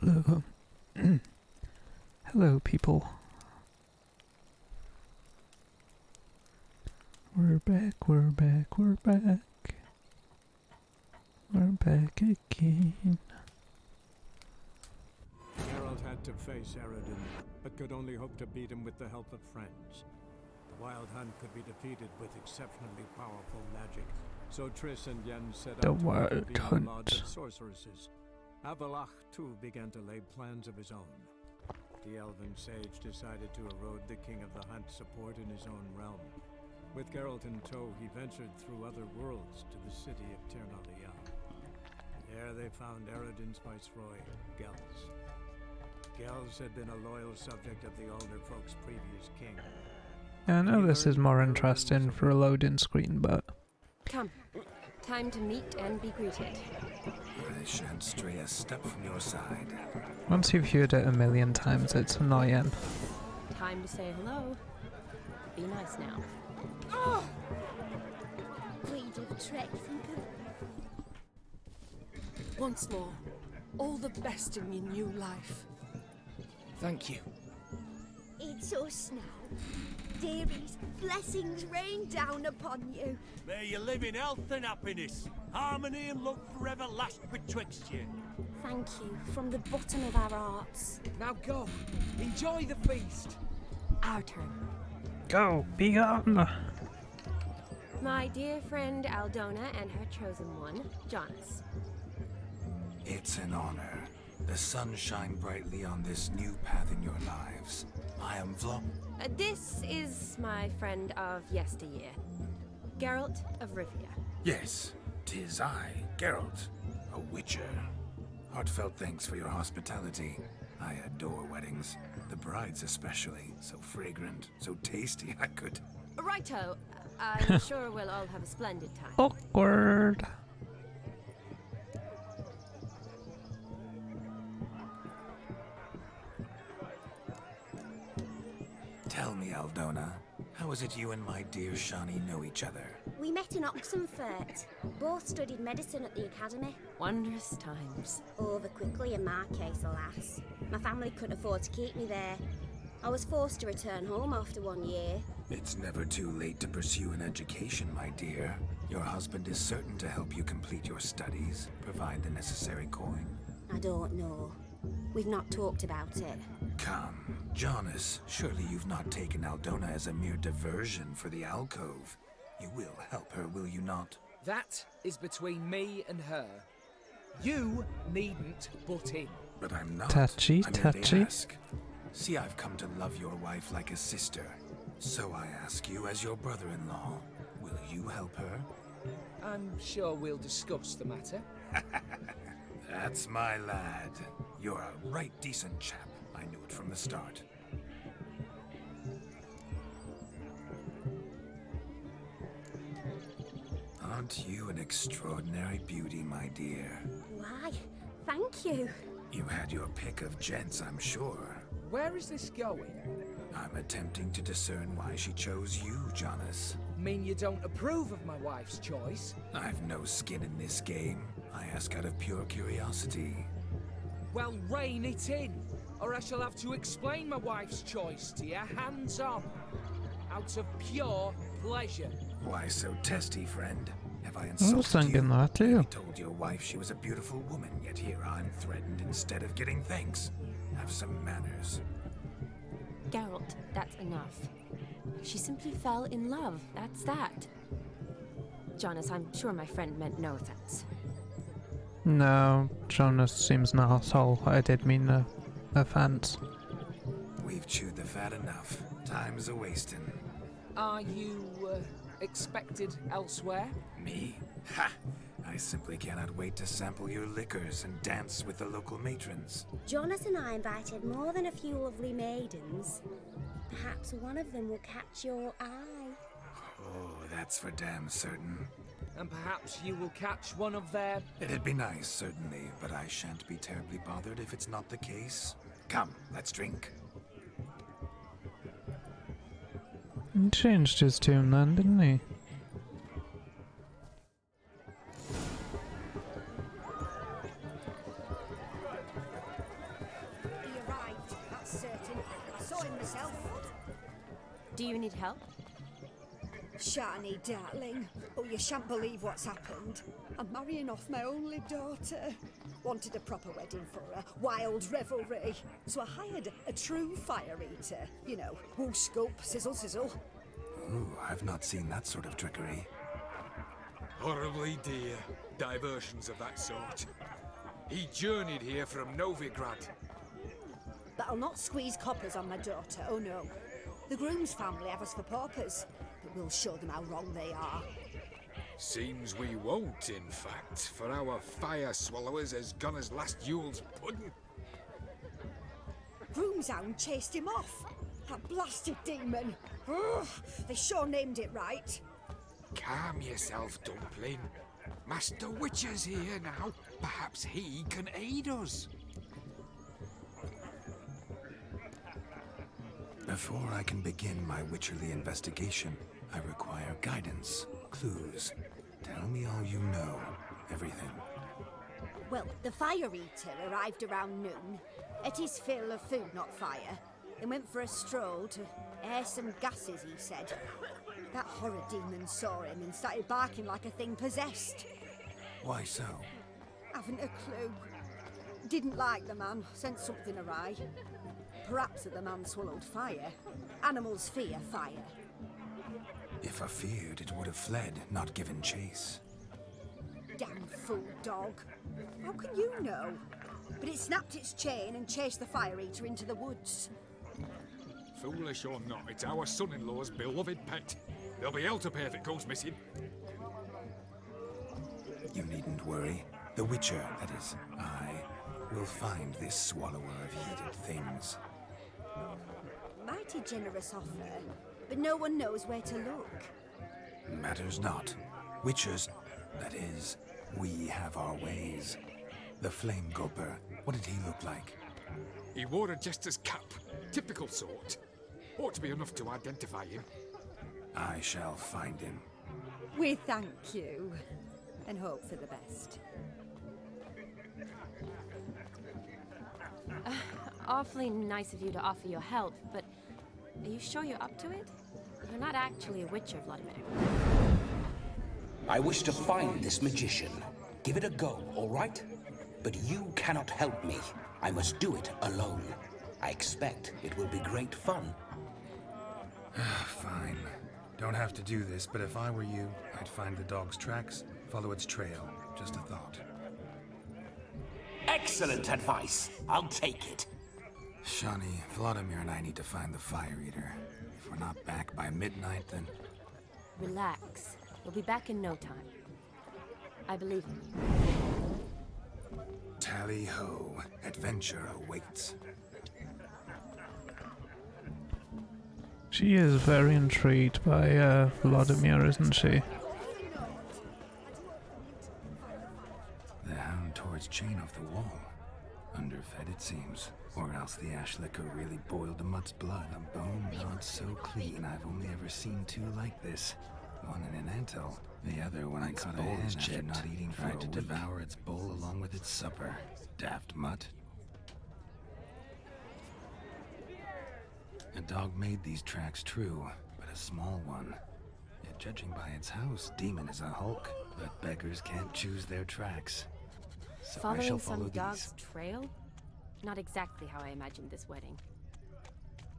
Hello. Hello, people. We're back, we're back, we're back. We're back again. Geralt had to face Eredin, but could only hope to beat him with the help of friends. The Wild Hunt could be defeated with exceptionally powerful magic, so Triss and Yen set out The to Wild be Hunt. lodge of sorceresses. Avalach, too, began to lay plans of his own. The elven sage decided to erode the King of the Hunt's support in his own realm. With Geralt in tow, he ventured through other worlds to the city of Tirnalia. There they found Eredin's viceroy, Gels. Gels had been a loyal subject of the Older Folk's previous king. I know this is more interesting for a loading screen, but... Come. Time to meet and be greeted. I shan't stray a step from your side. once you've viewed it a million times, it's annoying. Time to say hello. Be nice now. Oh! We'd have trekked from Once more, all the best in your new life. Thank you. It's us now. Dearies, blessings rain down upon you. May you live in health and happiness. Harmony and love forever last betwixt you. Thank you from the bottom of our hearts. Now go. Enjoy the feast. Our turn. Go, be gone! My dear friend Aldona and her chosen one, Jonas. It's an honor. The sun shine brightly on this new path in your lives. I am This is my friend of yesteryear, Geralt of Rivia. Yes, 'tis I, Geralt, a witcher. Heartfelt thanks for your hospitality. I adore weddings. The brides especially. So fragrant, so tasty, I could... Righto, I'm sure we'll all have a splendid time. Awkward! Tell me, Aldona, how is it you and my dear Shani know each other? We met in Oxenfurt. Both studied medicine at the academy. Wondrous times. Over quickly in my case, alas. My family couldn't afford to keep me there. I was forced to return home after 1 year. It's never too late to pursue an education, my dear. Your husband is certain to help you complete your studies, provide the necessary coin. I don't know. We've not talked about it. Come, Jonas, surely you've not taken Aldona as a mere diversion for the alcove. You will help her, will you not? That is between me and her. You needn't butt in. But I'm not. Touchy, I merely touchy. ask. See, I've come to love your wife like a sister. So I ask you as your brother-in-law, will you help her? I'm sure we'll discuss the matter. That's my lad. You're a right decent chap. I knew it from the start. Aren't you an extraordinary beauty, my dear? Why, thank you. You had your pick of gents, I'm sure. Where is this going? I'm attempting to discern why she chose you, Jonas. Mean you don't approve of my wife's choice? I've no skin in this game. I ask out of pure curiosity. Well, rein it in, or I shall have to explain my wife's choice to you hands on. Out of pure pleasure. Why so testy, friend? Have I I was insulted thinking you? that too. You told your wife she was a beautiful woman, yet here I'm threatened instead of getting thanks. Have some manners. Geralt, that's enough. She simply fell in love, that's that. Jonas, I'm sure my friend meant no offense. No, Jonas seems an asshole. I did mean no offense. We've chewed the fat enough. Time's a-wasting. Are you, expected elsewhere? Me? Ha! I simply cannot wait to sample your liquors and dance with the local matrons. Jonas and I invited more than a few lovely maidens. Perhaps one of them will catch your eye. Oh, that's for damn certain. And perhaps you will catch one of their... It'd be nice, certainly, but I shan't be terribly bothered if it's not the case. Come, let's drink. He changed his tune then, didn't he? Do you need help? Shani, darling. Oh, you shan't believe what's happened. I'm marrying off my only daughter. Wanted a proper wedding for her, wild revelry. So I hired a true fire eater. You know, whoosh scoop, sizzle sizzle. Ooh, I've not seen that sort of trickery. Horribly dear diversions of that sort. He journeyed here from Novigrad. But I'll not squeeze coppers on my daughter, oh no. The groom's family have us for paupers, but we'll show them how wrong they are. Seems we won't, in fact, for our fire swallowers has gone as last Yule's pudding. Groom's hound chased him off. That blasted demon. Ugh, they sure named it right. Calm yourself, Dumpling. Master Witcher's here now. Perhaps he can aid us. Before I can begin my witcherly investigation, I require guidance, clues. Tell me all you know, everything. Well, the fire eater arrived around noon, ate his fill of food, not fire, then went for a stroll to air some gases, he said. That horror demon saw him and started barking like a thing possessed. Why so? Haven't a clue. Didn't like the man, sent something awry. Perhaps that the man swallowed fire. Animals fear fire. If I feared, it would have fled, not given chase. Damn fool dog. How can you know? But it snapped its chain and chased the fire eater into the woods. Foolish or not, it's our son-in-law's beloved pet. There'll be hell to pay if it goes missing. You needn't worry. The Witcher, that is, I, will find this swallower of heated things. Mighty generous offer, but no one knows where to look. Matters not. Witchers, that is, we have our ways. The Flame Gulper, what did he look like? He wore a jester's cap. Typical sort. Ought to be enough to identify him. I shall find him. We thank you, and hope for the best. Awfully nice of you to offer your help, but are you sure you're up to it? You're not actually a witcher, Vladimir. I wish to find this magician. Give it a go, all right? But you cannot help me. I must do it alone. I expect it will be great fun. Fine. Don't have to do this, but if I were you, I'd find the dog's tracks, follow its trail. Just a thought. Excellent advice. I'll take it. Shani, Vladimir and I need to find the Fire Eater. If we're not back by midnight, then... Relax. We'll be back in no time. I believe in you. Tally-ho. Adventure awaits. She is very intrigued by Vladimir, isn't she? The hound tore its chain off the wall. Underfed, it seems. Or else the ash liquor really boiled the mutt's blood. A bone not so clean I've only ever seen two like this. One in an anthill, the other when I caught a hen after not eating tried to devour its bowl along with its supper. Daft mutt. A dog made these tracks true, but a small one. Yet judging by its house, Demon is a hulk, but beggars can't choose their tracks. So I shall Following follow some these. dog's trail? Not exactly how I imagined this wedding.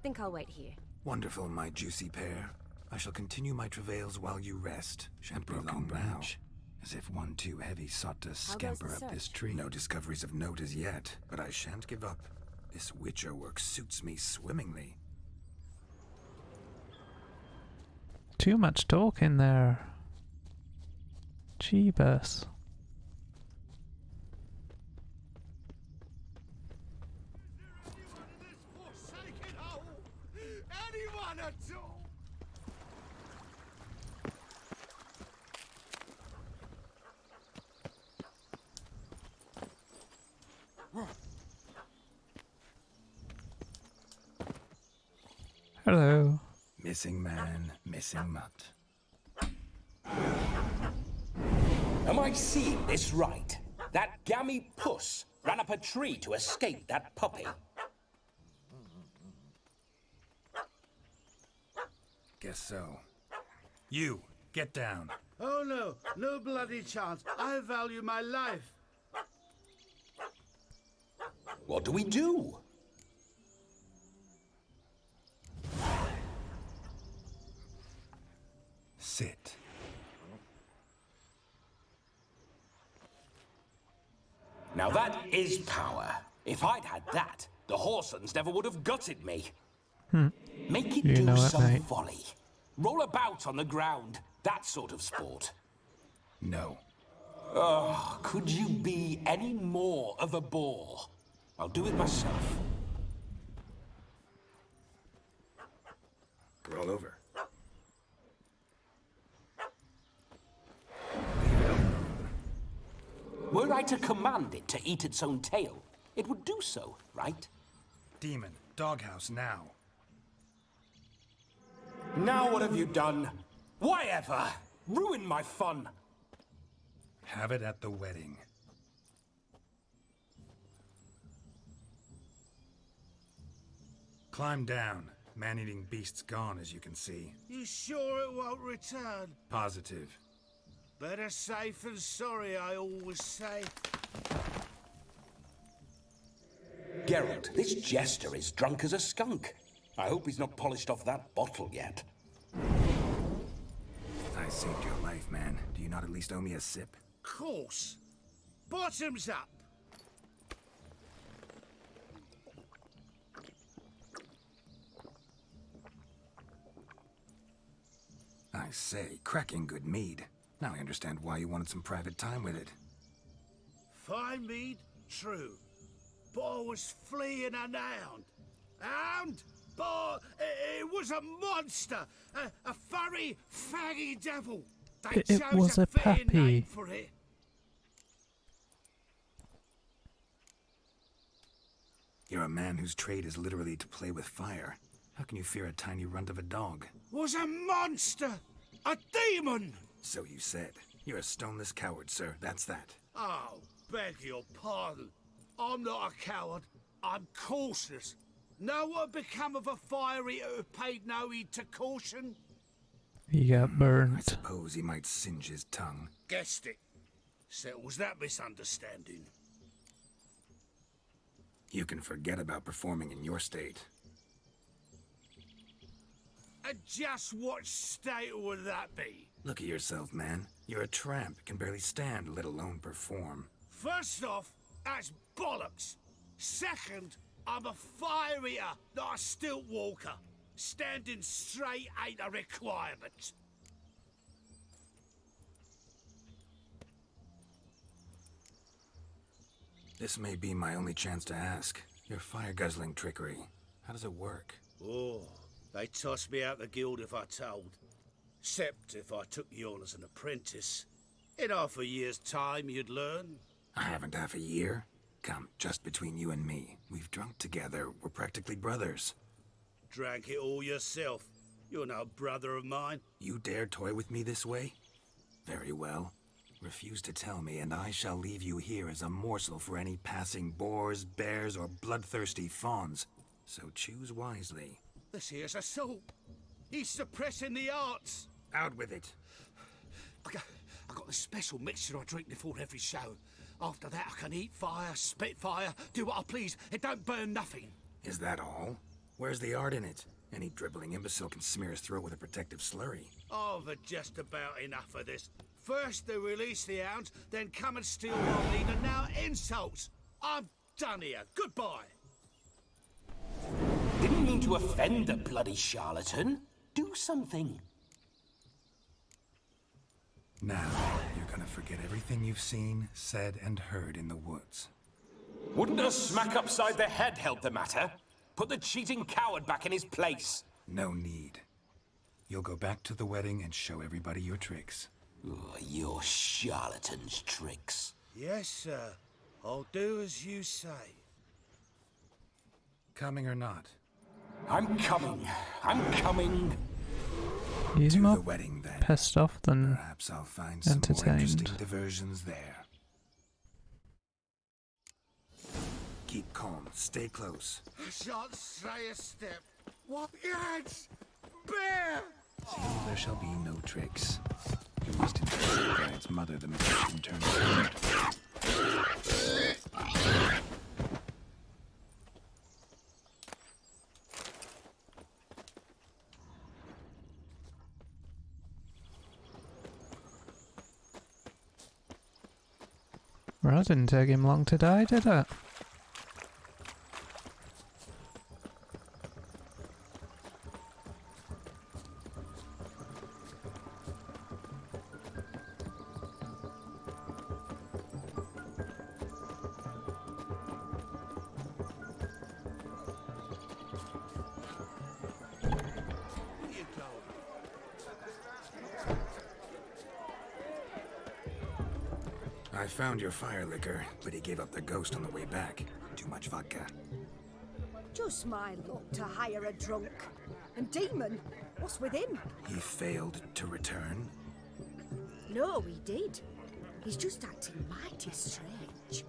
Think I'll wait here. Wonderful, my juicy pair. I shall continue my travails while you rest. Shan't be long branch. As if one too heavy sought to scamper up this tree. No discoveries of note as yet, but I shan't give up. This Witcher work suits me swimmingly. Too much talk in there. Jeebus. Anyone at all? Hello. Missing man, missing mutt. Am I seeing this right? That gammy puss ran up a tree to escape that puppy. Guess so. You, get down. Oh no, no bloody chance. I value my life. What do we do? Sit. Now that is power. If I'd had that, the Horsons never would have gutted me. Make it You do know it, some mate. volley. Roll about on the ground. That sort of sport. No. Oh, could you be any more of a bore? I'll do it myself. Roll over. Were I to command it to eat its own tail, it would do so, right? Demon, doghouse now. Now what have you done? Why ever? Ruin my fun. Have it at the wedding. Climb down. Man-eating beast's gone, as you can see. You sure it won't return? Positive. Better safe than sorry, I always say. Geralt, this jester is drunk as a skunk. I hope he's not polished off that bottle yet. I saved your life, man. Do you not at least owe me a sip? Course. Bottoms up. I say, cracking good mead. Now I understand why you wanted some private time with it. Fine mead, true. But I was fleeing an hound. Hound? But it was a monster. A furry, faggy devil. They It chose was a a fair puppy. name for it. You're a man whose trade is literally to play with fire. How can you fear a tiny runt of a dog? Was a monster. A demon. So you said. You're a stoneless coward, sir. That's that. Oh, beg your pardon. I'm not a coward. I'm cautious. Know what would become of a fire eater who paid no heed to caution? He got I burnt. suppose he might singe his tongue. Guessed it. Settles that misunderstanding. You can forget about performing in your state. And just what state would that be? Look at yourself, man. You're a tramp, can barely stand, let alone perform. First off, that's bollocks. Second, I'm a fire eater, not a stilt walker. Standing straight ain't a requirement. This may be my only chance to ask. Your fire-guzzling trickery. How does it work? Oh, they tossed me out the guild if I told. Except if I took you on as an apprentice. In half a year's time, you'd learn. I haven't half a year. Come, just between you and me. We've drunk together. We're practically brothers. Drank it all yourself. You're no brother of mine. You dare toy with me this way? Very well. Refuse to tell me, and I shall leave you here as a morsel for any passing boars, bears, or bloodthirsty fawns. So choose wisely. This here's assault. He's suppressing the arts. Out with it. I got the special mixture I drink before every show. After that, I can eat fire, spit fire, do what I please. It don't burn nothing. Is that all? Where's the art in it? Any dribbling imbecile can smear his throat with a protective slurry. I've had just about enough of this. First they release the hounds, then come and steal my lead, and now insults. I'm done here. Goodbye. Didn't mean to offend the bloody charlatan. Do something. Now, you're gonna forget everything you've seen, said, and heard in the woods. Wouldn't a smack upside the head help the matter? Put the cheating coward back in his place. No need. You'll go back to the wedding and show everybody your tricks. Oh, your charlatan's tricks. Yes, sir. I'll do as you say. Coming or not? I'm coming. I'm coming. He's To more the wedding, then. pissed off than Perhaps I'll find some more entertained. interesting diversions there. Keep calm. Stay close. I shan't say a step. What? Yes! Bear! shall be no tricks. You must interpret by its mother the magician turned around. Well, that didn't take him long to die, did it? I found your fire liquor, but he gave up the ghost on the way back. Too much vodka. Just my luck to hire a drunk. And Demon, what's with him? He failed to return. No, he did. He's just acting mighty strange.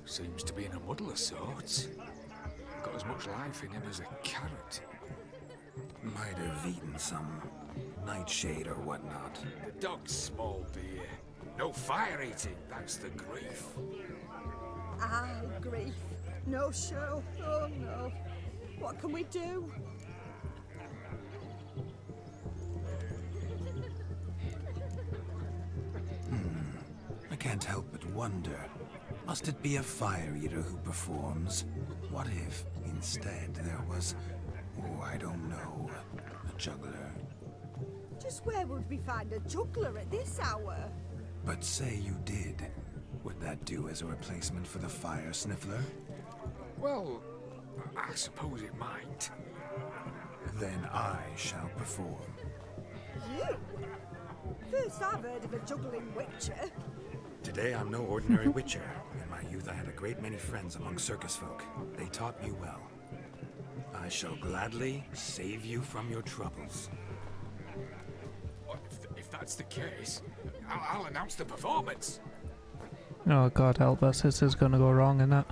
Seems to be in a muddle of sorts. Got as much life in him as a carrot. Might have eaten some nightshade or whatnot. The dog's small, dear. No fire eating, that's the grief. Aye, grief. No show. Oh no. What can we do? I can't help but wonder. Must it be a fire eater who performs? What if, instead, there was... oh, I don't know. A juggler. Just where would we find a juggler at this hour? But say you did. Would that do as a replacement for the fire sniffler? Well, I suppose it might. Then I shall perform. You? First I've heard of a juggling witcher. Today I'm no ordinary witcher. In my youth I had a great many friends among circus folk. They taught me well. I shall gladly save you from your troubles. Well, if that's the case, I'll announce the performance. Oh God help us, this is gonna go wrong, innit?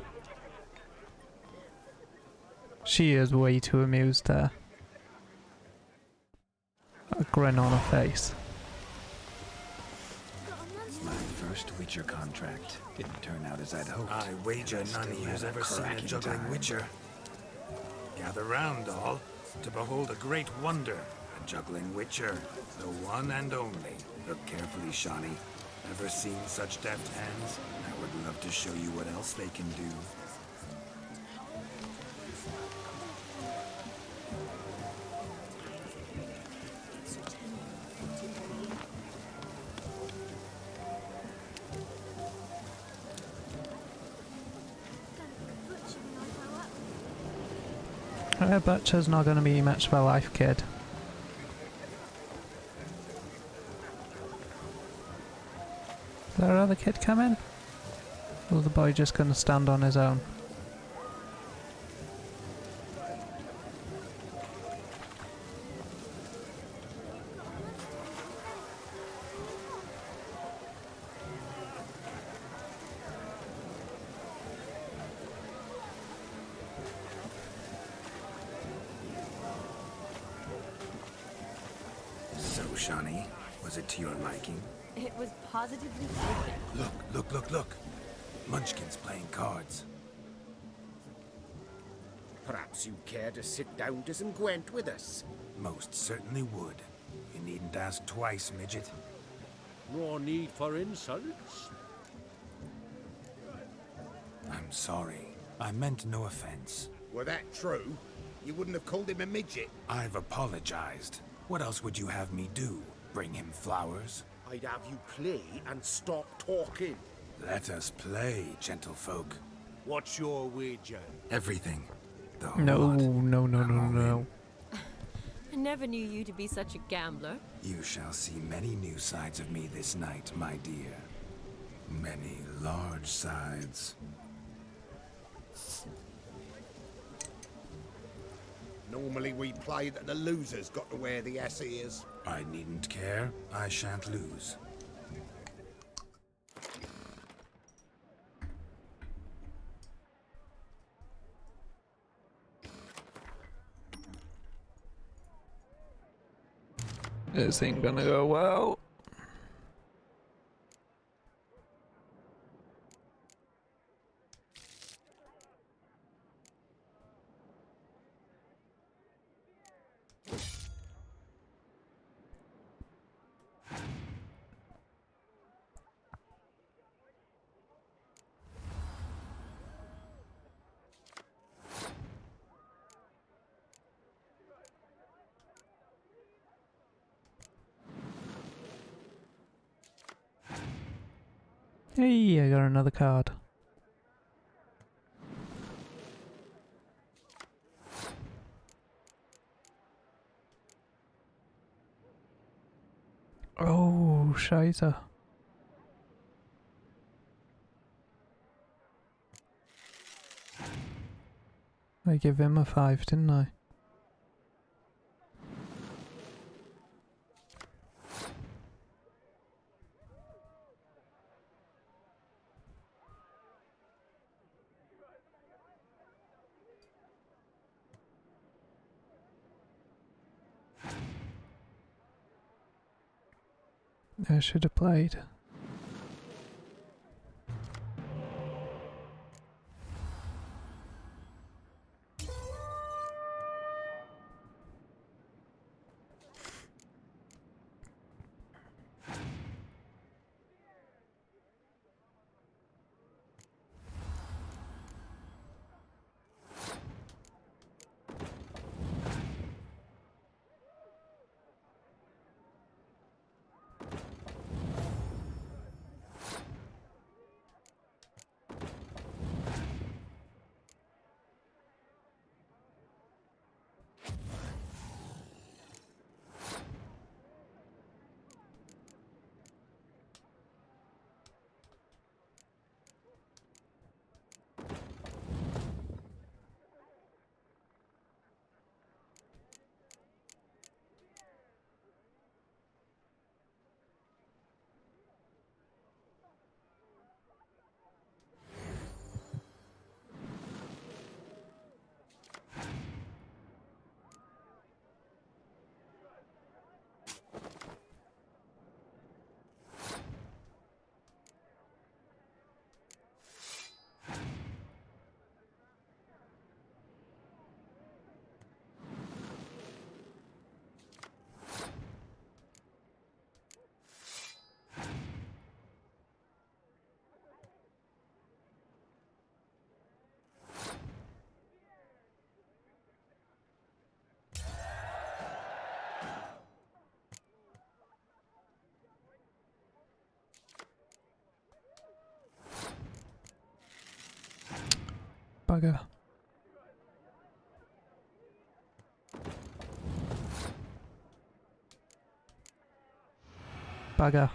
She is way too amused there. A grin on her face. My first witcher contract didn't turn out as I'd hoped. I wager none of you's ever seen a juggling witcher. Gather round, all, to behold a great wonder. A juggling witcher, the one and only. Look carefully, Shawnee. Ever seen such deft hands? I would love to show you what else they can do. Butcher's not gonna be much of a life, kid. Is there another kid coming? Or is the boy just gonna stand on his own? So, Shawnee, was it to your liking? It was positively perfect. Look. Munchkin's playing cards. Perhaps you care to sit down to some Gwent with us? Most certainly would. You needn't ask twice, midget. No need for insults. I'm sorry. I meant no offense. Were that true, you wouldn't have called him a midget. I've apologized. What else would you have me do? Bring him flowers? I'd have you play and stop talking. Let us play, gentlefolk. What's your wager? Everything. The No, lot. no. I never knew you to be such a gambler. You shall see many new sides of me this night, my dear. Many large sides. Normally we play that the loser's got to wear the ass ears. I needn't care. I shan't lose. This ain't gonna go well. Hey, I got another card. Oh, Scheiße. I gave him a 5, didn't I? I should have played. Bugger. Bugger.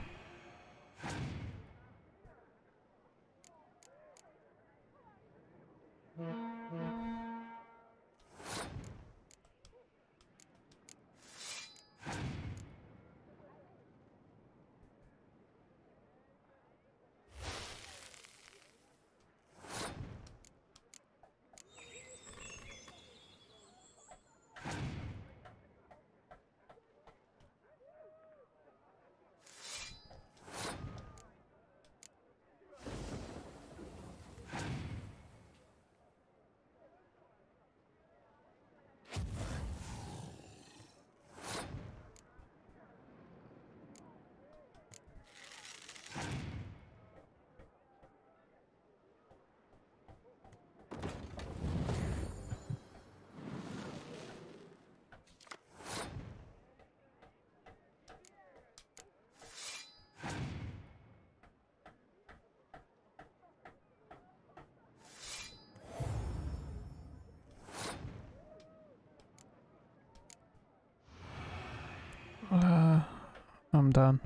I'm done.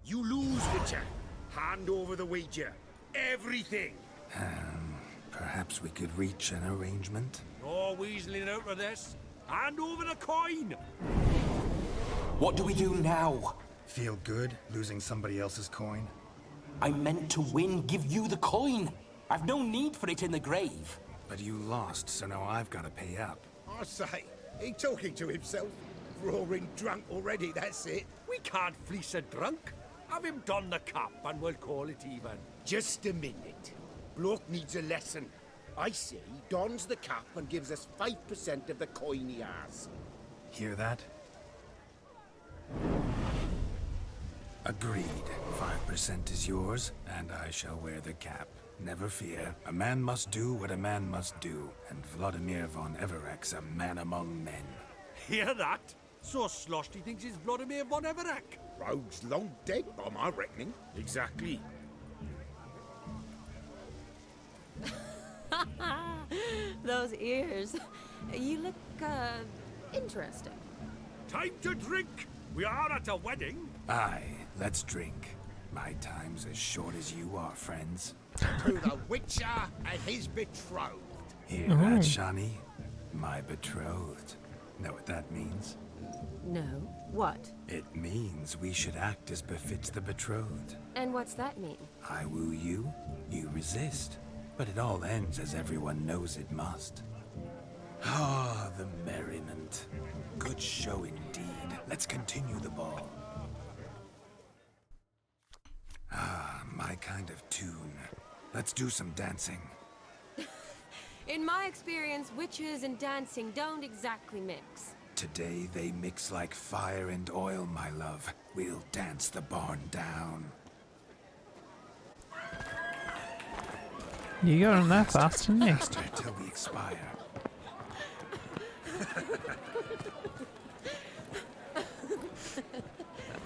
You lose, Witcher. Hand over the wager. Everything. Perhaps we could reach an arrangement? No weaseling out of this. Hand over the coin. What do we do now? Feel good losing somebody else's coin? I meant to win, give you the coin. I've no need for it in the grave. But you lost, so now I've got to pay up. I say, he talking to himself. Roaring drunk already, that's it. We can't fleece a drunk. Have him don the cap and we'll call it even. Just a minute. Bloke needs a lesson. I say he dons the cap and gives us 5% of the coin he has. Hear that? Agreed. 5% is yours, and I shall wear the cap. Never fear. A man must do what a man must do, and Vladimir von Everek's a man among men. Hear that? So sloshed he thinks he's Vladimir von Everek. Rogue's long dead, by my reckoning. Exactly. Those ears. You look, interesting. Time to drink. We are at a wedding. Aye, let's drink. My time's as short as you are, friends. To the Witcher and his betrothed. Hear that, Shani? My betrothed. Know what that means? No. What? It means we should act as befits the betrothed. And what's that mean? I woo you, you resist. But it all ends as everyone knows it must. Ah, the merriment. Good show indeed. Let's continue the ball. Ah, my kind of tune. Let's do some dancing. In my experience, witches and dancing don't exactly mix. Today they mix like fire and oil, my love. We'll dance the barn down. You got on there fast, didn't you? Faster till we expire.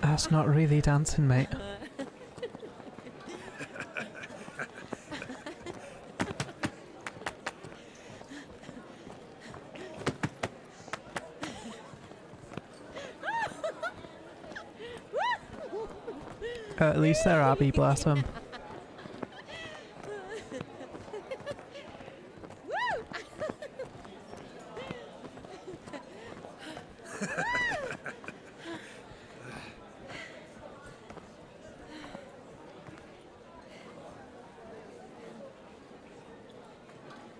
That's not really dancing, mate. At least they're Abby, bless them.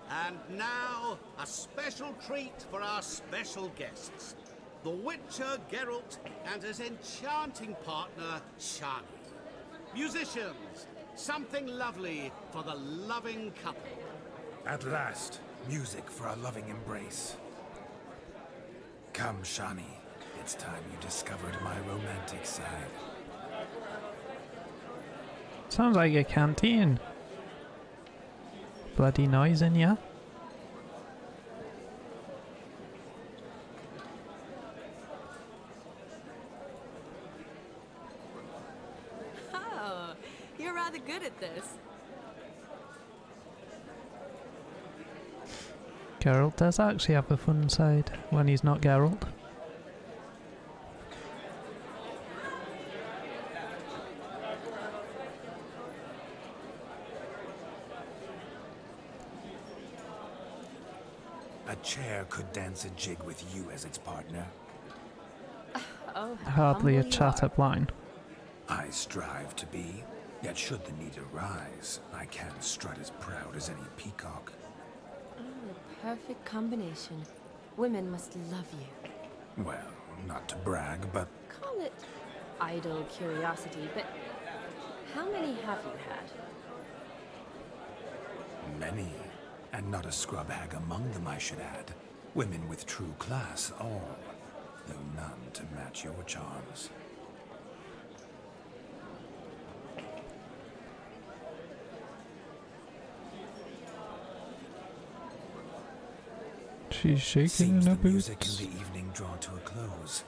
And now, a special treat for our special guests. The Witcher Geralt and his enchanting partner, Shani. Musicians, something lovely for the loving couple. At last, music for a loving embrace. Come, Shani. It's time you discovered my romantic side. Sounds like a canteen. Bloody noise in ya. Oh, you're rather good at this. Geralt does actually have a fun side when he's not Geralt. A chair could dance a jig with you as its partner. Oh, how Hardly a humble you chat-up line. I strive to be, yet should the need arise, I can strut as proud as any peacock. are. Oh, a perfect combination. Women must love you. Well, not to brag, but Call it idle curiosity, but how many have you had? many. And not a scrub hag among them, I should add. Women with true class, all. Though none to match your charms. She's shaking Seems in her the music boots. in the evening draw to a close.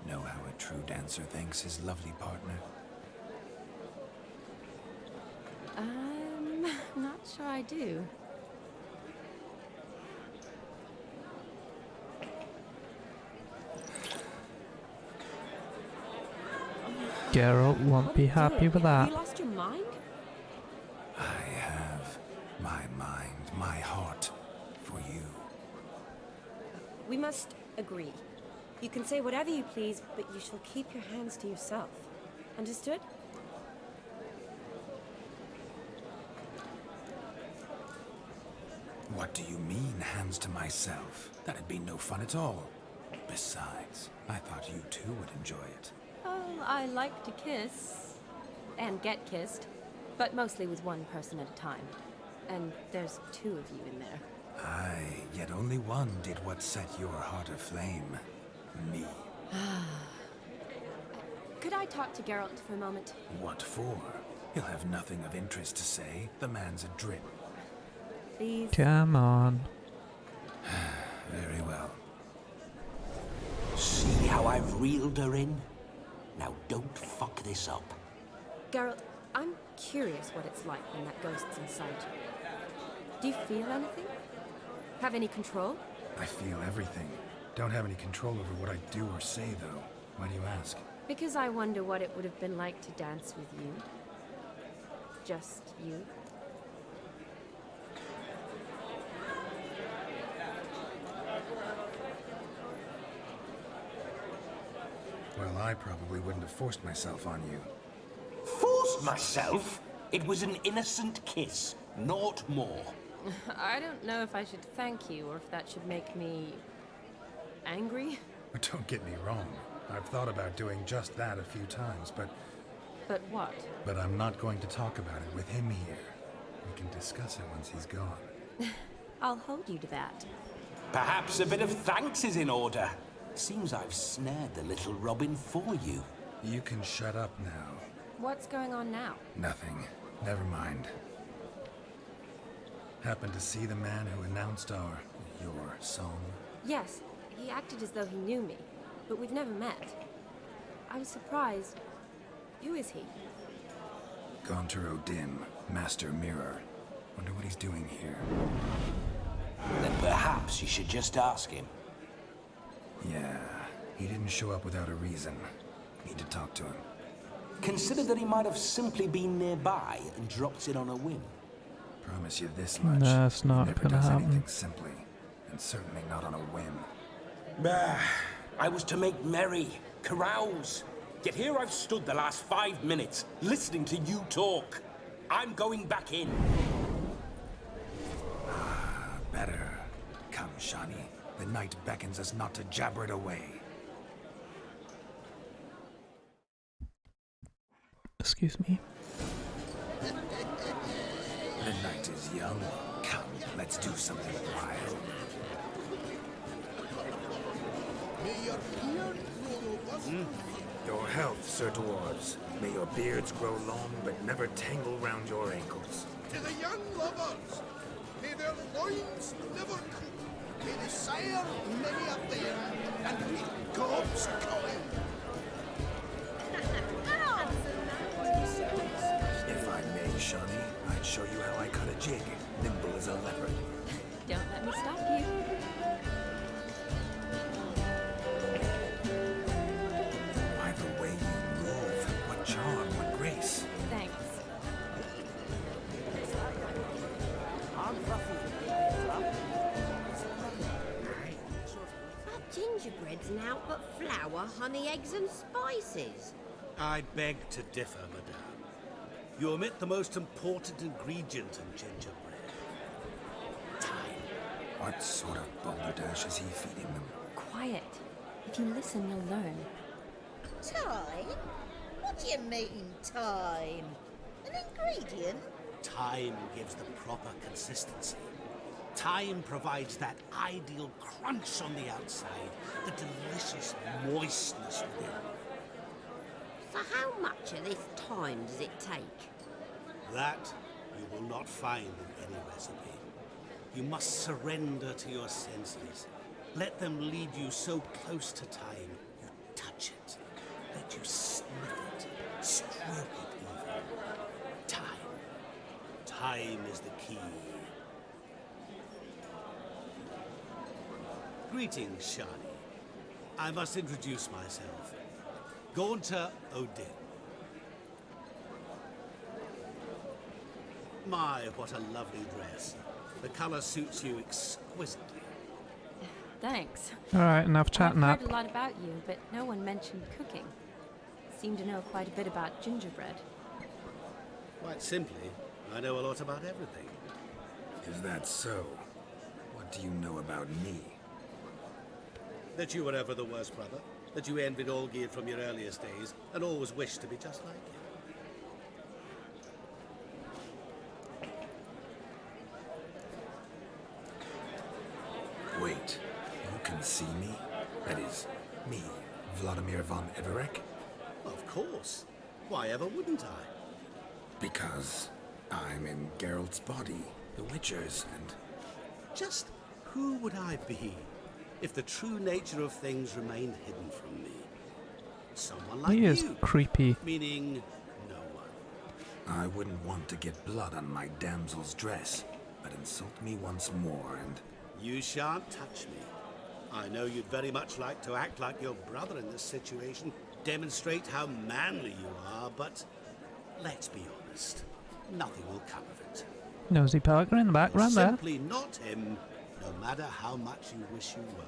Know how a true dancer thanks his lovely partner. I'm not sure I do. Geralt won't What be are you happy doing? with Have that. you lost your mind? I have my mind, my heart for you. We must agree. You can say whatever you please, but you shall keep your hands to yourself. Understood? What do you mean, hands to myself? That'd be no fun at all. Besides, I thought you too would enjoy it. Oh, I like to kiss. And get kissed. But mostly with one person at a time. And there's 2 of you in there. Aye, yet only one did what set your heart aflame. Me. Could I talk to Geralt for a moment? What for? He'll have nothing of interest to say. The man's a drip. Please? Come on. Very well. See how I've reeled her in? Now don't fuck this up. Geralt, I'm curious what it's like when that ghost's inside you. Do you feel anything? Have any control? I feel everything. Don't have any control over what I do or say, though. Why do you ask? Because I wonder what it would have been like to dance with you. Just you. Well, I probably wouldn't have forced myself on you. Forced myself? It was an innocent kiss, naught more. I don't know if I should thank you or if that should make me angry. Don't get me wrong. I've thought about doing just that a few times, but what? But I'm not going to talk about it with him here. We can discuss it once he's gone. I'll hold you to that. Perhaps a bit of thanks is in order. Seems I've snared the little Robin for you. You can shut up now. What's going on now? Nothing. Never mind. Happened to see the man who announced your song? Yes, he acted as though he knew me, but we've never met. I was surprised. Who is he? Gaunter O'Dim, Master Mirror. Wonder what he's doing here. Then perhaps you should just ask him. Yeah, he didn't show up without a reason. Need to talk to him. Consider that he might have simply been nearby and dropped in on a whim. Promise you this much. That's not Never gonna does happen. anything simply, and certainly not on a whim. I was to make merry, carouse. Yet here I've stood the last 5 minutes, listening to you talk. I'm going back in. Better. Come, Shani. The night beckons us not to jabber it away. Excuse me. The night is young. Come, let's do something wild. Your health, Sir Dwarves. May your beards grow long, but never tangle round your ankles. To the young lovers, may their loins never cool. May they sire many a bear and reap God's coin. If I may, Shani, I'd show you how I cut a jig, nimble as a leopard. Don't let me stop you. By the way you move, what charm, what grace. Thanks. Our gingerbread's now but flour, honey, eggs and spices. I beg to differ, madame. You omit the most important ingredient in gingerbread. Time. What sort of balderdash is he feeding them? Quiet. If you listen, you'll learn. Time? What do you mean, time? An ingredient? Time gives the proper consistency. Time provides that ideal crunch on the outside, the delicious moistness within. For how much of this time does it take? That you will not find in any recipe. You must surrender to your senses. Let them lead you so close to time, you touch it. Let you sniff it, stroke it even. Time. Time is the key. Greetings, Shani. I must introduce myself. Gaunter O'Dim. My, what a lovely dress. The color suits you exquisitely. Thanks. Alright, enough chatting I've up. heard a lot about you, but no one mentioned cooking. Seem to know quite a bit about gingerbread. Quite simply, I know a lot about everything. Is that so? What do you know about me? That you were ever the worst brother. That you envied Olgierd from your earliest days and always wished to be just like him. Wait, you can see me? That is, me, Vladimir von Everec? Of course. Why ever wouldn't I? Because I'm in Geralt's body, the Witcher's, and... Just who would I be if the true nature of things remained hidden from me? Someone like He is you. creepy. Meaning no one. I wouldn't want to get blood on my damsel's dress, but insult me once more and... You shan't touch me. I know you'd very much like to act like your brother in this situation, demonstrate how manly you are, but let's be honest, nothing will come of it. Nosy Parker in the background You're there. simply not him, no matter how much you wish you were.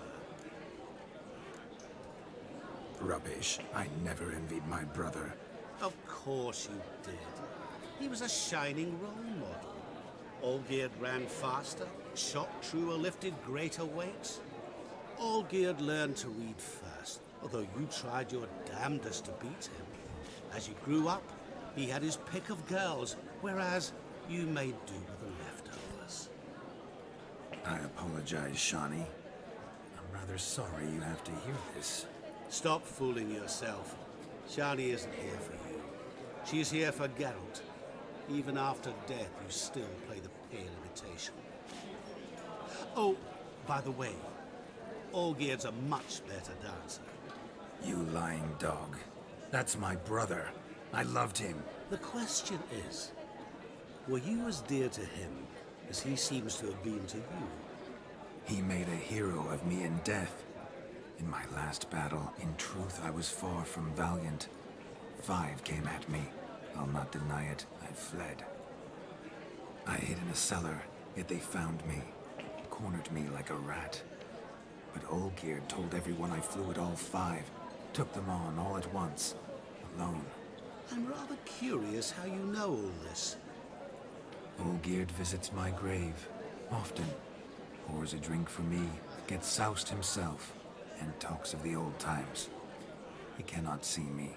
Rubbish. I never envied my brother. Of course you did. He was a shining role model. Olgierd ran faster, shot truer, lifted greater weights. Olgierd learned to read first, although you tried your damnedest to beat him. As you grew up, he had his pick of girls, whereas you made do with the leftovers. I apologize, Shani. I'm rather sorry you have to hear this. Stop fooling yourself. Shani isn't here for you. She's here for Geralt. Even after death, you still play the pale imitation. Oh, by the way, Olgierd's a much better dancer. You lying dog. That's my brother. I loved him. The question is, were you as dear to him as he seems to have been to you? He made a hero of me in death. In my last battle, in truth, I was far from valiant. 5 came at me. I'll not deny it. I fled. I hid in a cellar, yet they found me. Cornered me like a rat. But Olgierd told everyone I flew at all 5. Took them on all at once. Alone. I'm rather curious how you know all this. Olgierd visits my grave. Often. Pours a drink for me. Gets soused himself. And talks of the old times. He cannot see me.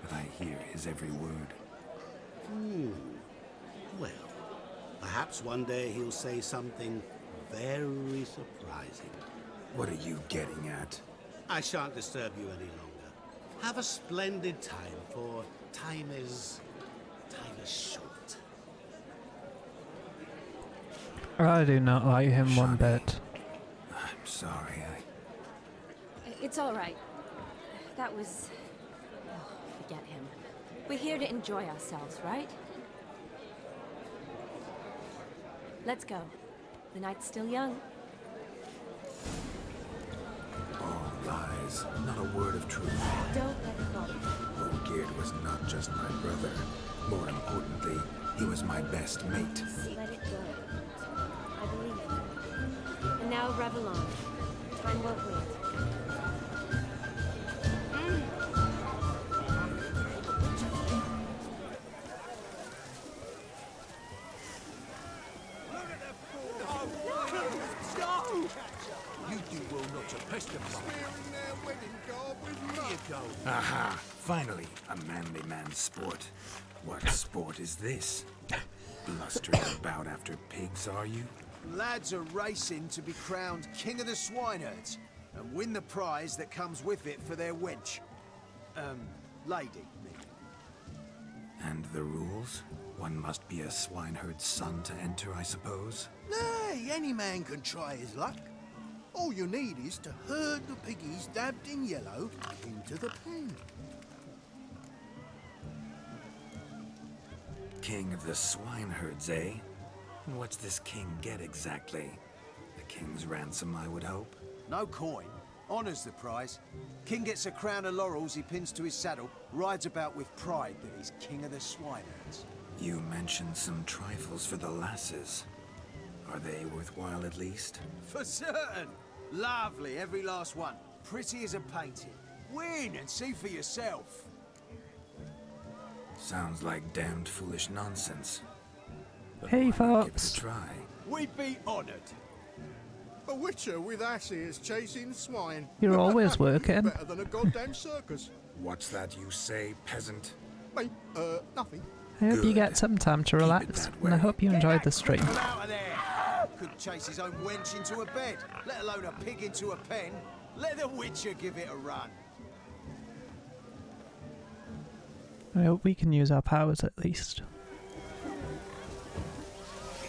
But I hear his every word. Well, perhaps one day he'll say something very surprising. What are you getting at? I shan't disturb you any longer. Have a splendid time, for time is short. I do not like him one bit. I'm sorry, It's all right. That was... Oh, forget him. We're here to enjoy ourselves, right? Let's go. The night's still young. All lies. Not a word of truth. Don't let it go. Olgierd was not just my brother. More importantly, he was my best mate. Let it go. I believe you. And now revel on. Time won't wait. You do well not to pester me. Here you go. Aha! Finally, a manly man's sport. What sport is this? Blustering about after pigs, are you? Lads are racing to be crowned King of the Swineherds and win the prize that comes with it for their wench. Lady. And the rules? One must be a swineherd's son to enter, I suppose? Nay, any man can try his luck. All you need is to herd the piggies dabbed in yellow into the pen. King of the swineherds, eh? And what's this king get exactly? The king's ransom, I would hope? No coin. Honours the prize. King gets a crown of laurels he pins to his saddle, rides about with pride that he's King of the Swineherds. You mentioned some trifles for the lasses. Are they worthwhile at least? For certain. Lovely, every last one. Pretty as a painting. Win and see for yourself. Sounds like damned foolish nonsense. But Hey, why not give it folks. a try? We'd be honoured. A witcher with asses chasing swine. You're always working. Better than a goddamn circus. What's that you say, peasant? Mate, nothing. I hope you Good. get some time to relax, and I hope you enjoyed the stream. Get out of there! Couldn't chase his own wench into a bed, let alone a pig into a pen. Let the Witcher give it a run. I hope we can use our powers at least.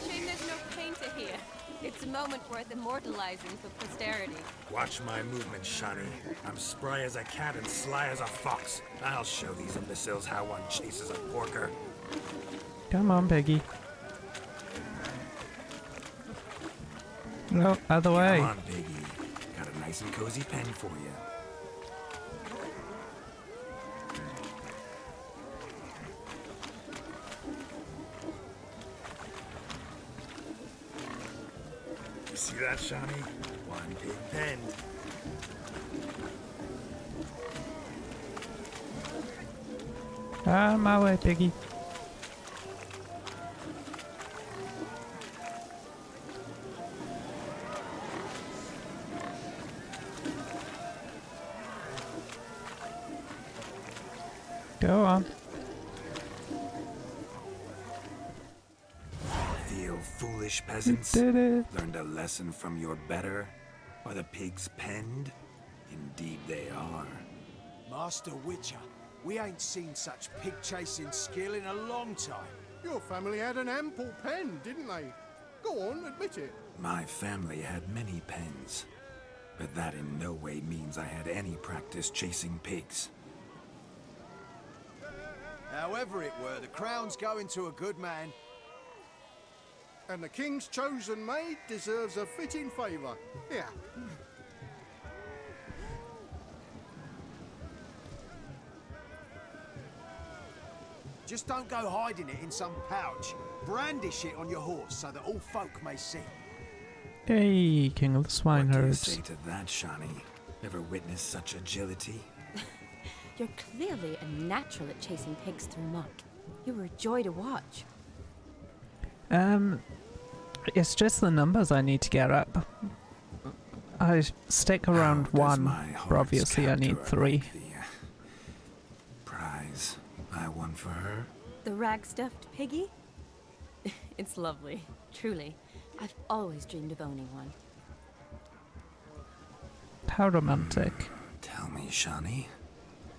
Shame there's no painter here. It's a moment worth immortalizing for posterity. Watch my movement, Shani. I'm spry as a cat and sly as a fox. I'll show these imbeciles how one chases a porker. Come on, Piggy. No, other way. Come on, Piggy. Got a nice and cozy pen for you. You see that, Shani? One big pen. Ah, my way, Piggy. Go on. Feel foolish, peasants? You did it. Learned a lesson from your better? Are the pigs penned? Indeed they are. Master Witcher, we ain't seen such pig-chasing skill in a long time. Your family had an ample pen, didn't they? Go on, admit it. My family had many pens, but that in no way means I had any practice chasing pigs. However it were, the crown's going to a good man. And the king's chosen maid deserves a fitting favour. Yeah. Just don't go hiding it in some pouch. Brandish it on your horse so that all folk may see. Hey, King of the What do you Swineherds. say to that, Shani? Ever witnessed such agility? You're clearly a natural at chasing pigs through muck. You were a joy to watch. It's just the numbers I need to get up. I stick around How does 1, my but heart's obviously I need captor 3. like the prize I won for her? The rag-stuffed piggy? It's lovely, truly. I've always dreamed of owning one. How romantic. Tell me, Shani,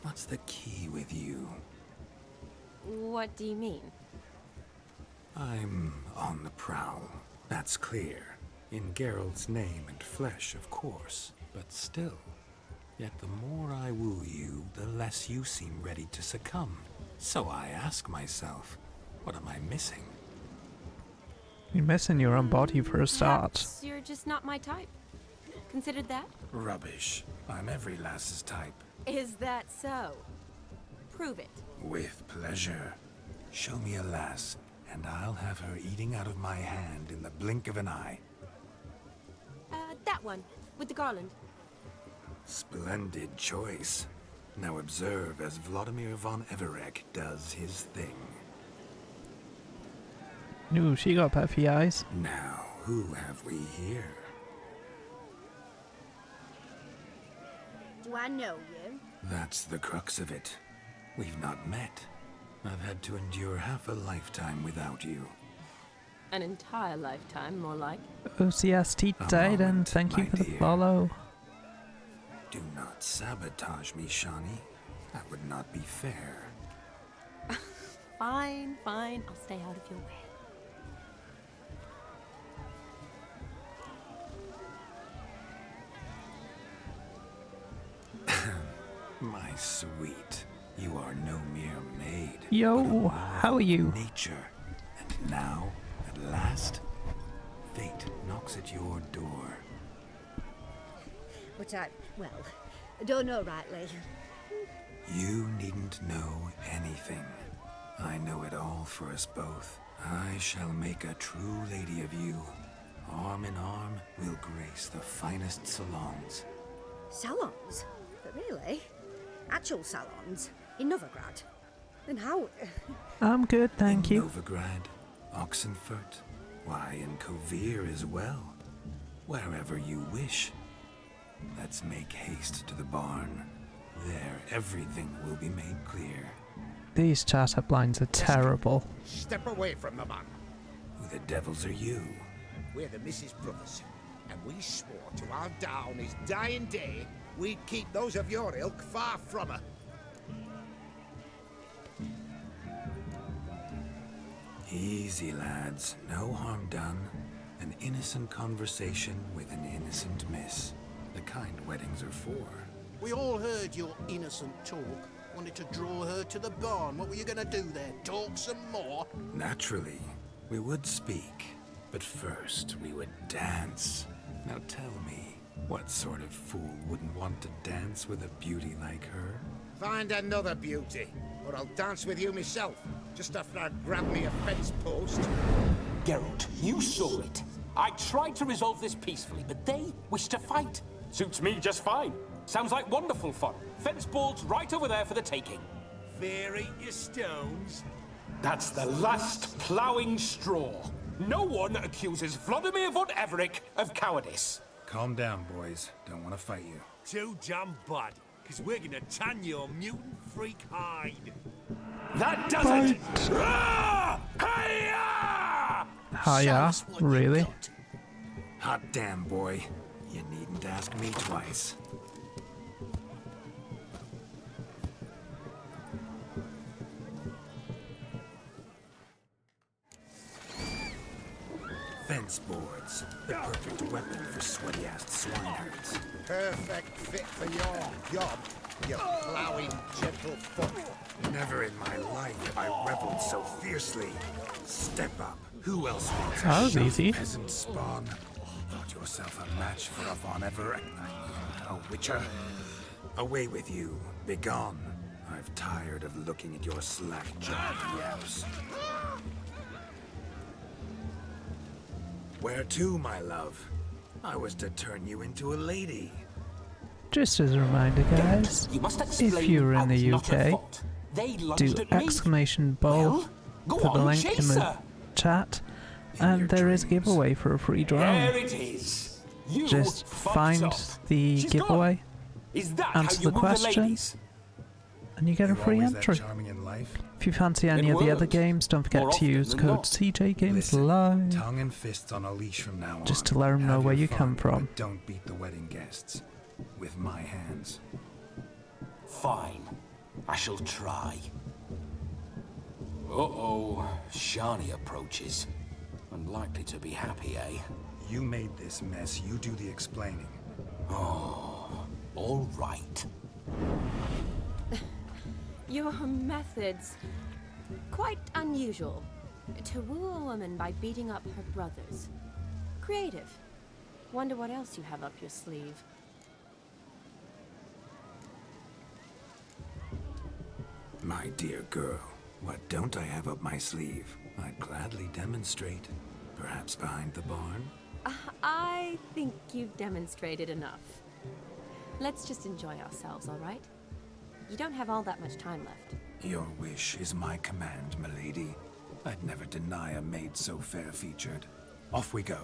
what's the key with you? What do you mean? I'm on the prowl. That's clear. In Geralt's name and flesh, of course. But still. Yet the more I woo you, the less you seem ready to succumb. So I ask myself, what am I missing? You're missing your own body for a start. Perhaps you're just not my type. Considered that? Rubbish. I'm every lass's type. Is that so? Prove it. With pleasure. Show me a lass, and I'll have her eating out of my hand in the blink of an eye. That one, with the garland. Splendid choice. Now observe as Vladimir von Everek does his thing. Ooh, she got puffy eyes. Now, who have we here? Do I know you? That's the crux of it. We've not met. I've had to endure half a lifetime without you. An entire lifetime, more like. OCST died, and thank you for the follow. Do not sabotage me, Shani. That would not be fair. Fine, fine. I'll stay out of your way. My sweet, you are no mere maid. Yo, how are you? Nature. And now, at last, fate knocks at your door. But I don't know rightly. You needn't know anything. I know it all for us both. I shall make a true lady of you. Arm in arm, we'll grace the finest salons. Salons? But really? Actual salons? In Novigrad? Then how? I'm good, thank you. Novigrad, Oxenfurt, why, in Kovir as well. Wherever you wish. Let's make haste to the barn. There, everything will be made clear. These chat-up lines are terrible. Step away from the man. Who the devils are you? We're the Mrs. Brothers, and we swore to our down his dying day we'd keep those of your ilk far from her. Easy, lads. No harm done. An innocent conversation with an innocent miss. The kind weddings are for. We all heard your innocent talk. Wanted to draw her to the barn. What were you gonna do there? Talk some more? Naturally, we would speak. But first, we would dance. Now tell me, what sort of fool wouldn't want to dance with a beauty like her? Find another beauty, or I'll dance with you myself, just after I grab me a fence post. Geralt, you saw it. I tried to resolve this peacefully, but they wish to fight. Suits me just fine. Sounds like wonderful fun. Fence boards right over there for the taking. Fear eat your stones. That's the last ploughing straw. No one accuses Vladimir von Everec of cowardice. Calm down, boys. Don't want to fight you. Too damn bad, because we're gonna tan your mutant freak hide. That does it! Ah! Hi-ya! Hiya, really? Hot damn, boy. You needn't ask me twice. Fence boards. The perfect weapon for sweaty-assed swineherds. Perfect fit for your job, you ploughing gentlefolk. Never in my life have I reveled so fiercely. Step up. Who else wants That a was shelf easy. peasant spawn? Thought yourself a match for a Von Everett? A witcher? Away with you. Begone. I've tired of looking at your slack-jawed yaps. Where to, my love? I was to turn you into a lady. Just as a reminder, guys, You must if explain you're in how it's the not your UK, fault. They do lunged at me. exclamation bold Go for the on, link in the chaser. chat, and there is a giveaway for a free drone. There it is. You Just fucked find up. the She's giveaway, gone. Is that answer how you the woo question, ladies? and you get a You free always that entry. charming in life? If you fancy any In of the other words, games, don't forget more to often use than code not. CJ Games Listen, Live. tongue and fists on a leash from now on. Just to let 'em know Have where your you fun, come from. but don't beat the wedding guests. With my hands. Fine. I shall try. Uh-oh. Shani approaches. Unlikely to be happy, eh? You made this mess. You do the explaining. Oh, all right. Your methods. Quite unusual. To woo a woman by beating up her brothers. Creative. Wonder what else you have up your sleeve. My dear girl, what don't I have up my sleeve? I'd gladly demonstrate. Perhaps behind the barn? I think you've demonstrated enough. Let's just enjoy ourselves, all right? You don't have all that much time left. Your wish is my command, milady. I'd never deny a maid so fair-featured. Off we go.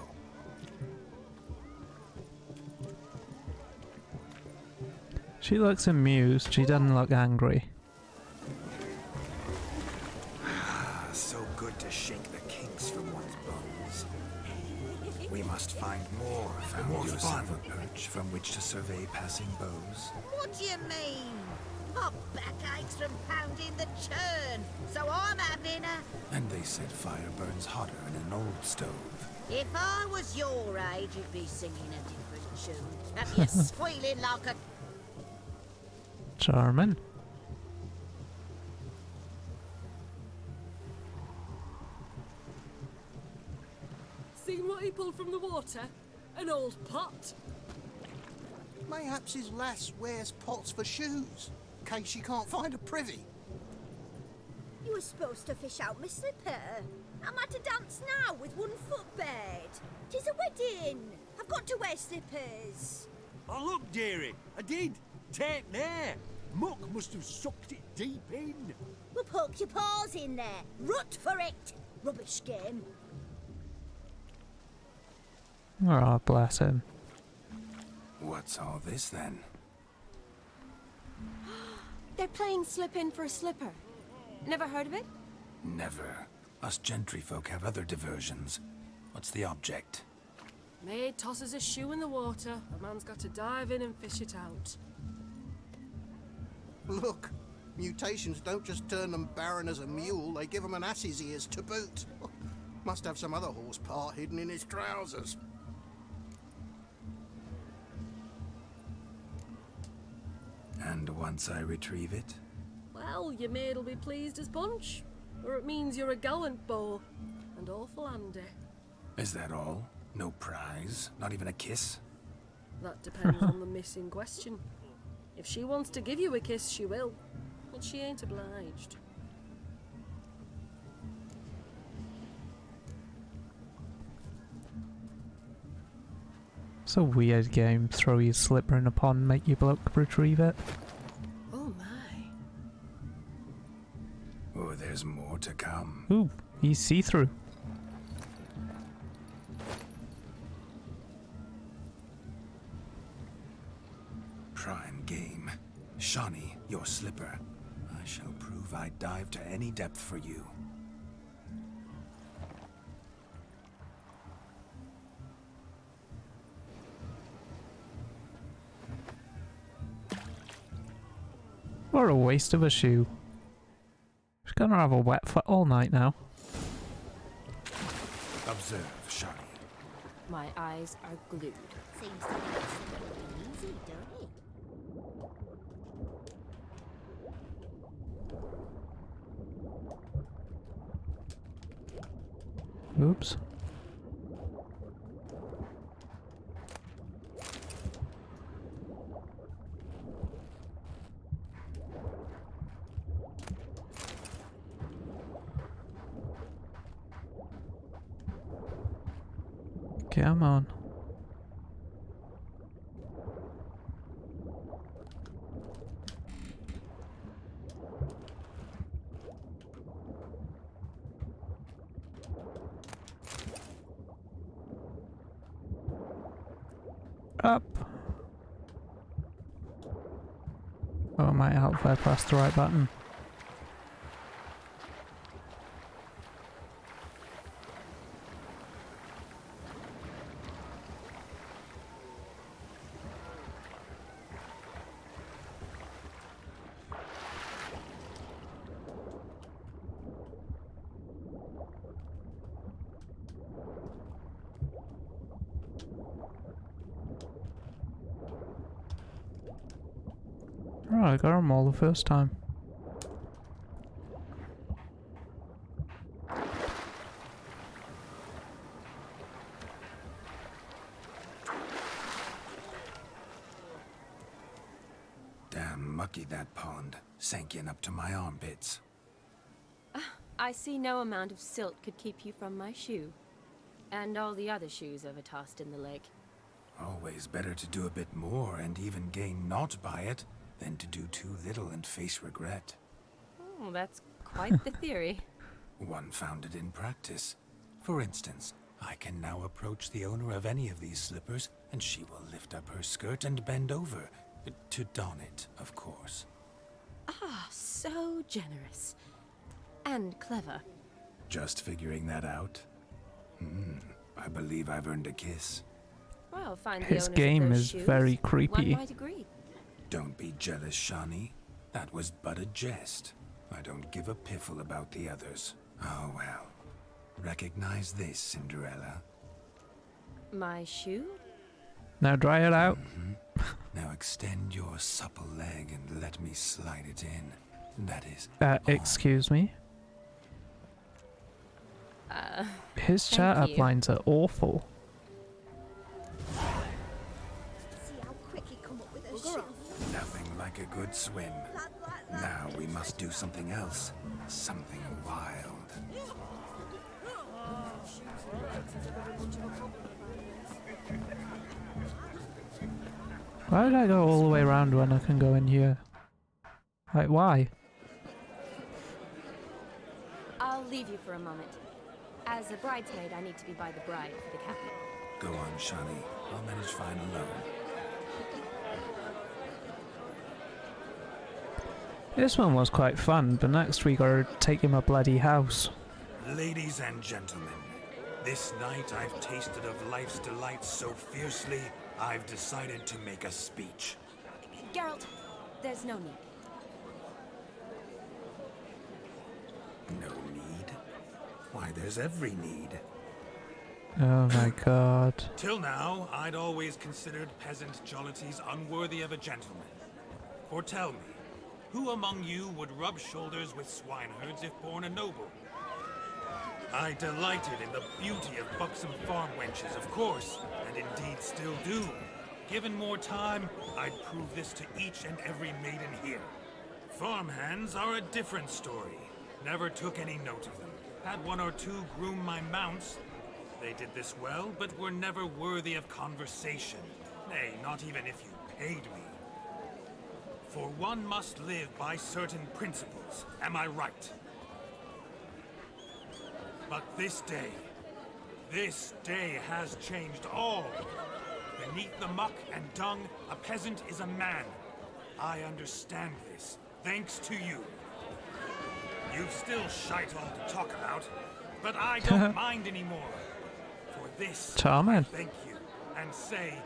She looks amused. She doesn't look angry. So good to shake the kinks from one's bones. We must find more. Found yourself a perch from which to survey passing bows. What do you mean? My back aches from pounding the churn, so I'm having a... And they said fire burns hotter in an old stove. If I was your age, you'd be singing a different tune. Have you squealing like a... Charming. Seen what he pulled from the water? An old pot. Mayhaps his lass wears pots for shoes, in case she can't find a privy. You were supposed to fish out my slipper. I'm at a dance now with one foot bed. 'Tis a wedding. I've got to wear slippers. Oh, look, dearie, I did. Take there. Muck must have sucked it deep in. Well, poke your paws in there. Rut for it. Rubbish game. Oh, bless him. What's all this then? They're playing slip in for a slipper. Never heard of it? Never. Us gentry folk have other diversions. What's the object? Maid tosses a shoe in the water. A man's got to dive in and fish it out. Look, mutations don't just turn them barren as a mule, they give them an ass's ears to boot. Must have some other horse part hidden in his trousers. And once I retrieve it? Well, your maid'll be pleased as punch. Or it means you're a gallant beau. And awful handy. Is that all? No prize? Not even a kiss? That depends on the miss in question. If she wants to give you a kiss, she will. But she ain't obliged. It's a weird game. Throw your slipper in a pond, make your bloke retrieve it. Oh my. Oh, there's more to come. Ooh, he's see-through. Prime game. Shawnee, your slipper. I shall prove I'd dive to any depth for you. What a waste of a shoe. She's gonna have a wet foot all night now. Observe, Shawnee. My eyes are glued. Seems to be easy, don't it? Oops. Come on. Up. Oh, it might help if I press the right button. Oh, I got them all the first time. Damn mucky that pond. Sank in up to my armpits. I see no amount of silt could keep you from my shoe. And all the other shoes ever tossed in the lake. Always better to do a bit more and even gain naught by it than to do too little and face regret. Oh, that's quite the theory. One founded in practice. For instance, I can now approach the owner of any of these slippers, and she will lift up her skirt and bend over. To don it, of course. Ah, so generous. And clever. Just figuring that out? I believe I've earned a kiss. Well, find the His owners game of those is shoes. very creepy. One might agree. Don't be jealous, Shawnee. That was but a jest. I don't give a piffle about the others. Oh well. Recognize this, Cinderella. My shoe? Now dry it out. Now extend your supple leg and let me slide it in. That is... Excuse me? His chat thank you. uplines are awful. See how quick he come up with a shoe. Nothing like a good swim. Now we must do something else. Something wild. Why did I go all the way around when I can go in here? Like, why? I'll leave you for a moment. As a bridesmaid, I need to be by the bride for the captain. Go on, Shani. I'll manage fine alone. This one was quite fun, but next we gotta take him a bloody house. Ladies and gentlemen, this night I've tasted of life's delights so fiercely, I've decided to make a speech. Geralt, there's no need. No need? Why, there's every need. Oh my god. Till now, I'd always considered peasant jollities unworthy of a gentleman. For tell me, who among you would rub shoulders with swineherds if born a noble? I delighted in the beauty of buxom farm wenches, of course, and indeed still do. Given more time, I'd prove this to each and every maiden here. Farmhands are a different story. Never took any note of them. Had one or two groom my mounts. They did this well, but were never worthy of conversation. Nay, not even if you paid me. For one must live by certain principles, am I right? But this day has changed all. Beneath the muck and dung, a peasant is a man. I understand this, thanks to you. You've still shite all to talk about, but I don't mind anymore. For this, I thank you, and say,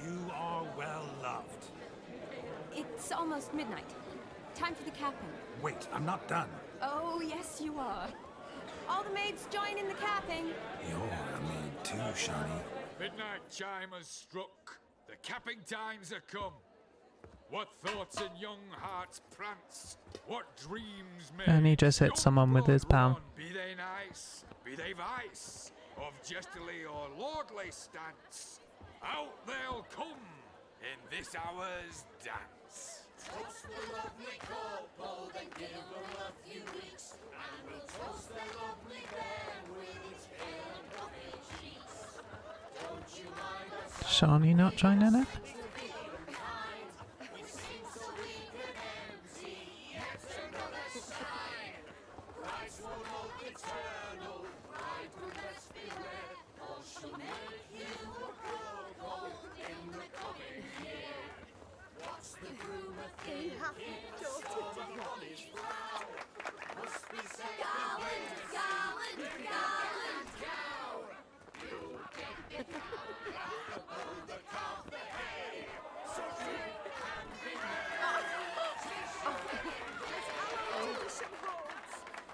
you are well loved. It's almost midnight. Time for the capping. Wait, I'm not done. Oh, yes, you are. All the maids join in the capping. You're a maid too, Shani. Midnight chime has struck. The capping times are come. What thoughts in young hearts prance? What dreams may... And he just hit someone with his palm. Be they nice, be they vice, of jestily or lordly stance, out they'll come in this hour's dance. Toast the lovely corporal, then give them a few weeks, and we'll toast the lovely bear with its pale and puffy cheeks. Don't you mind us? Shani not joining it? We sing so we can empty yet another sign. Christ will hold eternal, pride will best beware, or she'll make you a corporal in the coming year. What's the rumour thing? Must be said Garland, Garland, Garland, cow. You'll get above the calf the hay. So drink and be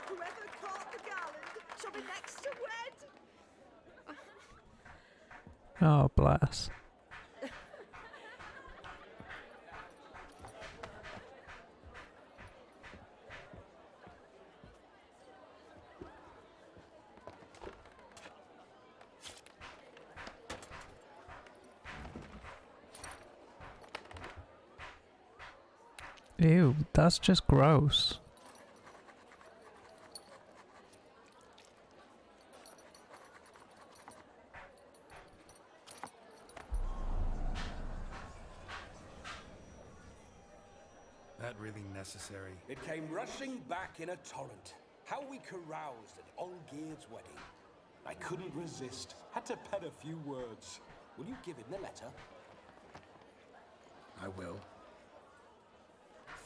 Whoever caught the Garland shall be next to wed. Oh, bless. Ew, that's just gross. That really necessary? It came rushing back in a torrent. How we caroused at Olgierd's wedding. I couldn't resist. Had to pen a few words. Will you give him the letter? I will.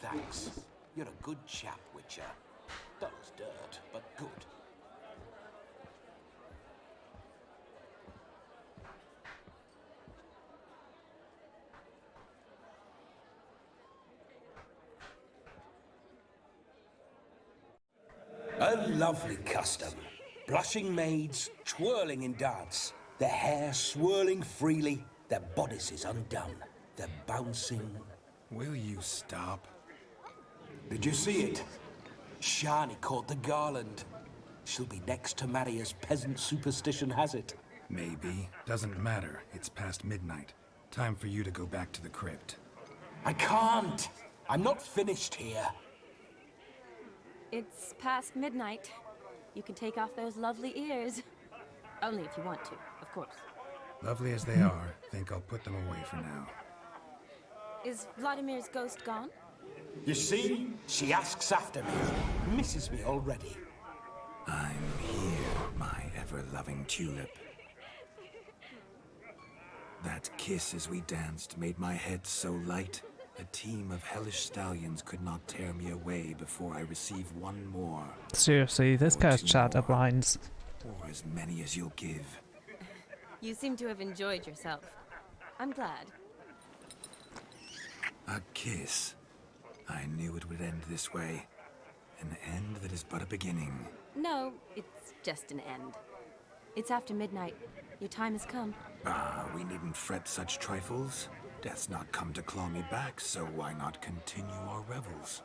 Thanks. You're a good chap, Witcher. Dull as dirt, but good. A lovely custom. Blushing maids twirling in dance, their hair swirling freely, their bodices undone, their bouncing... Will you stop? Did you see it? Shani caught the Garland. She'll be next to marry as peasant superstition has it. Maybe. Doesn't matter. It's past midnight. Time for you to go back to the crypt. I can't. I'm not finished here. It's past midnight. You can take off those lovely ears. Only if you want to, of course. Lovely as they are, think I'll put them away for now. Is Vladimir's ghost gone? You see? She asks after me. Misses me already. I'm here, my ever-loving tulip. That kiss as we danced made my head so light. A team of hellish stallions could not tear me away before I receive one more. Seriously, this Or guy's two chatter more. blinds. Or as many as you'll give. You seem to have enjoyed yourself. I'm glad. A kiss. I knew it would end this way. An end that is but a beginning. No, it's just an end. It's after midnight. Your time has come. Ah, we needn't fret such trifles. Death's not come to claw me back, so why not continue our revels?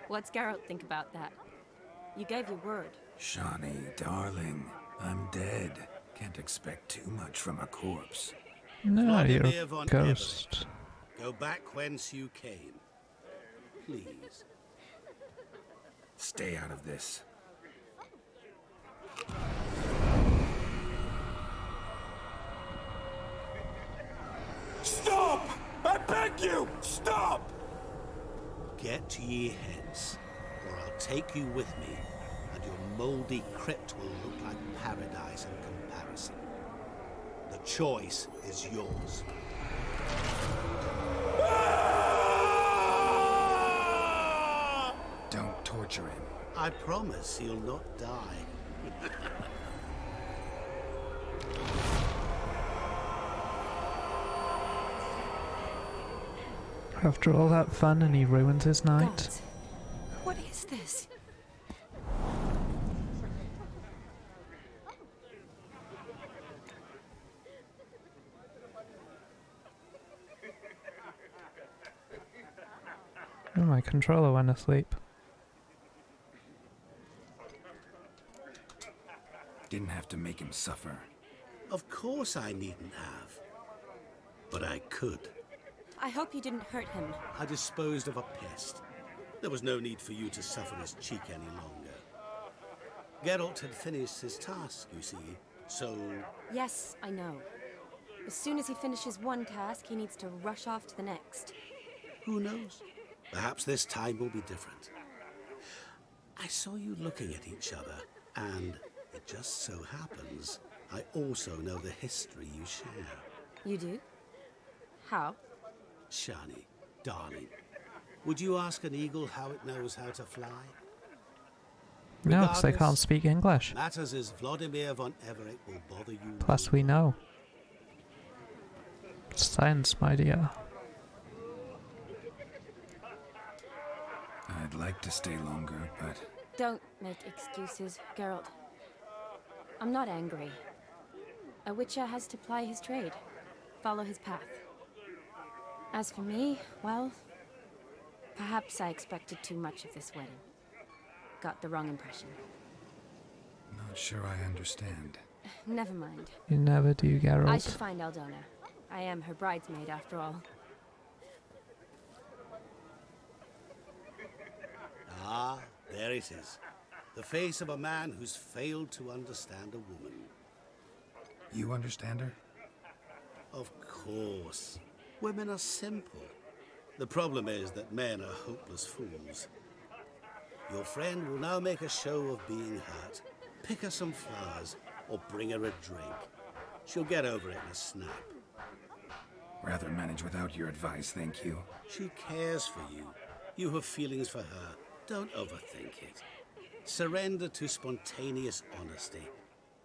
What's Geralt think about that? You gave your word. Shani, darling, I'm dead. Can't expect too much from a corpse. No, you're Vladimir a von ghost. Everett, go back whence you came. Please. Stay out of this. Stop! I beg you! Stop! Get ye hence, or I'll take you with me, and your mouldy crypt will look like paradise in comparison. The choice is yours. Don't torture him. I promise he'll not die. After all that fun and he ruins his night. Gods. What is this? Oh, my controller went asleep. Didn't have to make him suffer. Of course I needn't have. But I could. I hope you didn't hurt him. I disposed of a pest. There was no need for you to suffer his cheek any longer. Geralt had finished his task, you see, so... Yes, I know. As soon as he finishes one task, he needs to rush off to the next. Who knows? Perhaps this time will be different. I saw you looking at each other, and it just so happens I also know the history you share. You do? How? Shani, darling, would you ask an eagle how it knows how to fly? No, because they can't Regardless, speak English. Matters is Vladimir von Everett will bother you. Plus we know. Science, my dear. I'd like to stay longer, but Don't make excuses, Geralt. I'm not angry. A witcher has to ply his trade, follow his path. As for me, well, perhaps I expected too much of this wedding. Got the wrong impression. not sure I understand. Never mind. You never do, Geralt. I should find Aldona. I am her bridesmaid, after all. Ah, there it is. The face of a man who's failed to understand a woman. You understand her? Of course. Women are simple. The problem is that men are hopeless fools. Your friend will now make a show of being hurt. Pick her some flowers, or bring her a drink. She'll get over it in a snap. Rather manage without your advice, thank you. She cares for you. You have feelings for her. Don't overthink it. Surrender to spontaneous honesty.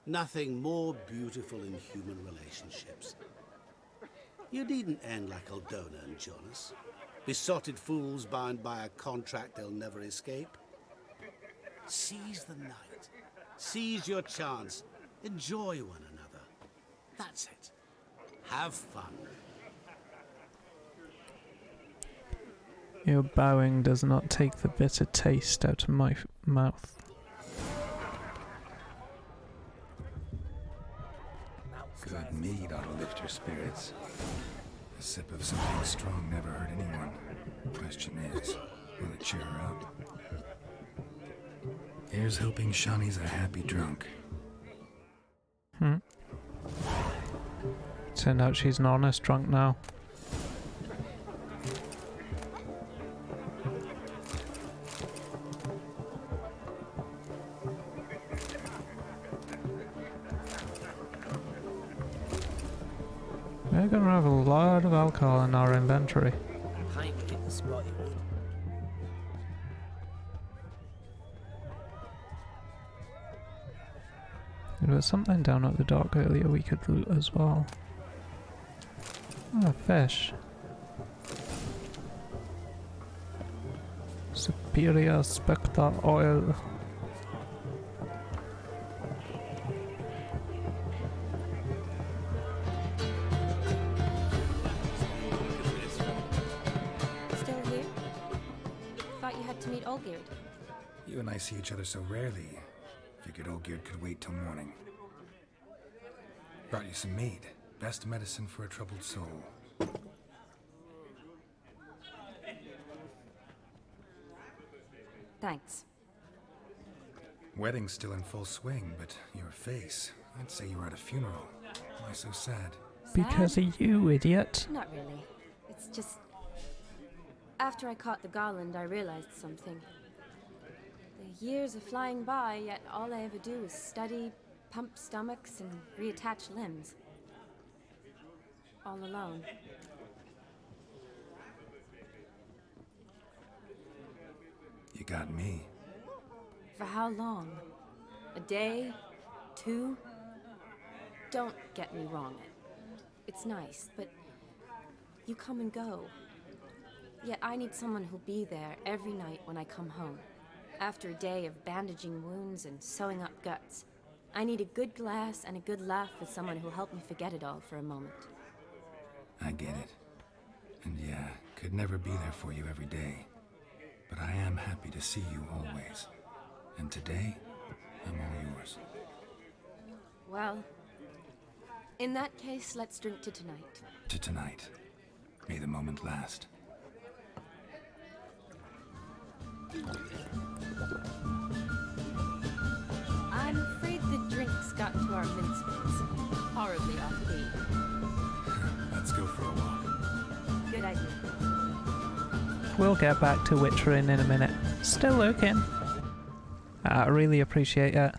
Nothing more beautiful in human relationships. You needn't end like Aldona and Jonas. Besotted fools bound by a contract they'll never escape. Seize the night. Seize your chance. Enjoy one another. That's it. Have fun. Your bowing does not take the bitter taste out of my mouth. Good mead ought to lift your spirits. A sip of something strong never hurt anyone. Question is, will it cheer her up? Here's hoping Shani's a happy drunk. Turned out she's an honest drunk now. We're gonna have a lot of alcohol in our inventory. Pint would hit the spot, it would. There was something down at the dock earlier we could loot as well. Ah, fish. Superior Spectre oil. Still here? Thought you had to meet Olgierd. You and I see each other so rarely. Figured Olgierd could wait till morning. Brought you some mead. Best medicine for a troubled soul. Thanks. Wedding's still in full swing, but your face, I'd say you were at a funeral. Why so sad? Because of you, idiot. Not really. It's just... After I caught the garland, I realized something. The years are flying by, yet all I ever do is study, pump stomachs, and reattach limbs. All alone. You got me. For how long? A day? 2? Don't get me wrong. It's nice, but you come and go. Yet I need someone who'll be there every night when I come home. After a day of bandaging wounds and sewing up guts, I need a good glass and a good laugh with someone who'll help me forget it all for a moment. I get it. And yeah, could never be there for you every day. But I am happy to see you always. And today, I'm all yours. Well, in that case, let's drink to tonight. To tonight. May the moment last. I'm afraid the drinks got to our minstrels. Horribly off key. Let's go for a walk. Good idea. We'll get back to Witchering in a minute. Still looking. I really appreciate it.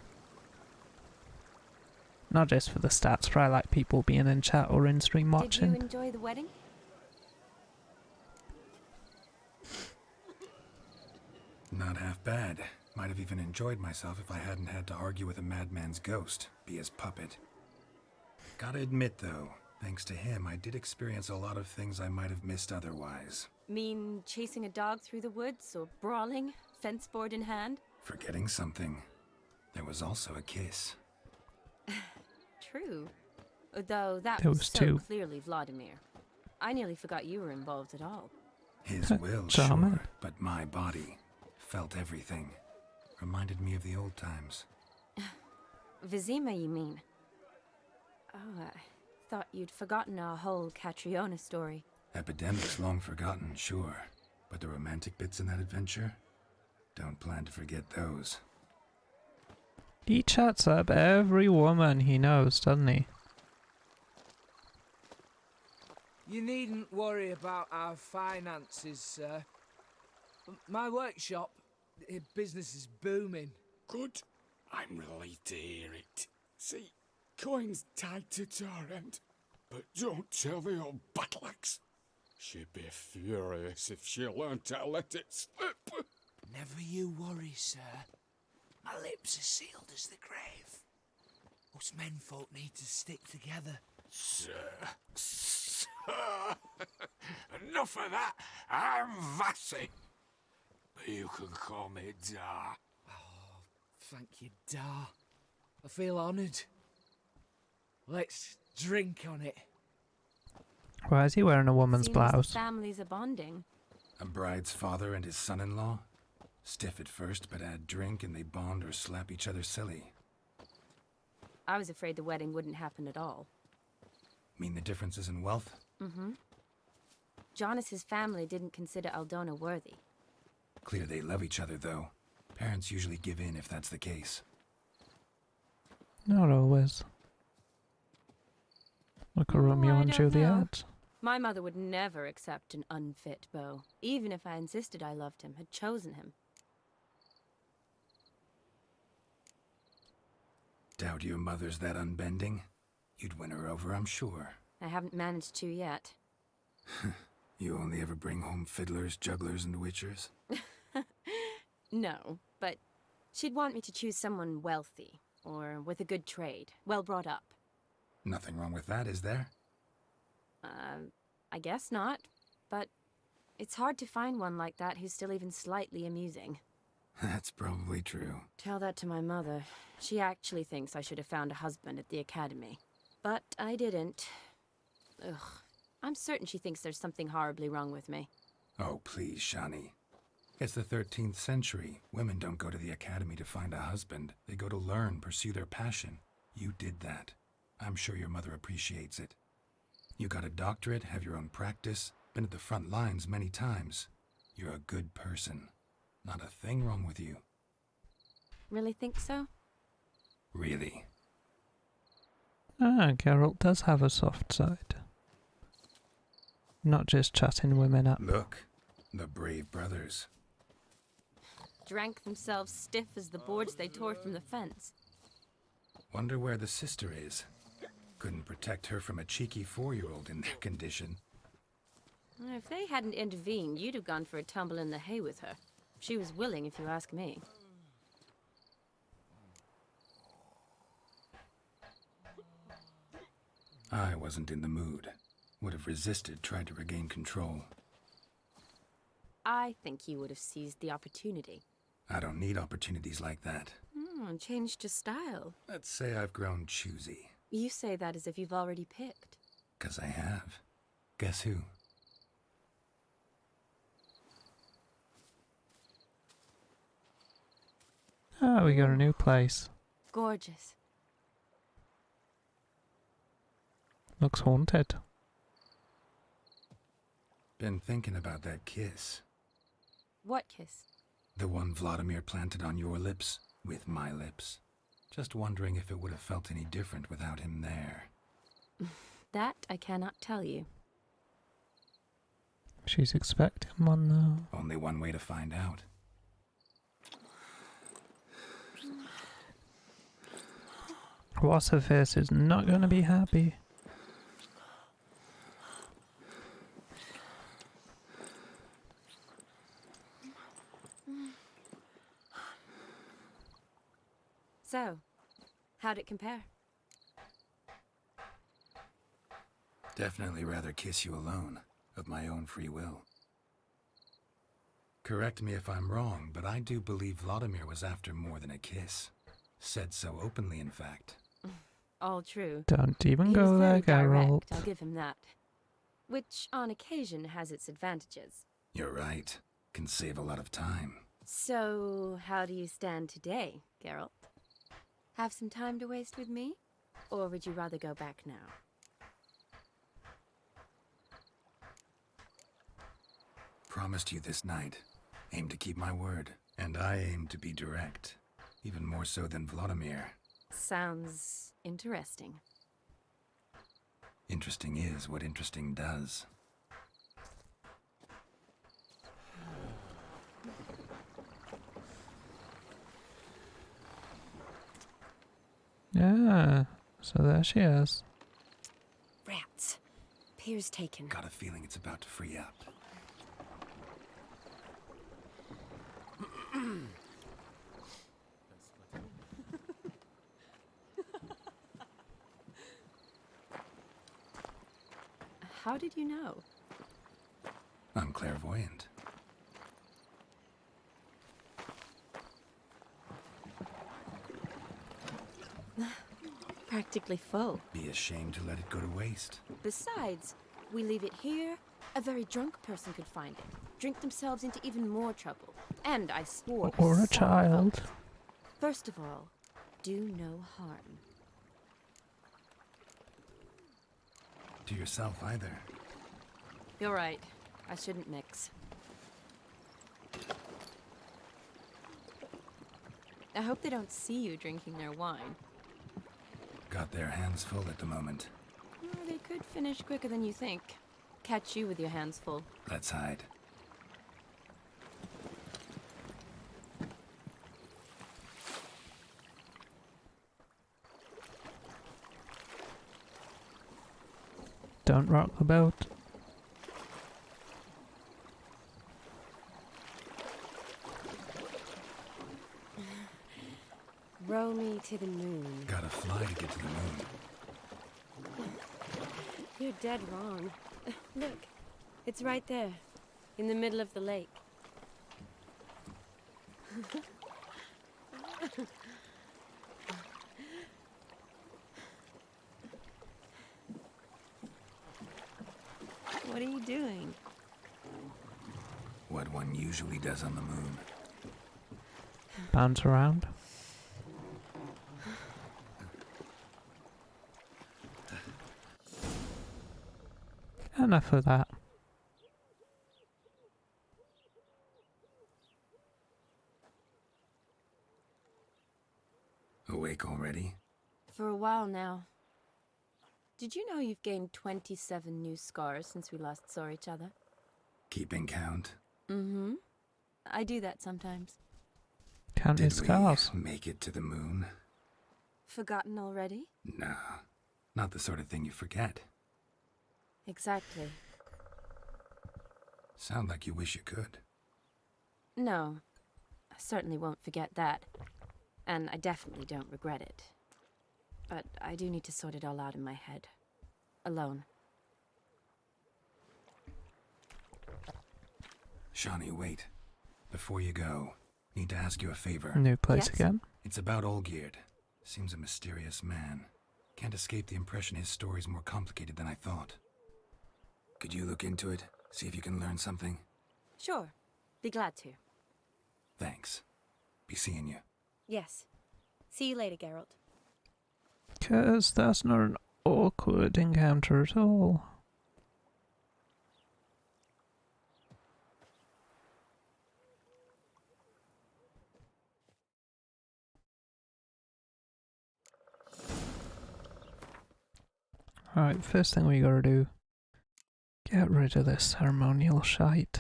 Not just for the stats, but I like people being in chat or in stream watching. Did you enjoy the wedding? Not half bad. Might have even enjoyed myself if I hadn't had to argue with a madman's ghost, be his puppet. Gotta admit though, thanks to him, I did experience a lot of things I might have missed otherwise. Mean chasing a dog through the woods or brawling, fence board in hand? Forgetting something. There was also a kiss. True. Though that There was was so two. clearly Vladimir. I nearly forgot you were involved at all. His will, Charming. sure, but my body felt everything. Reminded me of the old times. Vizima, you mean? Oh, I thought you'd forgotten our whole Catriona story. Epidemics long forgotten, sure. But the romantic bits in that adventure? Don't plan to forget those. He chats up every woman he knows, doesn't he? You needn't worry about our finances, sir. My workshop, business is booming. Good. I'm relieved to hear it. See, coin's tied to Torrent. But don't tell the old battle-axe. She'd be furious if she learned to let it slip. Never you worry, sir. My lips are sealed as the grave. Us menfolk need to stick together. Sir. Enough of that. I'm Vassy. But you can call me Dar. Oh, thank you, Dar. I feel honoured. Let's drink on it. Why is he wearing a woman's Seems blouse? the families are bonding. A bride's father and his son-in-law? Stiff at first, but add drink and they bond or slap each other silly. I was afraid the wedding wouldn't happen at all. Mean the differences in wealth? Mm-hmm. Jonas's family didn't consider Aldona worthy. Clear they love each other, though. Parents usually give in if that's the case. Not always. Look at Romeo I and don't know. Juliet. My mother would never accept an unfit beau, even if I insisted I loved him, had chosen him. Doubt your mother's that unbending? You'd win her over, I'm sure. I haven't managed to yet. You only ever bring home fiddlers, jugglers, and witchers? No, but she'd want me to choose someone wealthy, or with a good trade, well brought up. Nothing wrong with that, is there? I guess not, but it's hard to find one like that who's still even slightly amusing. That's probably true. Tell that to my mother. She actually thinks I should have found a husband at the academy. But I didn't. Ugh. I'm certain she thinks there's something horribly wrong with me. Oh, please, Shani. It's the 13th century. Women don't go to the academy to find a husband. They go to learn, pursue their passion. You did that. I'm sure your mother appreciates it. You got a doctorate, have your own practice, been at the front lines many times. You're a good person. Not a thing wrong with you. Really think so? Really. Geralt does have a soft side. Not just chatting women up. Look, the brave brothers. Drank themselves stiff as the boards they tore from the fence. Wonder where the sister is. Couldn't protect her from a cheeky 4-year-old in their condition. If they hadn't intervened, you'd have gone for a tumble in the hay with her. She was willing, if you ask me. I wasn't in the mood. Would have resisted, tried to regain control. I think you would have seized the opportunity. I don't need opportunities like that. Changed your style. Let's say I've grown choosy. You say that as if you've already picked. 'Cause I have. Guess who? Oh, we got a new place. Gorgeous. Looks haunted. Been thinking about that kiss. What kiss? The one Vladimir planted on your lips, with my lips. Just wondering if it would have felt any different without him there. That I cannot tell you. She's expecting one though. Only one way to find out. What's her face is not gonna be happy. So, how'd it compare? Definitely rather kiss you alone, of my own free will. Correct me if I'm wrong, but I do believe Vladimir was after more than a kiss. Said so openly, in fact. All true. Don't even He go was there, very Geralt. direct, I'll give him that. Which, on occasion, has its advantages. You're right. Can save a lot of time. So, how do you stand today, Geralt? Have some time to waste with me? Or would you rather go back now? Promised you this night. Aim to keep my word. And I aim to be direct. Even more so than Vladimir. Sounds interesting. Interesting is what interesting does. Yeah, so there she is. Rats. Pier's taken. Got a feeling it's about to free up. How did you know? I'm clairvoyant. Practically full. Be ashamed to let it go to waste. Besides, we leave it here, a very drunk person could find it, drink themselves into even more trouble. And I swore. Or a solemn child. oath. First of all, do no harm. To yourself either. You're right. I shouldn't mix. I hope they don't see you drinking their wine. Got their hands full at the moment. Or they could finish quicker than you think. Catch you with your hands full. Let's hide. Don't rock the boat. Row me to the moon. Gotta fly to get to the moon. You're dead wrong. Look, it's right there, in the middle of the lake. What are you doing? What one usually does on the moon. Bounce around. Enough of that. Awake already? For a while now. Did you know you've gained 27 new scars since we last saw each other? Keeping count? Mm-hmm. I do that sometimes. Count his scars. We make it to the moon? Forgotten already? Nah, not the sort of thing you forget. Exactly. Sound like you wish you could. No, I certainly won't forget that. And I definitely don't regret it. But I do need to sort it all out in my head. Alone. Shani, wait. Before you go, need to ask you a favor. New place Yes? again. It's about Olgierd. Seems a mysterious man. Can't escape the impression his story's more complicated than I thought. Could you look into it? See if you can learn something? Sure. Be glad to. Thanks. Be seeing you. Yes. See you later, Geralt. 'Cause that's not an awkward encounter at all. Alright, first thing we gotta do, get rid of this ceremonial shite.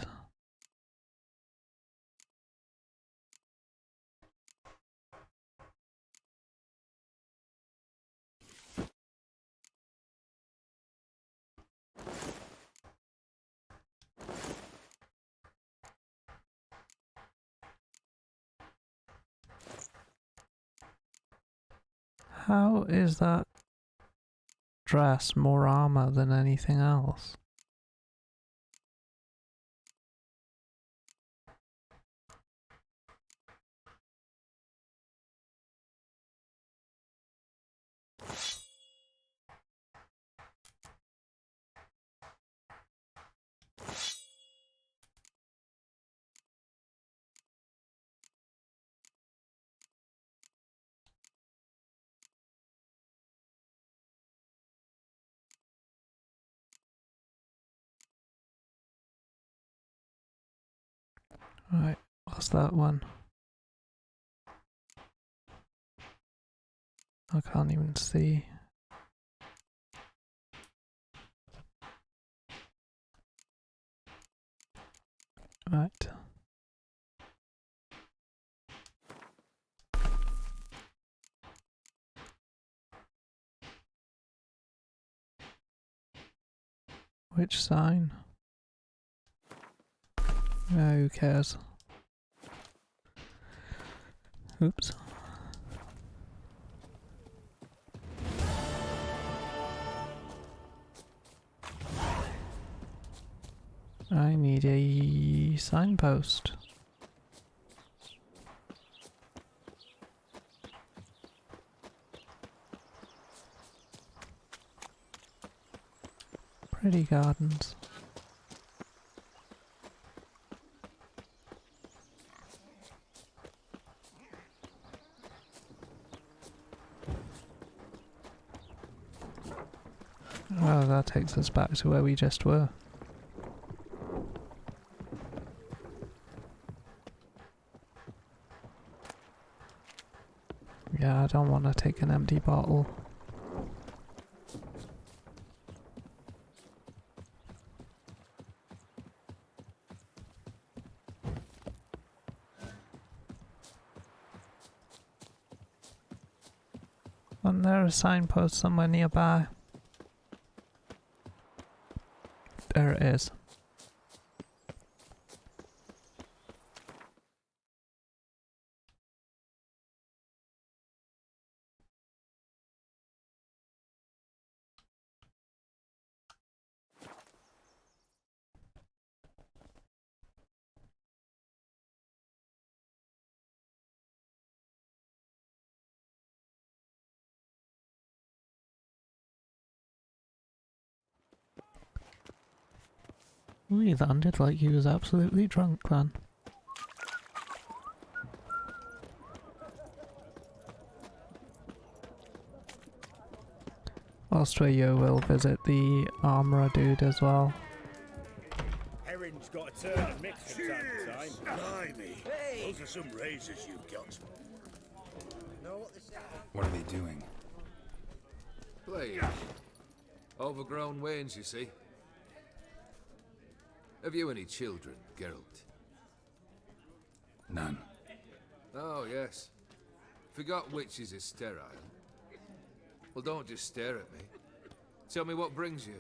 How is that dress more armor than anything else? Right, what's that one? I can't even see. Right. Which sign? Who cares? Oops. I need a signpost. Pretty gardens. Well, that takes us back to where we just were. Yeah, I don't want to take an empty bottle. Wasn't there a signpost somewhere nearby? There it is. Oh, he landed like he was absolutely drunk then. Whilst we're here, we'll visit the armourer dude as well. Herring's got a turn and mix from time to time. Blimey. Those are some razors you've got. What are they doing? Playing. Overgrown wains, you see. Have you any children, Geralt? None. Oh, yes. Forgot witches are sterile. Well, don't just stare at me. Tell me what brings you.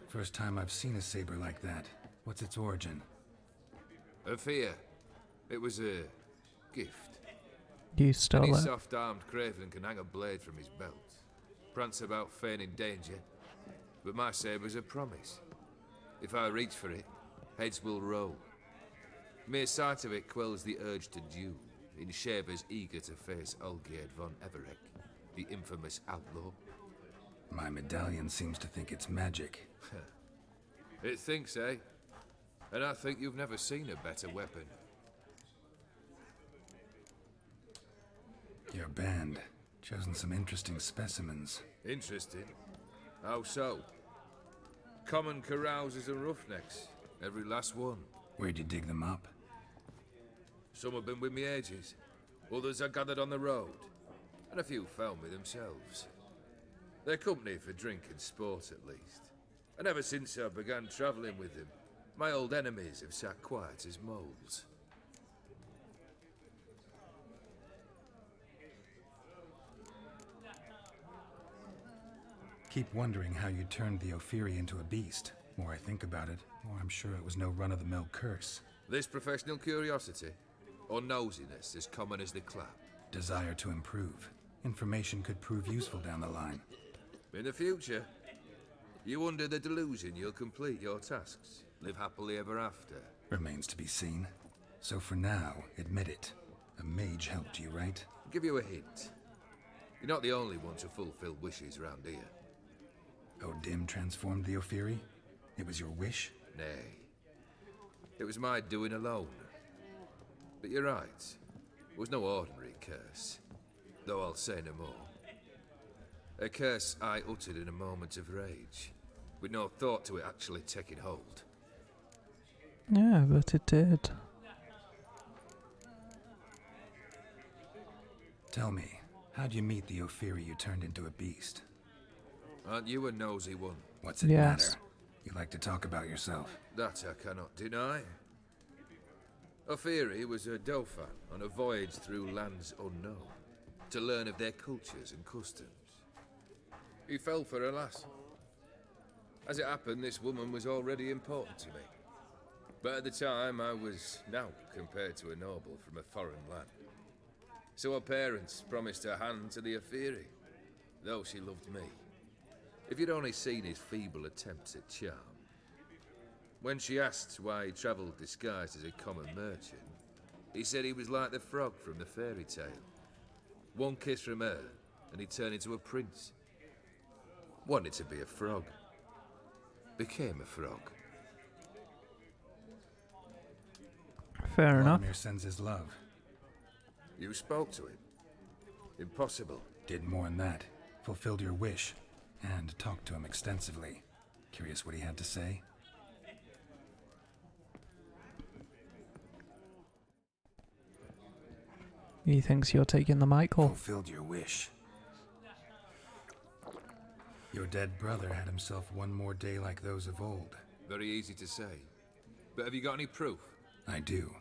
First time I've seen a saber like that. What's its origin? A fear. It was a gift. You stole Any it. soft-armed craven can hang a blade from his belt. Prance about feigning danger. But my saber's a promise. If I reach for it, heads will roll. Mere sight of it quells the urge to duel, in Shabers eager to face Olgierd von Everec, the infamous outlaw. My medallion seems to think it's magic. It thinks, eh? And I think you've never seen a better weapon. Your band. Chosen some interesting specimens. Interesting? How so? Common carousers and roughnecks. Every last one. Where'd you dig them up? Some have been with me ages. Others I gathered on the road. And a few found me themselves. They're company for drink and sport, at least. And ever since I began travelling with them, my old enemies have sat quiet as moles. Keep wondering how you turned the Ophiri into a beast. The more I think about it, the more I'm sure it was no run-of-the-mill curse. This professional curiosity, or nosiness as common as the clap? Desire to improve. Information could prove useful down the line. In the future, you under the delusion you'll complete your tasks, live happily ever after. Remains to be seen. So for now, admit it. A mage helped you, right? I'll give you a hint. You're not the only one to fulfill wishes round here. O'Dim transformed the Ophiri? It was your wish? Nay. It was my doing alone. But you're right. It was no ordinary curse. Though I'll say no more. A curse I uttered in a moment of rage, with no thought to it actually taking hold. Yeah, but it did. Tell me, how'd you meet the Ophiri you turned into a beast? Aren't you a nosy one? What's it matter? You like to talk about yourself. That I cannot deny. Ophiri was a Dauphin on a voyage through lands unknown, to learn of their cultures and customs. He fell for a lass. As it happened, this woman was already important to me. But at the time, I was now compared to a noble from a foreign land. So her parents promised her hand to the Ophiri, though she loved me. If you'd only seen his feeble attempts at charm. When she asked why he travelled disguised as a common merchant, he said he was like the frog from the fairy tale. One kiss from her, and he turned into a prince. Wanted to be a frog. Became a frog. Fair enough. Vladimir sends his love. You spoke to him? Impossible. Did more than that. Fulfilled your wish. And talked to him extensively. Curious what he had to say? He thinks you're taking the Michael. Fulfilled your wish. Your dead brother had himself one more day like those of old. Very easy to say. But have you got any proof? I do.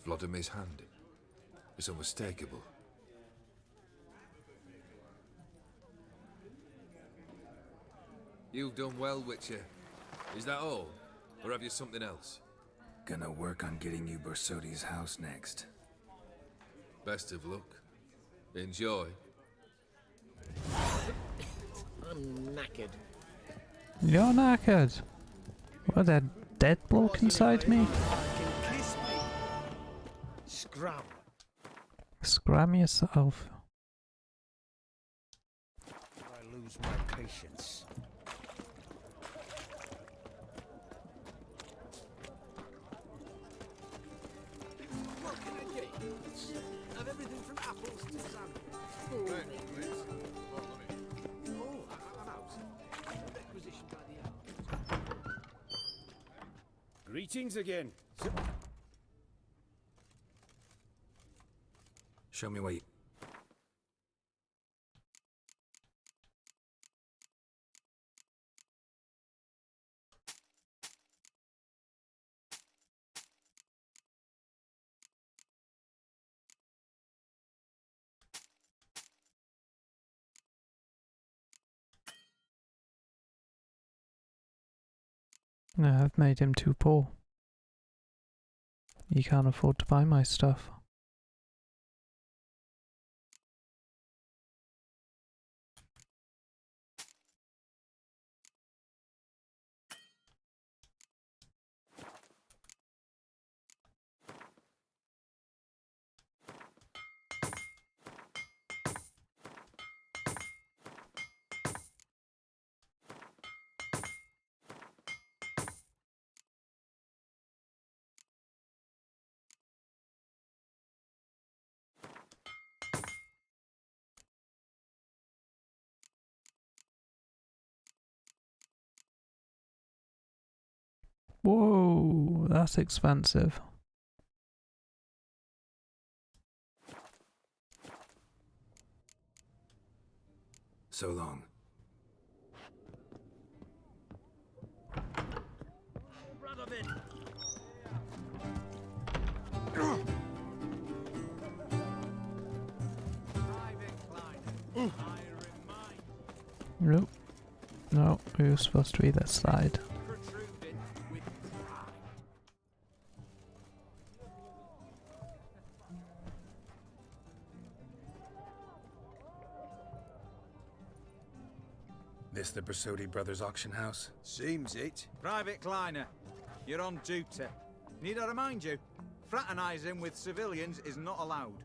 Vlodimir's hand. It's unmistakable. You've done well, Witcher. Is that all? Or have you something else? Gonna work on getting you Borsodi's house next. Best of luck. Enjoy. I'm knackered. You're knackered. What, that dead bloke inside me? Kiss me. Scram. Scram yourself. I lose my patience. What can I get? Have everything from apples to sandwiches. Oh, I'm out. Requisition by the hour. Greetings again. Show me what you... No, I've made him too poor. He can't afford to buy my stuff. Whoa, that's expensive. So long. Nope. No, we were supposed to be this side. This the Borsodi Brothers auction house? Seems it. Private Kleiner, you're on duty. Need I remind you, fraternising with civilians is not allowed.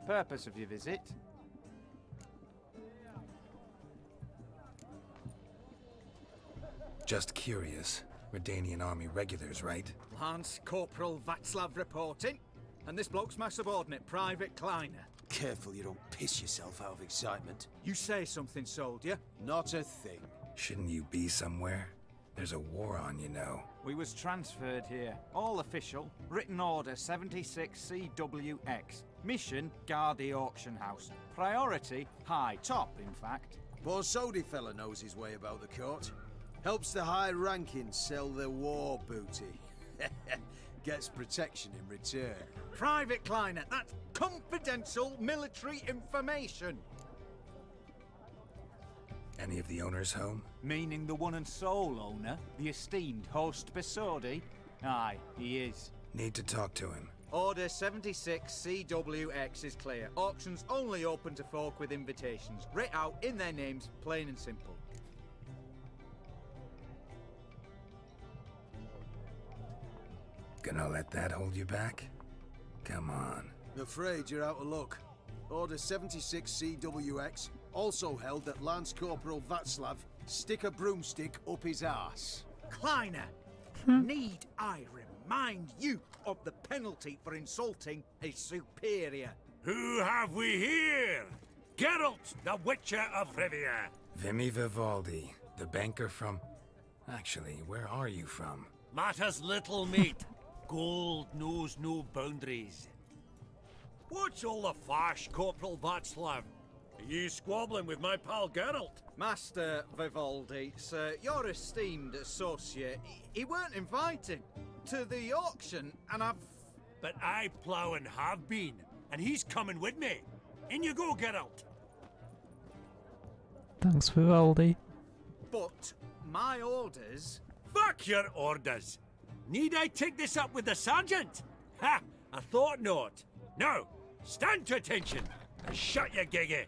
Purpose of your visit? Just curious. Redanian army regulars, right? Lance Corporal Václav reporting, and this bloke's my subordinate, Private Kleiner. Careful you don't piss yourself out of excitement. You say something, soldier? Not a thing. Shouldn't you be somewhere? There's a war on, you know. We was transferred here. All official. Written order 76 CWX. Mission, guard the auction house. Priority, high. Top, in fact. Borsodi fella knows his way about the court. Helps the high rankings sell their war booty. Gets protection in return. Private Kleiner, that's confidential military information. Any of the owners home? Meaning the one and sole owner, the esteemed host Borsodi? Aye, he is. Need to talk to him. Order 76 CWX is clear. Auctions only open to folk with invitations. Writ out in their names, plain and simple. Gonna let that hold you back? Come on. I'm afraid you're out of luck. Order 76 CWX also held that Lance Corporal Václav stick a broomstick up his arse. Kleiner, need I remind you of the penalty for insulting a superior? Who have we here? Geralt, the Witcher of Rivia. Vimy Vivaldi, the banker from... Actually, where are you from? Matters little, mate. Gold knows no boundaries. What's all the fash, Corporal Václav? Are you squabbling with my pal Geralt? Master Vivaldi, sir, your esteemed associate, he weren't invited to the auction, and I've but I plough and have been, and he's coming with me. In you go, Geralt. Thanks for Aldi. But my orders... Fuck your orders. Need I take this up with the sergeant? Ha! I thought not. Now, stand to attention and shut your giggy.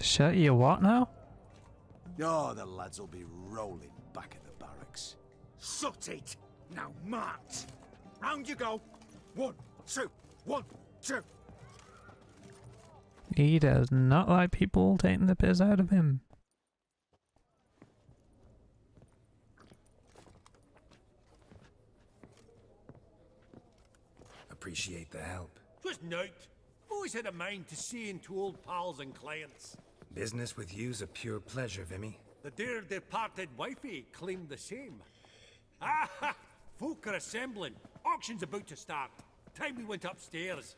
Shut you what now? Oh, the lads will be rolling back at the barracks. Sort it! Now march! Round you go! 1, 2, 1, 2. He does not like people taking the piss out of him. Appreciate the help. Just note, I've always had a mind to see into old pals and clients. Business with you's a pure pleasure, Vimy. The dear departed wifey claimed the same. Ah ha! Folk are assembling. Auction's about to start. Time we went upstairs.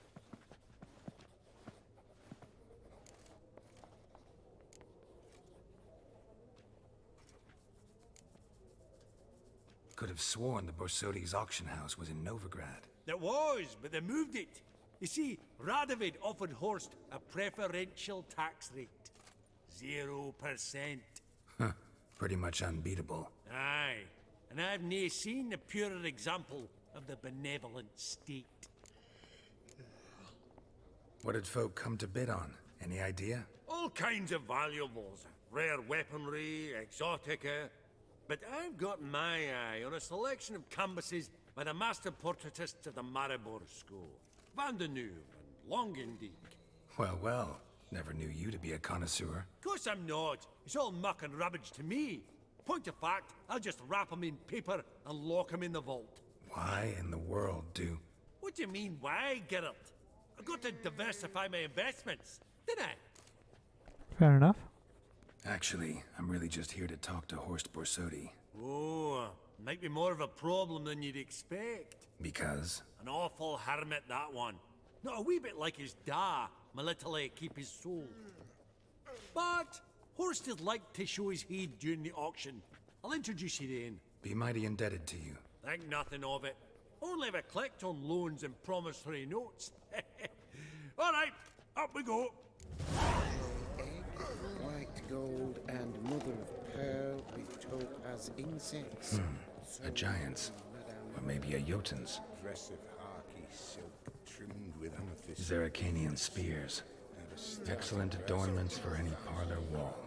Could have sworn the Borsodi's auction house was in Novigrad. It was, but they moved it. You see, Radovid offered Horst a preferential tax rate. 0%. Huh. Pretty much unbeatable. Aye. And I've nae seen a purer example of the benevolent state. What did folk come to bid on? Any idea? All kinds of valuables. Rare weaponry, exotica. But I've got my eye on a selection of canvases by the master portraitists of the Maribor School. Van de Neuve and Longendijk. Well, well. Never knew you to be a connoisseur. Of course I'm not. It's all muck and rubbish to me. Point of fact, I'll just wrap 'em in paper and lock 'em in the vault. Why in the world do... What do you mean, why, Geralt? I've got to diversify my investments, didn't I? Fair enough. Actually, I'm really just here to talk to Horst Borsodi. Oh, might be more of a problem than you'd expect. Because? An awful hermit, that one. Not a wee bit like his da, my little keep his soul. But Horst is like to show his heed during the auction. I'll introduce you then. Be mighty indebted to you. Think nothing of it. Only ever clicked on loans and promissory notes. All right, up we go. White gold and mother of pearl with topaz insects. A giant's. Or maybe a Jotun's. Aggressive harky silk trimmed with amethyst. Zeracanian spears. Excellent adornments for any parlor wall.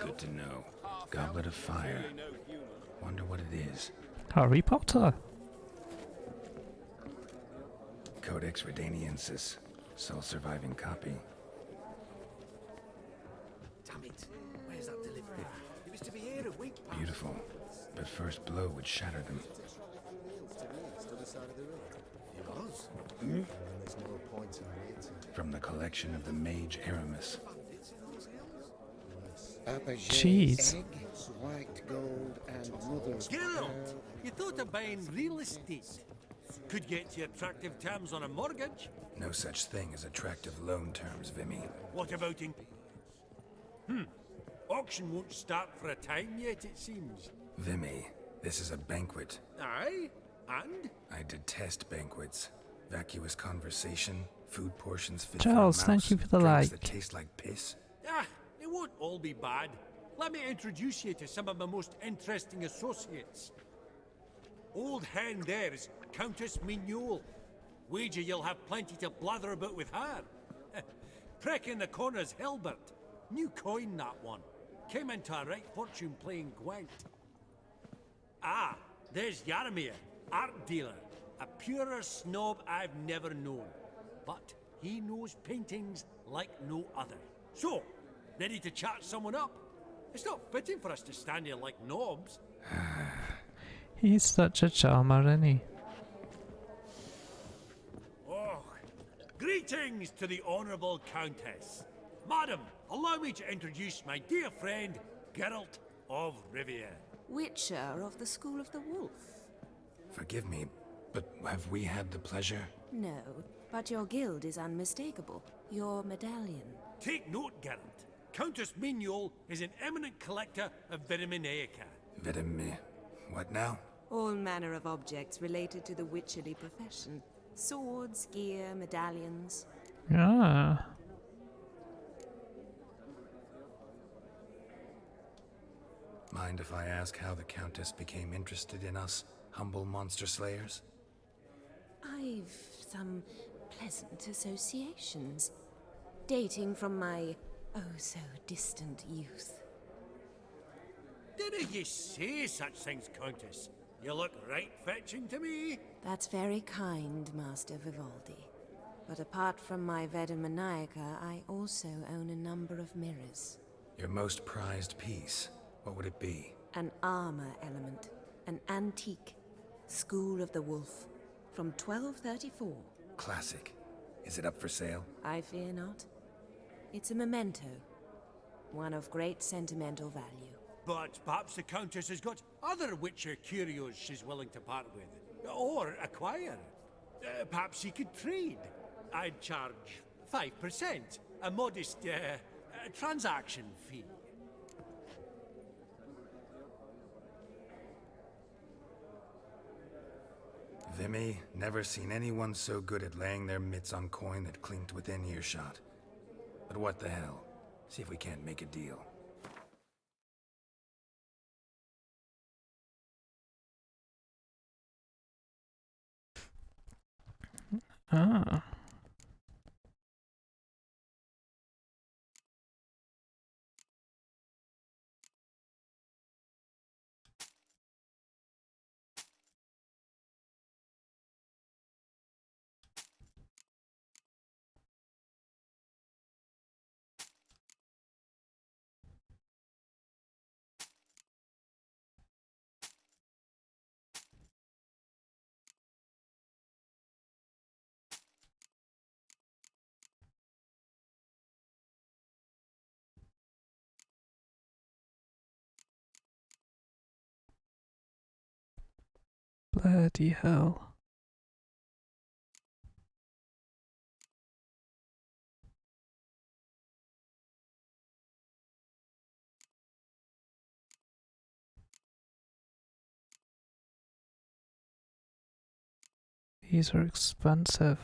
Good to know. Goblet of fire. Wonder what it is. Harry Potter. Codex Redaniensis. Sole surviving copy. Damn it. Where's that delivery? It was to be here a week past. Beautiful. But first blow would shatter them. It was. There's no point in waiting. From the collection of the Mage Aramis. Jeez. Egg, white gold and mother of Geralt, pearl. you thought of buying real estate. Could get you attractive terms on a mortgage. No such thing as attractive loan terms, Vimy. What about in... Auction won't start for a time yet, it seems. Vimy, this is a banquet. Aye? And? I detest banquets. Vacuous conversation, food portions fit Charles, for a thank mouse, you for the drinks like. that taste like piss. Ah, it won't all be bad. Let me introduce you to some of my most interesting associates. Old hen there is Countess Mignole. Wager you'll have plenty to blather about with her. Prick in the corner's Hilbert. New coin, that one. Came into a right fortune playing Gwent. Ah, there's Yaramir, art dealer. A purer snob I've never known. But he knows paintings like no other. So, ready to chat someone up? It's not fitting for us to stand here like knobs. He's such a charmer, isn't he? Oh, greetings to the Honourable Countess. Madam, allow me to introduce my dear friend, Geralt of Rivia. Witcher of the School of the Wolf. Forgive me, but have we had the pleasure? No, but your guild is unmistakable. Your medallion. Take note, Geralt. Countess Mignole is an eminent collector of Vitaminaica. What now? All manner of objects related to the witcherly profession. Swords, gear, medallions. Ah. Mind if I ask how the Countess became interested in us, humble monster slayers? I've some pleasant associations, dating from my oh-so-distant youth. Didn't you say such things, Countess? You look right fetching to me. That's very kind, Master Vivaldi. But apart from my Veda Maniaca, I also own a number of mirrors. Your most prized piece, what would it be? An armor element, an antique, School of the Wolf, from 1234. Classic. Is it up for sale? I fear not. It's a memento, one of great sentimental value. But perhaps the Countess has got other Witcher curios she's willing to part with. Or acquire. Perhaps she could trade. I'd charge 5%. A modest transaction fee. Vimy, never seen anyone so good at laying their mitts on coin that clinked within earshot. But what the hell? See if we can't make a deal. Ah. Bloody hell. These are expensive.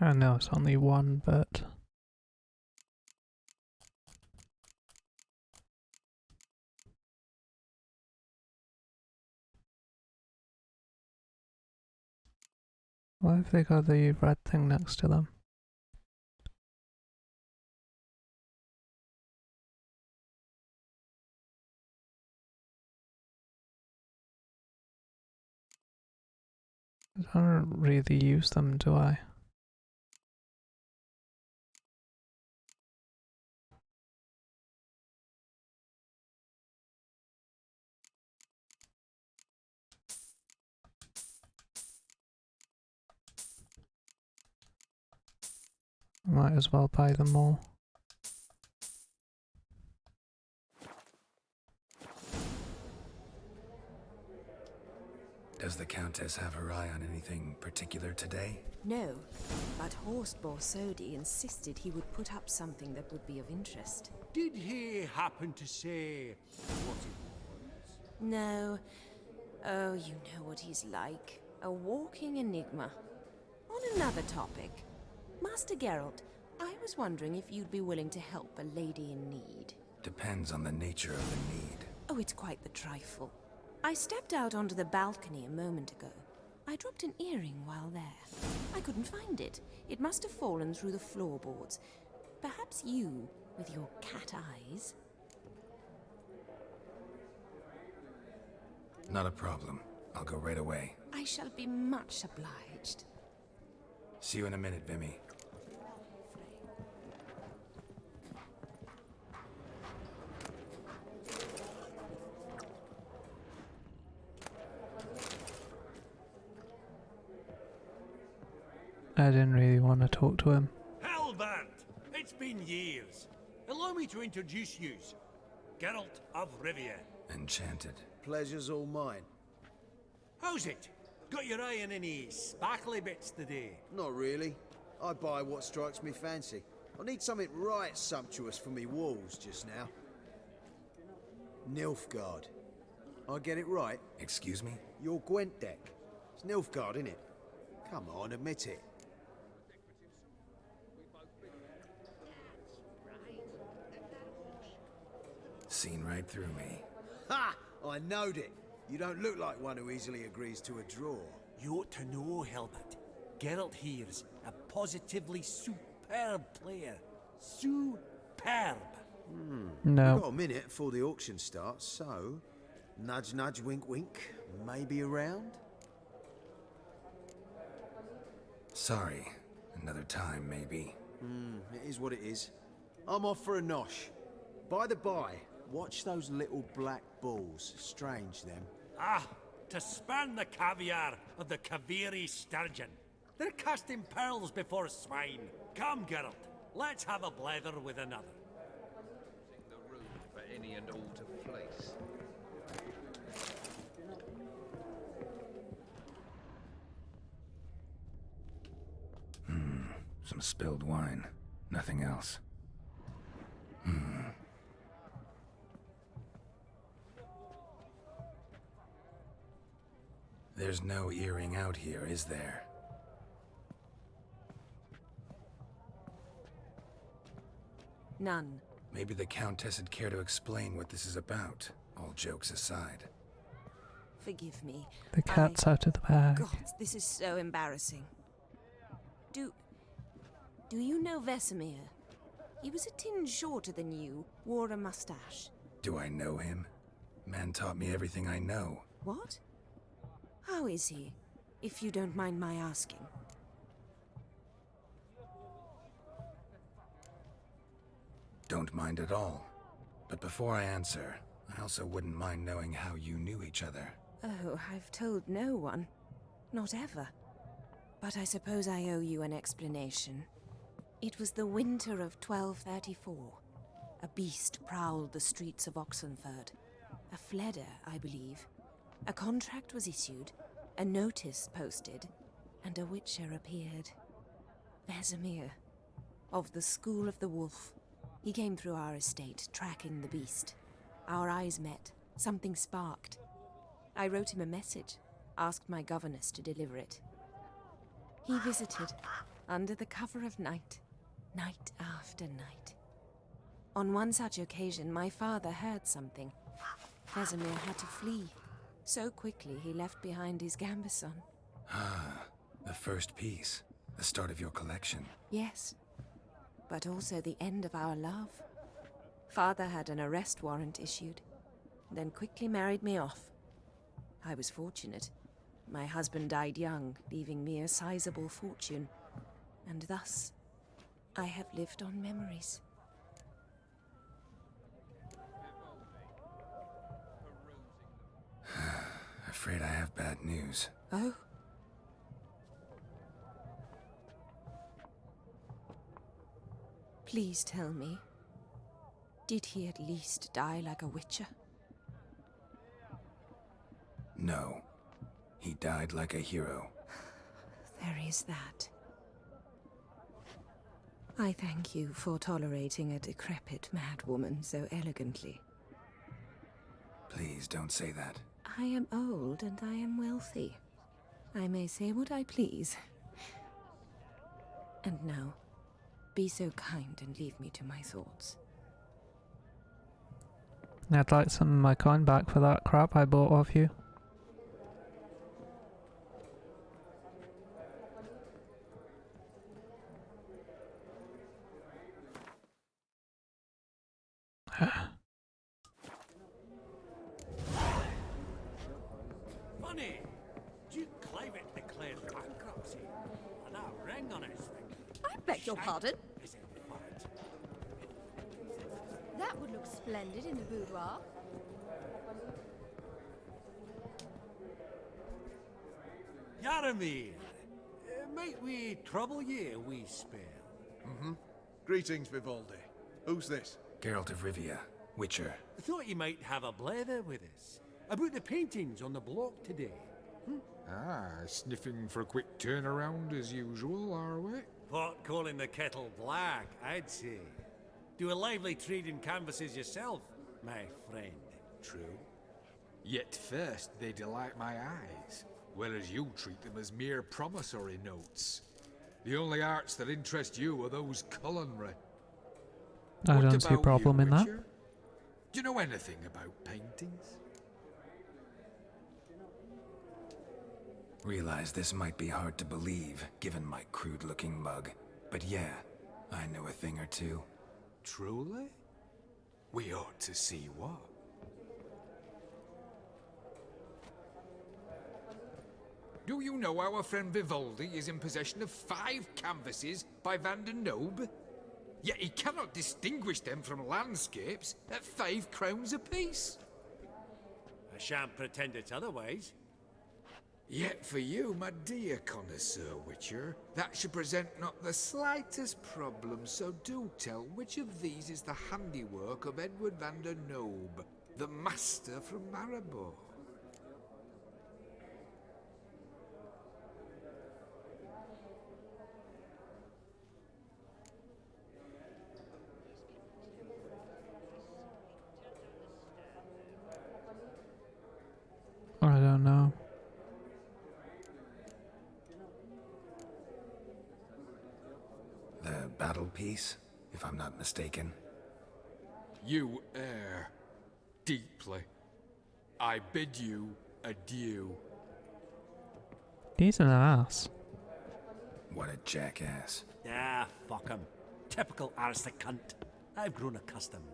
I know it's only one, but why have they got the red thing next to them? I don't really use them, do I? Might as well buy them all. Does the Countess have her eye on anything particular today? No, but Horst Borsodi insisted he would put up something that would be of interest. Did he happen to say what it was? No. Oh, you know what he's like. A walking enigma. On another topic, Master Geralt, I was wondering if you'd be willing to help a lady in need. Depends on the nature of the need. Oh, it's quite the trifle. I stepped out onto the balcony a moment ago. I dropped an earring while there. I couldn't find it. It must have fallen through the floorboards. Perhaps you, with your cat eyes... Not a problem. I'll go right away. I shall be much obliged. See you in a minute, Vimy. I didn't really want to talk to him. Hellbent! It's been years. Allow me to introduce you. Geralt of Rivia. Enchanted. Pleasure's all mine. How's it? Got your eye on any sparkly bits today? Not really. I buy what strikes me fancy. I need something right sumptuous for me walls just now. Nilfgaard. I get it right? Excuse me? Your Gwent deck. It's Nilfgaard, innit? Come on, admit it. Seen right through me. Ha! I knowed it. You don't look like one who easily agrees to a draw. You ought to know, Helmut. Geralt here's a positively superb player. Superb. No. We've got a minute before the auction starts, so... Nudge, nudge, wink, wink. Maybe around? Sorry. Another time, maybe. It is what it is. I'm off for a nosh. By the by, watch those little black balls. Strange, them. Ah, to span the caviar of the Kaviri sturgeon. They're casting pearls before swine. Come, Geralt, let's have a blether with another. The room for any and all to place. Some spilled wine. Nothing else. There's no earring out here, is there? None. Maybe the Countess would care to explain what this is about, all jokes aside. Forgive me. The cat's out of the bag. God, this is so embarrassing. Do you know Vesemir? He was a tinge shorter than you, wore a mustache. Do I know him? Man taught me everything I know. What? How is he, if you don't mind my asking? Don't mind at all. But before I answer, I also wouldn't mind knowing how you knew each other. Oh, I've told no one. Not ever. But I suppose I owe you an explanation. It was the winter of 1234. A beast prowled the streets of Oxenford. A Fleder, I believe. A contract was issued, a notice posted, and a witcher appeared. Vesemir, of the School of the Wolf. He came through our estate, tracking the beast. Our eyes met. Something sparked. I wrote him a message, asked my governess to deliver it. He visited, under the cover of night, night after night. On one such occasion, my father heard something. Vesemir had to flee. So quickly, he left behind his gambeson. Ah, the first piece. The start of your collection. Yes, but also the end of our love. Father had an arrest warrant issued, then quickly married me off. I was fortunate. My husband died young, leaving me a sizable fortune. And thus, I have lived on memories. Afraid I have bad news. Oh? Please tell me, did he at least die like a witcher? No. He died like a hero. There is that. I thank you for tolerating a decrepit madwoman so elegantly. Please don't say that. I am old and I am wealthy. I may say what I please. And now, be so kind and leave me to my thoughts. I'd like some of my coin back for that crap I bought off you. Funny, Duke Clivet declared bankruptcy, and that ring on his finger. I beg your pardon? Is in fact. That would look splendid in the boudoir. Yaramir, might we trouble ye a wee spell? Mm-hmm. Greetings, Vivaldi. Who's this? Geralt of Rivia, Witcher. I thought you might have a blather with us about the paintings on the block today. Ah, sniffing for a quick turnaround as usual, are we? Pot calling the kettle black, I'd say. Do a lively trade in canvases yourself, my friend. True. Yet first they delight my eyes, whereas you treat them as mere promissory notes. The only arts that interest you are those culinary. I What don't see a about problem you, in that. Witcher? Do you know anything about paintings? Realize this might be hard to believe, given my crude-looking mug. But yeah, I know a thing or two. Truly? We ought to see what. Do you know our friend Vivaldi is in possession of 5 canvases by Van der Nobe? Yet he cannot distinguish them from landscapes at 5 crowns apiece. I shan't pretend it's otherwise. Yet for you, my dear connoisseur Witcher, that should present not the slightest problem, so do tell which of these is the handiwork of Edward van der Nobe, the master from Maribor. I don't know. The battle piece, if I'm not mistaken. You err deeply. I bid you adieu. He's an ass. What a jackass. Ah, fuck him. Typical arse cunt. I've grown accustomed.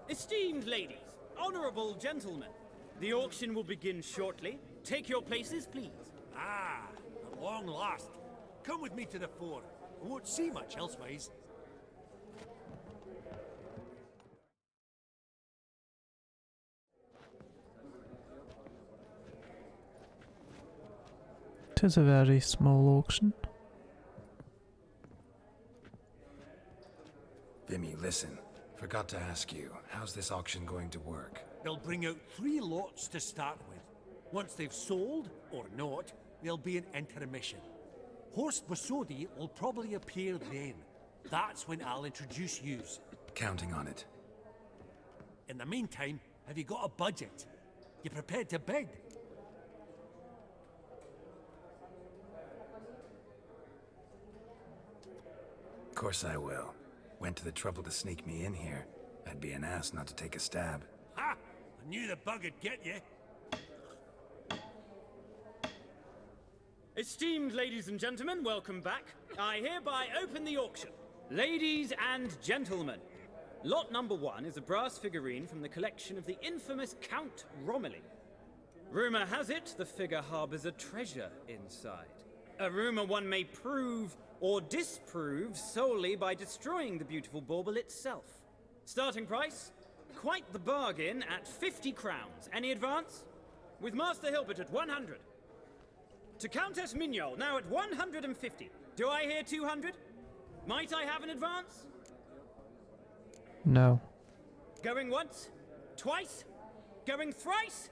Esteemed ladies, honorable gentlemen, the auction will begin shortly. Take your places, please. Ah, at long last. Come with me to the fore. I won't see much elsewise. Tis a very small auction. Vimy, listen. Forgot to ask you, how's this auction going to work? They'll bring out 3 lots to start with. Once they've sold, or not, there'll be an intermission. Horst Bosodi will probably appear then. That's when I'll introduce yous. Counting on it. In the meantime, have you got a budget? You prepared to bid? Of course I will. Went to the trouble to sneak me in here. I'd be an ass not to take a stab. Ha! I knew the bug'd get you. Esteemed ladies and gentlemen, welcome back. I hereby open the auction. Ladies and gentlemen, Lot number 1 is a brass figurine from the collection of the infamous Count Romilly. Rumor has it the figure harbors a treasure inside. A rumor one may prove or disprove solely by destroying the beautiful bauble itself. Starting price? Quite the bargain at 50 crowns. Any advance? With Master Hilbert at 100. To Countess Mignol, now at 150. Do I hear 200? Might I have an advance? No. Going once? Twice? Going thrice?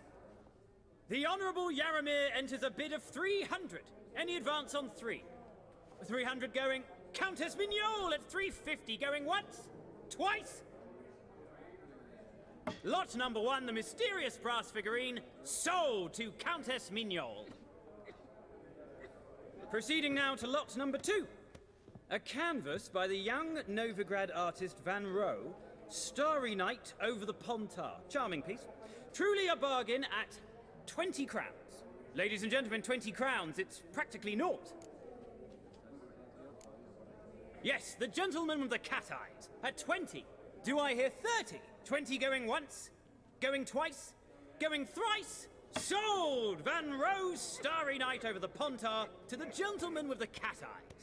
The Honourable Yaramir enters a bid of 300. Any advance on 3? 300 going. Countess Mignol at 350. Going once? Twice? Lot number 1, the mysterious brass figurine, sold to Countess Mignol. Proceeding now to lot number 2. A canvas by the young Novigrad artist Van Rohe, Starry Night over the Pontar. Charming piece. Truly a bargain at 20 crowns. Ladies and gentlemen, 20 crowns, it's practically naught. Yes, the gentleman with the cat eyes, at 20. Do I hear 30? 20 going once, going twice, going thrice. Sold! Van Rohe's Starry Night over the Pontar to the gentleman with the cat eyes.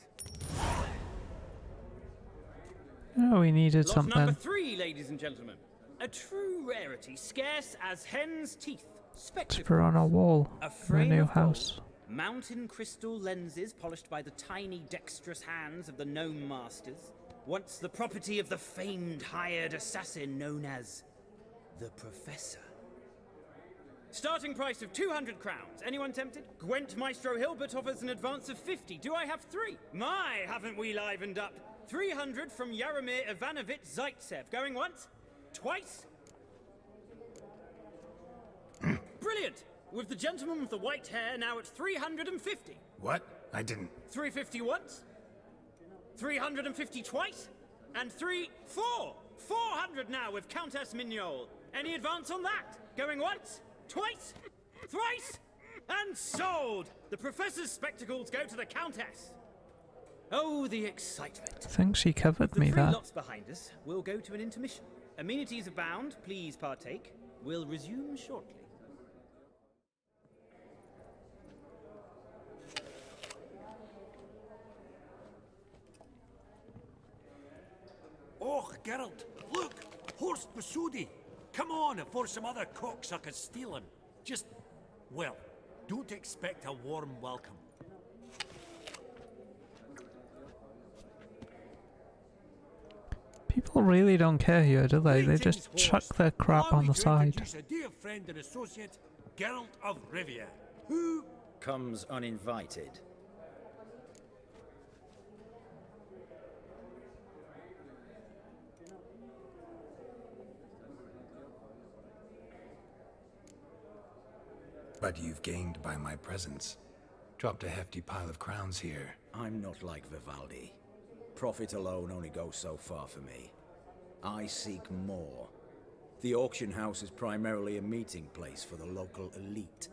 Oh, we needed Lot something. number 3, ladies and gentlemen. A true rarity, scarce as hen's teeth. It's for on a wall in a new house. Mountain crystal lenses polished by the tiny dexterous hands of the gnome masters. Once the property of the famed hired assassin known as the Professor. Starting price of 200 crowns. Anyone tempted? Gwent Maestro Hilbert offers an advance of 50. Do I have 3? My, haven't we livened up? 300 from Yaramir Ivanovich Zaitsev. Going once? Twice? Brilliant! With the gentleman with the white hair now at 350. What? I didn't. 350 once? 350 twice? And 400 now with Countess Mignol. Any advance on that? Going once? Twice? Thrice? And sold! The Professor's spectacles go to the Countess. Oh, the excitement. I think she covered me The 3 there. lots behind us will go to an intermission. Amenities abound, please partake. We'll resume shortly. Och, Geralt, look! Horst Basudi! Come on before some other cocksuckers steal him. Just, well, don't expect a warm welcome. People really don't care here, do they? They just chuck their crap on the side. Introduce a dear friend and associate, Geralt of Rivia, who comes uninvited. But you've gained by my presence. Dropped a hefty pile of crowns here. I'm not like Vivaldi. Profit alone only goes so far for me. I seek more. The auction house is primarily a meeting place for the local elite.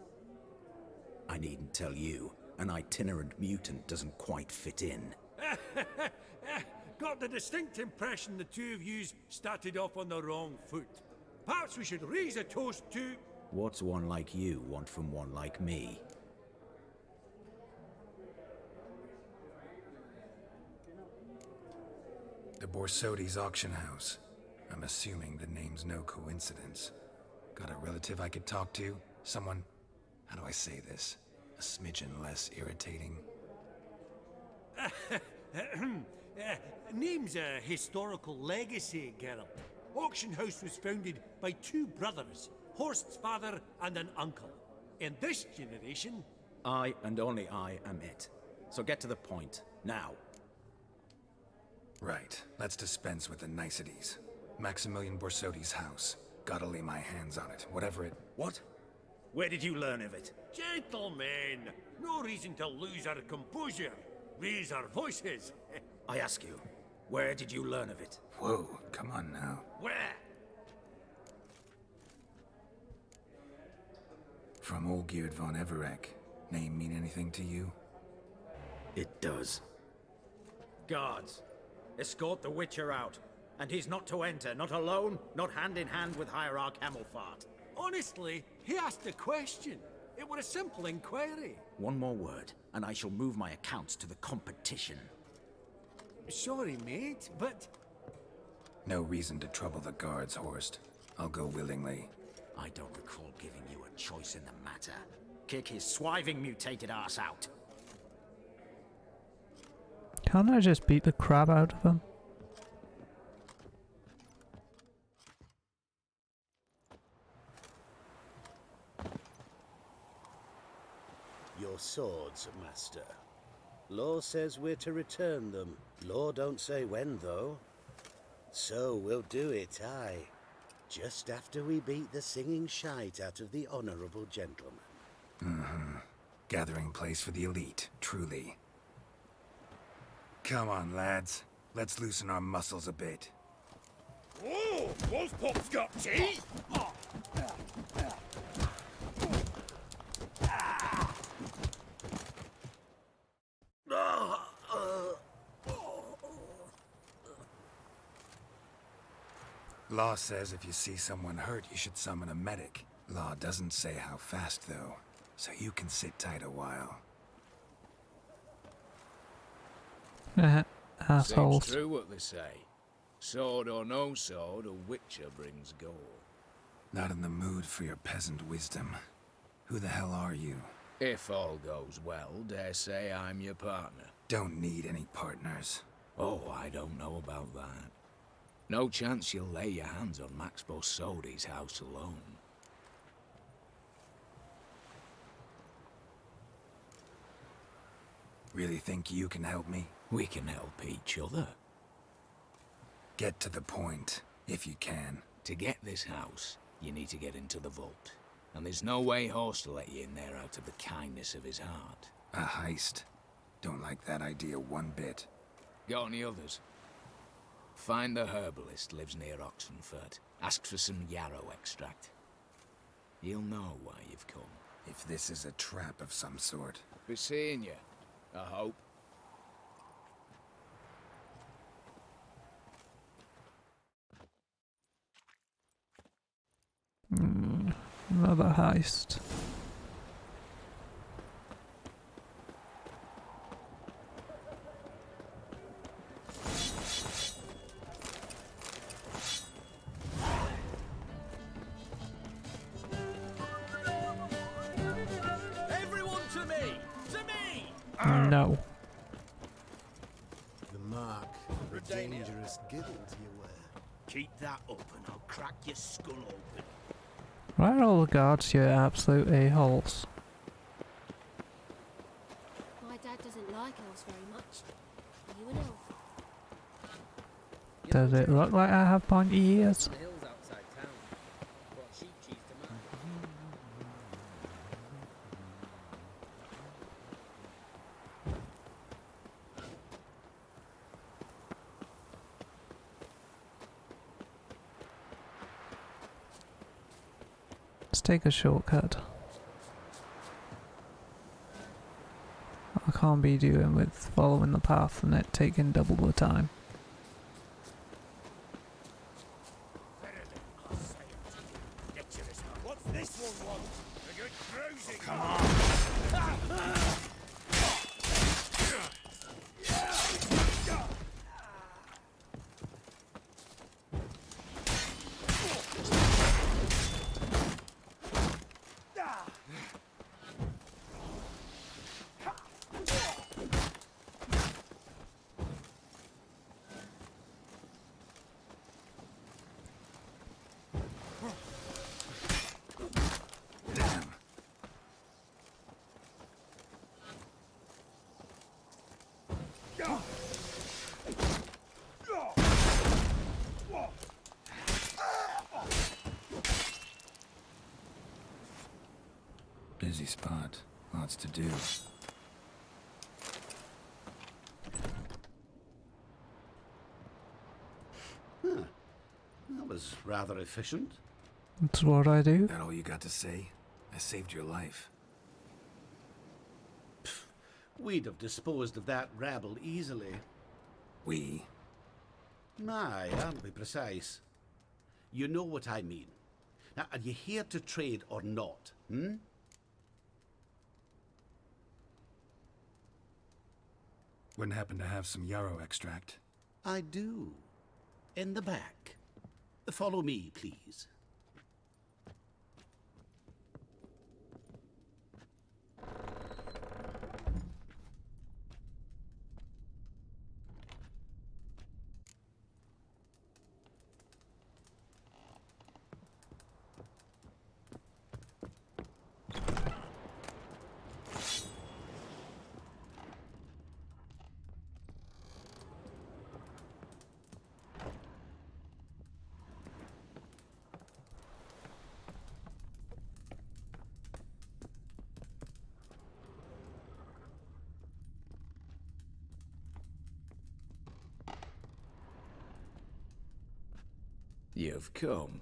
I needn't tell you, an itinerant mutant doesn't quite fit in. got the distinct impression the two of yous started off on the wrong foot. Perhaps we should raise a toast to... What's one like you want from one like me? The Borsodi's auction house. I'm assuming the name's no coincidence. Got a relative I could talk to? Someone, how do I say this? A smidgen less irritating. Name's a historical legacy, Geralt. Auction house was founded by two brothers, Horst's father and an uncle. In this generation... I and only I am it. So get to the point, now. Right, let's dispense with the niceties. Maximilian Borsodi's house. Gotta lay my hands on it, whatever it... What? Where did you learn of it? Gentlemen, no reason to lose our composure. Raise our voices. I ask you, where did you learn of it? Whoa, come on now. Where? From Olgierd von Everec. Name mean anything to you? It does. Guards, escort the Witcher out. And he's not to enter, not alone, not hand in hand with Hierarch Hemelfart. Honestly, he asked a question. It were a simple inquiry. One more word, and I shall move my accounts to the competition. Sorry, mate, but... No reason to trouble the guards, Horst. I'll go willingly. I don't recall giving you a choice in the matter. Kick his swiving mutated ass out. Can't I just beat the crap out of him? Your swords, Master. Law says we're to return them. Law don't say when, though. So we'll do it, aye. Just after we beat the singing shite out of the honourable gentleman. Mm-hmm. Gathering place for the elite, truly. Come on, lads. Let's loosen our muscles a bit. Oh, Wolfpop's got teeth! Law says if you see someone hurt, you should summon a medic. Law doesn't say how fast, though, so you can sit tight a while. Assholes. Seems true what they say. Sword or no sword, a witcher brings gore. Not in the mood for your peasant wisdom. Who the hell are you? If all goes well, dare say I'm your partner. Don't need any partners. Oh, I don't know about that. No chance you'll lay your hands on Max Borsodi's house alone. Really think you can help me? We can help each other. Get to the point, if you can. To get this house, you need to get into the vault. And there's no way Horst will let you in there out of the kindness of his heart. A heist? Don't like that idea one bit. Got any others? Find the herbalist lives near Oxenfurt. Ask for some yarrow extract. He'll know why you've come. If this is a trap of some sort. Be seeing you, I hope. Another heist. Everyone to me! To me! No. The mark of a dangerous guild you wear. Keep that up and I'll crack your skull open. Why are all the guards, you absolute a-holes? My dad doesn't like elves very much. Are you an elf? Does it look like I have pointy ears? Let's take a shortcut. I can't be doing with following the path and it taking double the time. What's this one want? A good cruising. Come on. Busy spot. Lots to do. Huh. That was rather efficient. That's what I do. That all you got to say? I saved your life. We'd have disposed of that rabble easily. We? Aye, aren't we precise? You know what I mean. Now, are you here to trade or not, hmm? Wouldn't happen to have some yarrow extract. I do. In the back. Follow me, please. You've come.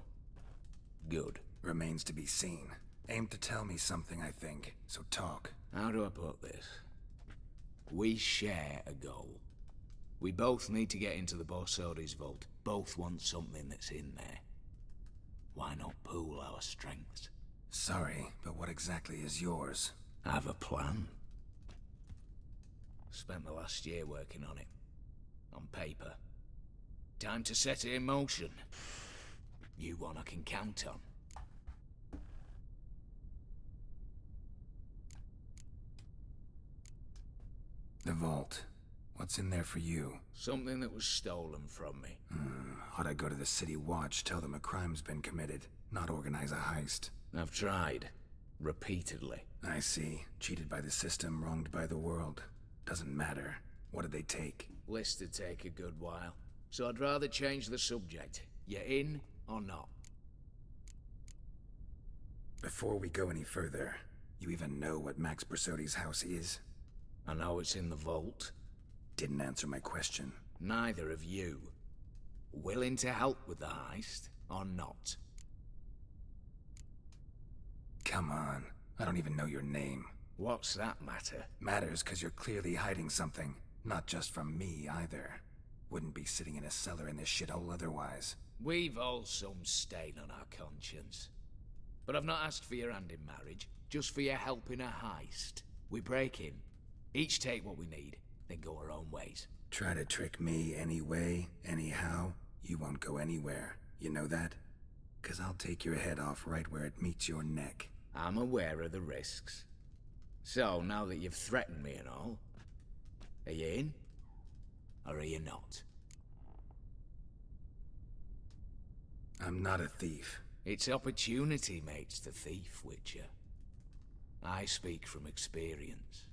Good. Remains to be seen. Aim to tell me something, I think. So talk. How do I put this? We share a goal. We both need to get into the Borsodi's vault. Both want something that's in there. Why not pool our strengths? Sorry, but what exactly is yours? I have a plan. Spent the last year working on it. On paper. Time to set it in motion. You one I can count on. The vault. What's in there for you? Something that was stolen from me. Ought I go to the City Watch, tell them a crime's been committed, not organize a heist? I've tried. Repeatedly. I see. Cheated by the system, wronged by the world. Doesn't matter. What did they take? List'd take a good while. So I'd rather change the subject. You in or not? Before we go any further, you even know what Max Borsodi's house is? I know it's in the vault. Didn't answer my question. Neither of you. Willing to help with the heist, or not? Come on. I don't even know your name. What's that matter? Matters because you're clearly hiding something. Not just from me, either. Wouldn't be sitting in a cellar in this shithole otherwise. We've all some stain on our conscience. But I've not asked for your hand in marriage, just for your help in a heist. We break in, each take what we need, then go our own ways. Try to trick me anyway, anyhow, you won't go anywhere. You know that? 'Cause I'll take your head off right where it meets your neck. I'm aware of the risks. So, now that you've threatened me and all, are you in? Or are you not? I'm not a thief. It's opportunity makes the thief, Witcher. I speak from experience.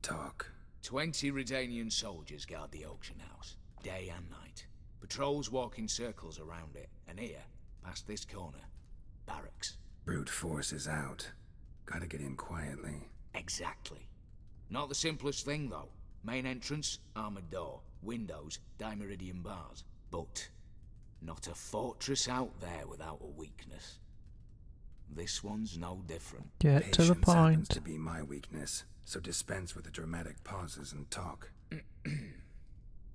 Talk. 20 Redanian soldiers guard the auction house, day and night. Patrols walk in circles around it, and here, past this corner, barracks. Brute force is out. Gotta get in quietly. Exactly. Not the simplest thing, though. Main entrance, armored door. Windows, dimeridian bars. But not a fortress out there without a weakness. This one's no different. Get to the Patience happens point. to be my weakness, so dispense with the dramatic pauses and talk.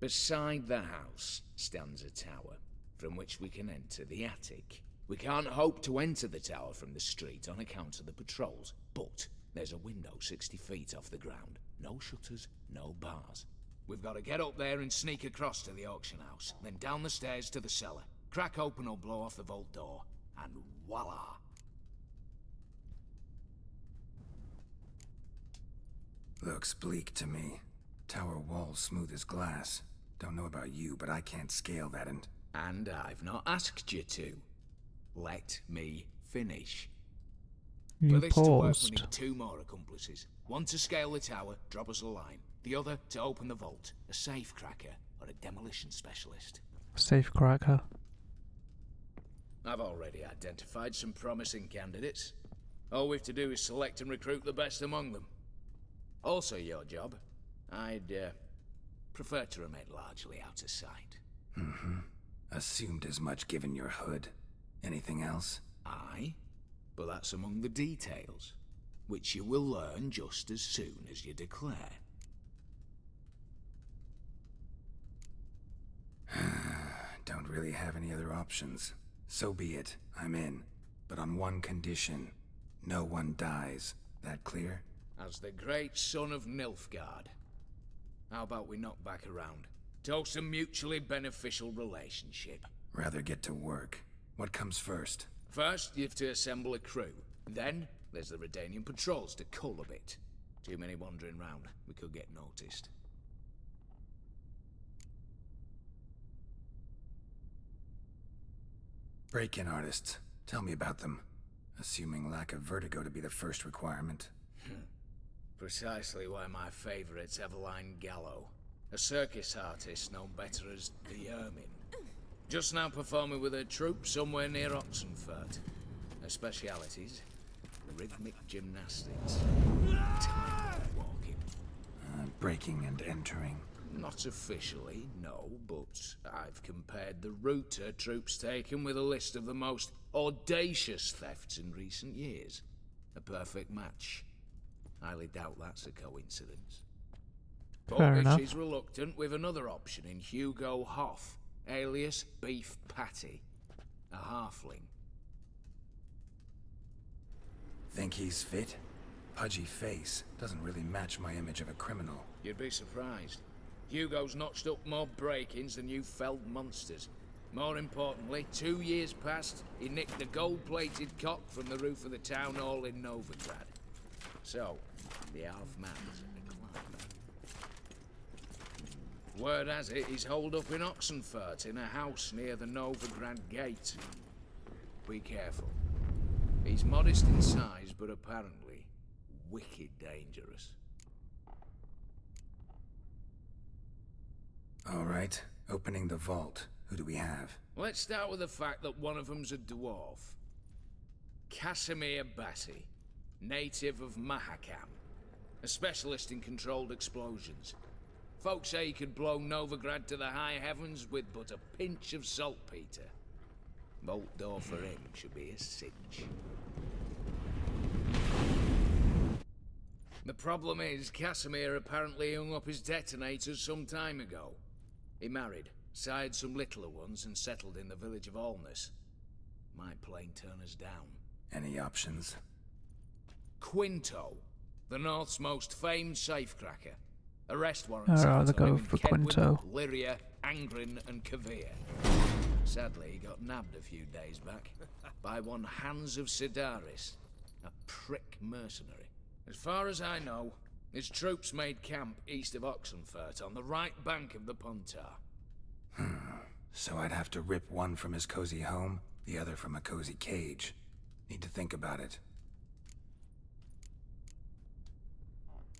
Beside the house stands a tower, from which we can enter the attic. We can't hope to enter the tower from the street on account of the patrols, but there's a window 60 feet off the ground. No shutters, no bars. We've got to get up there and sneak across to the auction house, then down the stairs to the cellar, crack open or blow off the vault door, and voila! Looks bleak to me. Tower walls smooth as glass. Don't know about you, but I can't scale that and... And I've not asked you to. Let me finish. You For this to work, we paused. need 2 more accomplices. One to scale the tower, drop us a line. The other to open the vault, a safe cracker or a demolition specialist. Safe cracker. I've already identified some promising candidates. All we've to do is select and recruit the best among them. Also your job. I'd prefer to remain largely out of sight. Assumed as much given your hood. Anything else? Aye, but that's among the details, which you will learn just as soon as you declare. Don't really have any other options. So be it. I'm in. But on one condition. No one dies. That clear? As the great son of Nilfgaard. How about we knock back around? Toast a mutually beneficial relationship. Rather get to work. What comes first? First, you have to assemble a crew. Then, there's the Redanian patrols to cull a bit. Too many wandering round. We could get noticed. Break-in artists. Tell me about them. Assuming lack of vertigo to be the first requirement. Precisely why my favorite's Eveline Gallo. A circus artist known better as the Ermine. Just now performing with her troupe somewhere near Oxenfurt. Her specialities, rhythmic gymnastics, tightrope walking. Breaking and entering. Not officially, no, but I've compared the route her troops taken with a list of the most audacious thefts in recent years. A perfect match. Highly doubt that's a coincidence. But Fair if enough. she's reluctant, with another option in Hugo Hoff, alias Beef Patty, a halfling. Think he's fit? Pudgy face. Doesn't really match my image of a criminal. You'd be surprised. Hugo's notched up more break-ins than you felled monsters. More importantly, 2 years past, he nicked the gold-plated cock from the roof of the town hall in Novigrad. So, the half-man's a climber. Word has it, he's holed up in Oxenfurt in a house near the Novigrad gate. Be careful. He's modest in size, but apparently wicked dangerous. All right. Opening the vault. Who do we have? Let's start with the fact that one of them's a dwarf. Casimir Bassi, native of Mahakam. A specialist in controlled explosions. Folks say he could blow Novigrad to the high heavens with but a pinch of saltpeter. Vault door for him should be a cinch. The problem is, Casimir apparently hung up his detonators some time ago. He married, sired some littler ones, and settled in the village of Alness. Might plain turn us down. Any options? Quinto, the North's most famed safecracker. Arrest I'd warrants rather out on him go in for Kedwin, Quinto. Lyria, Angren, and Kavir. Sadly, he got nabbed a few days back by one Hans of Sidaris, a prick mercenary. As far as I know, his troops made camp east of Oxenfurt on the right bank of the Pontar. So I'd have to rip one from his cozy home, the other from a cozy cage. Need to think about it.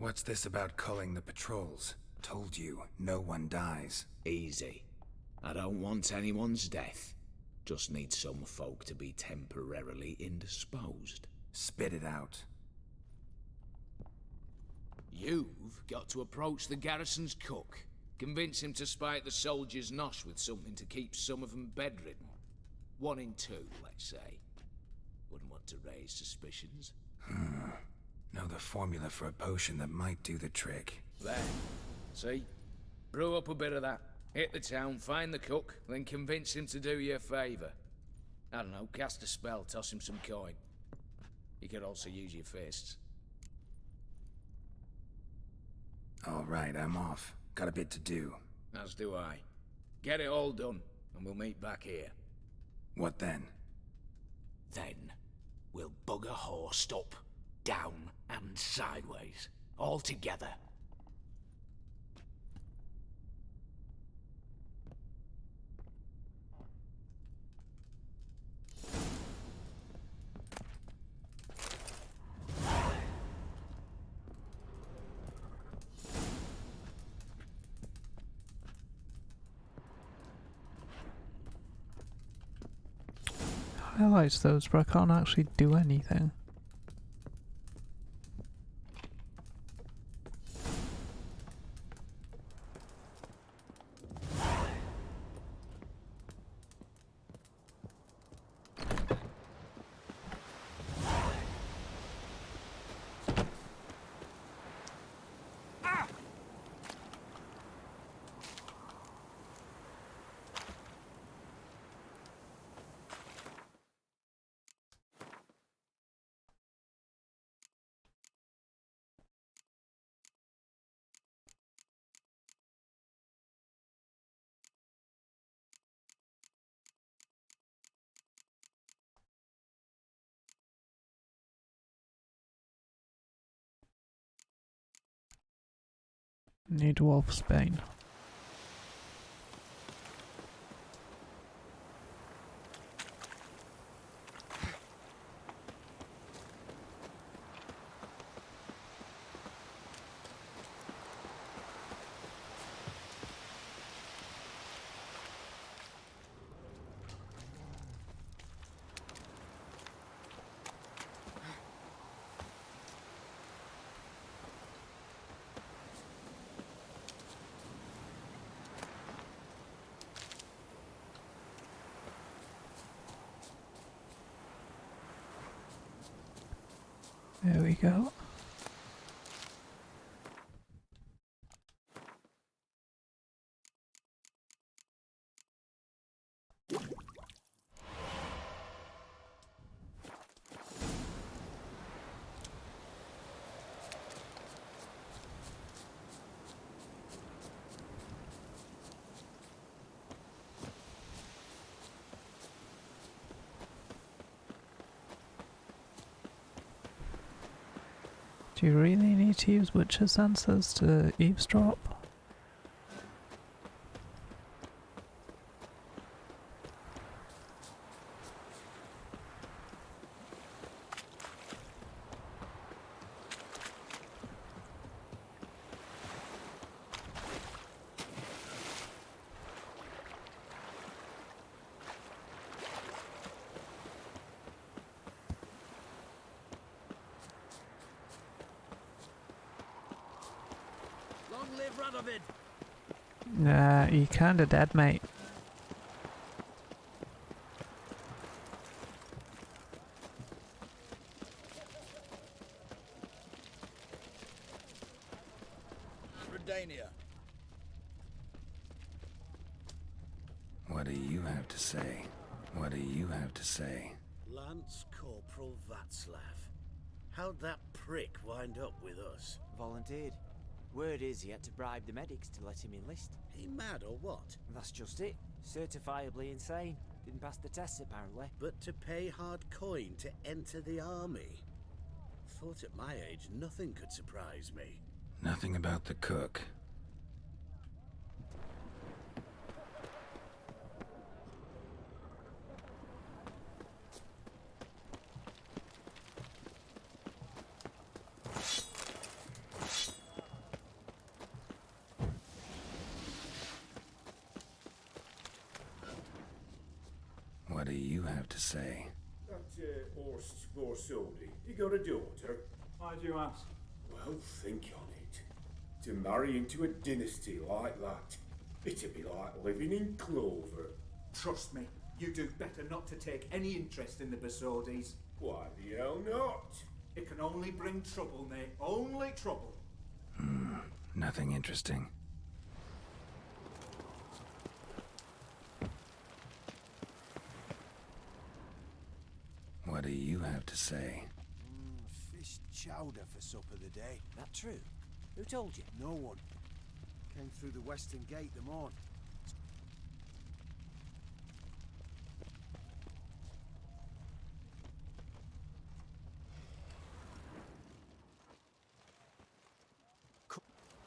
What's this about culling the patrols? Told you, no one dies. Easy. I don't want anyone's death. Just need some folk to be temporarily indisposed. Spit it out. You've got to approach the garrison's cook. Convince him to spike the soldiers' nosh with something to keep some of them bedridden. 1 in 2, let's say. Wouldn't want to raise suspicions. Know the formula for a potion that might do the trick. There. See? Brew up a bit of that. Hit the town, find the cook, then convince him to do you a favour. I don't know, cast a spell, toss him some coin. You could also use your fists. All right, I'm off. Got a bit to do. As do I. Get it all done, and we'll meet back here. What then? Then, we'll bugger horsed up, down, and sideways. All together. Highlights those, but I can't actually do anything. New Dwarf Spain. There we go. Do you really need to use Witcher sensors to eavesdrop? Long live Radovid! Nah, you kinda dead, mate. Redania. What do you have to say? What do you have to say? Lance Corporal Václav. How'd that prick wind up with us? Volunteered. Word is he had to bribe the medics to let him enlist. He mad or what? That's just it. Certifiably insane. Didn't pass the tests apparently. But to pay hard coin to enter the army? Thought at my age nothing could surprise me. Nothing about the cook. What do you have to say? That Horst Borsodi, he got a daughter. Why do you ask? Well, think on it. To marry into a dynasty like that, it'd be like living in clover. Trust me, you do better not to take any interest in the Borsodis. Why the hell not? It can only bring trouble, mate. Only trouble. Nothing interesting. What do you have to say? Fish chowder for supper today. That true? Who told you? No one. Came through the western gate the morn.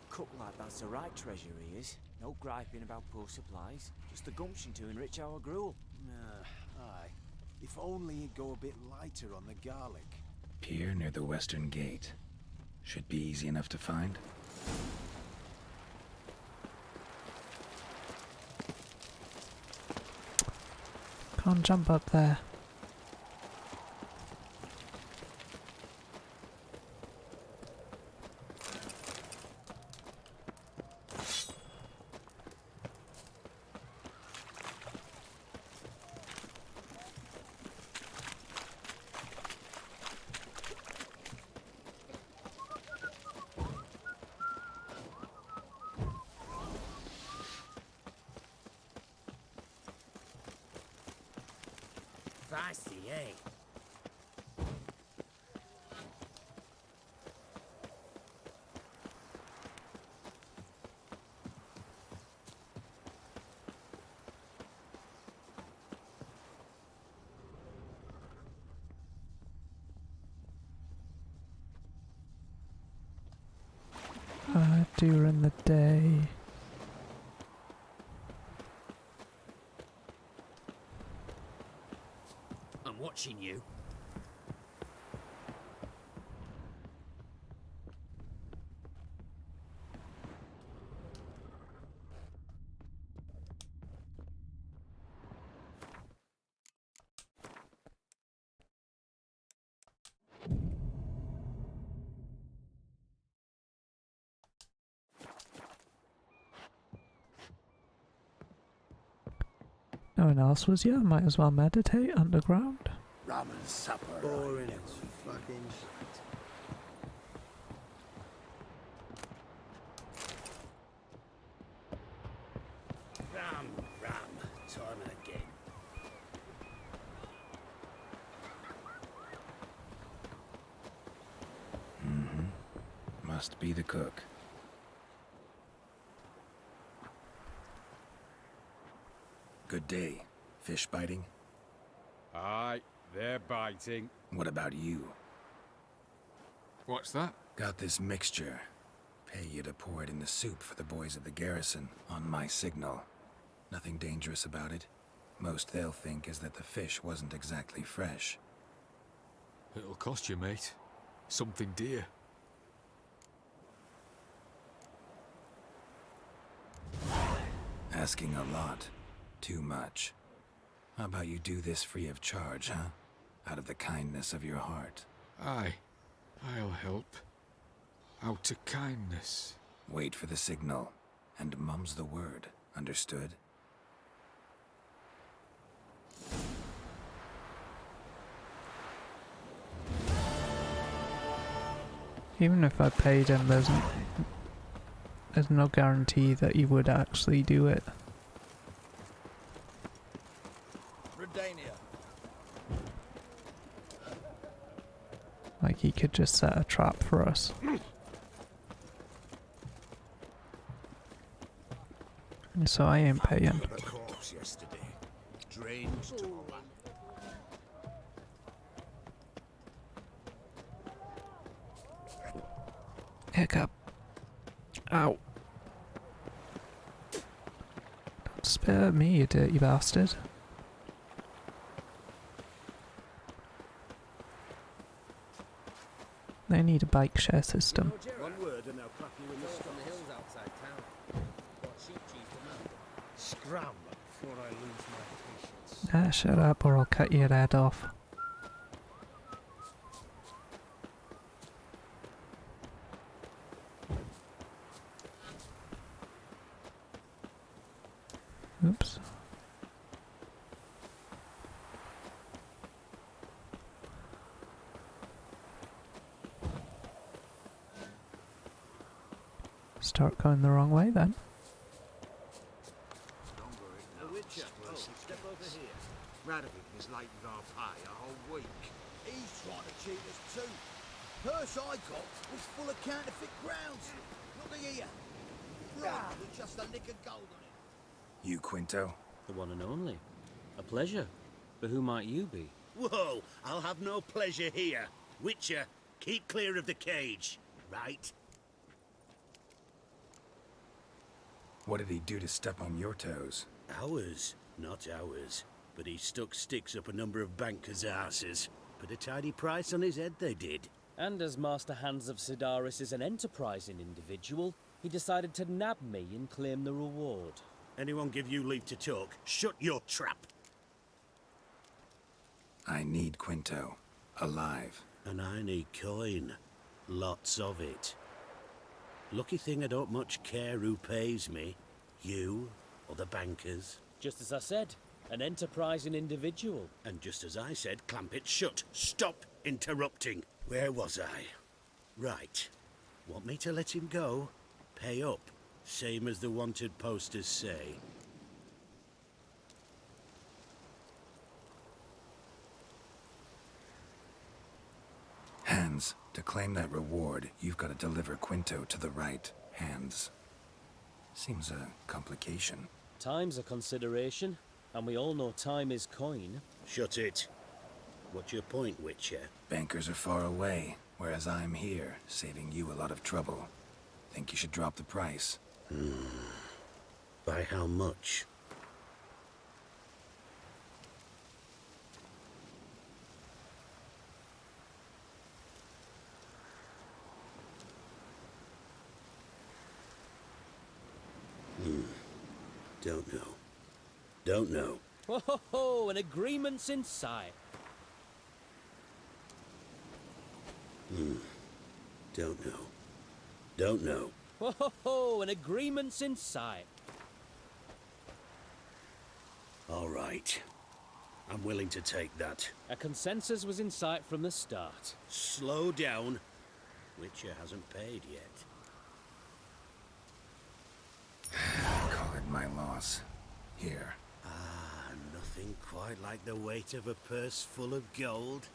Cook like that's the right treasure he is. No griping about poor supplies. Just the gumption to enrich our gruel. Aye. If only he'd go a bit lighter on the garlic. Pier near the western gate. Should be easy enough to find. Can't jump up there. Feisty, eh? during the day. I'm watching you. No one else was here, might as well meditate underground. Rum and supper. Boring as fucking shit. Rum, time and again. Must be the cook. Good day. Fish biting? Aye, they're biting. What about you? What's that? Got this mixture. Pay you to pour it in the soup for the boys of the garrison, on my signal. Nothing dangerous about it. Most they'll think is that the fish wasn't exactly fresh. It'll cost you, mate. Something dear. Asking a lot. Too much. How about you do this free of charge, huh? Out of the kindness of your heart. Aye, I'll help. Out of kindness. Wait for the signal, and mum's the word. Understood? Even if I paid him, there's no guarantee that he would actually do it. Redania. Like, he could just set a trap for us. So I ain't paying. The corpse yesterday. Strange to Hiccup. Ow. Don't spit at me, you dirty bastard. They need a bike share system. One word and they'll clap you in the stomach. The hills outside town. Got sheep cheese demand. Scram before I lose my patience. Ah, shut up or I'll cut your head off. Oops. Start going the wrong way then. The Witcher. Oh, step over here. Radovic is late with our pay a whole week. He's trying to cheat us too. Purse I got was full of counterfeit crowns. Look at here. Right, with just a lick of gold on it. You, Quinto? The one and only. A pleasure. But who might you be? Whoa, I'll have no pleasure here. Witcher, keep clear of the cage, right? What did he do to step on your toes? Ours, not ours. But he stuck sticks up a number of bankers' asses. Put a tidy price on his head, they did. And as Master Hans of Sidaris is an enterprising individual, he decided to nab me and claim the reward. Anyone give you leave to talk? Shut your trap! I need Quinto. Alive. And I need coin. Lots of it. Lucky thing I don't much care who pays me. You or the bankers. Just as I said, an enterprising individual. And just as I said, clamp it shut. Stop interrupting. Where was I? Right. Want me to let him go? Pay up. Same as the wanted posters say. Hands, to claim that reward, you've got to deliver Quinto to the right hands. Seems a complication. Time's a consideration, and we all know time is coin. Shut it. What's your point, Witcher? Bankers are far away, whereas I'm here, saving you a lot of trouble. Think you should drop the price? By how much? Don't know. Don't know. Ho ho ho! An agreement's in sight. Don't know. Don't know. Ho ho ho! An agreement's in sight. All right. I'm willing to take that. A consensus was in sight from the start. Slow down. Witcher hasn't paid yet. Call it my loss. Here. Nothing quite like the weight of a purse full of gold.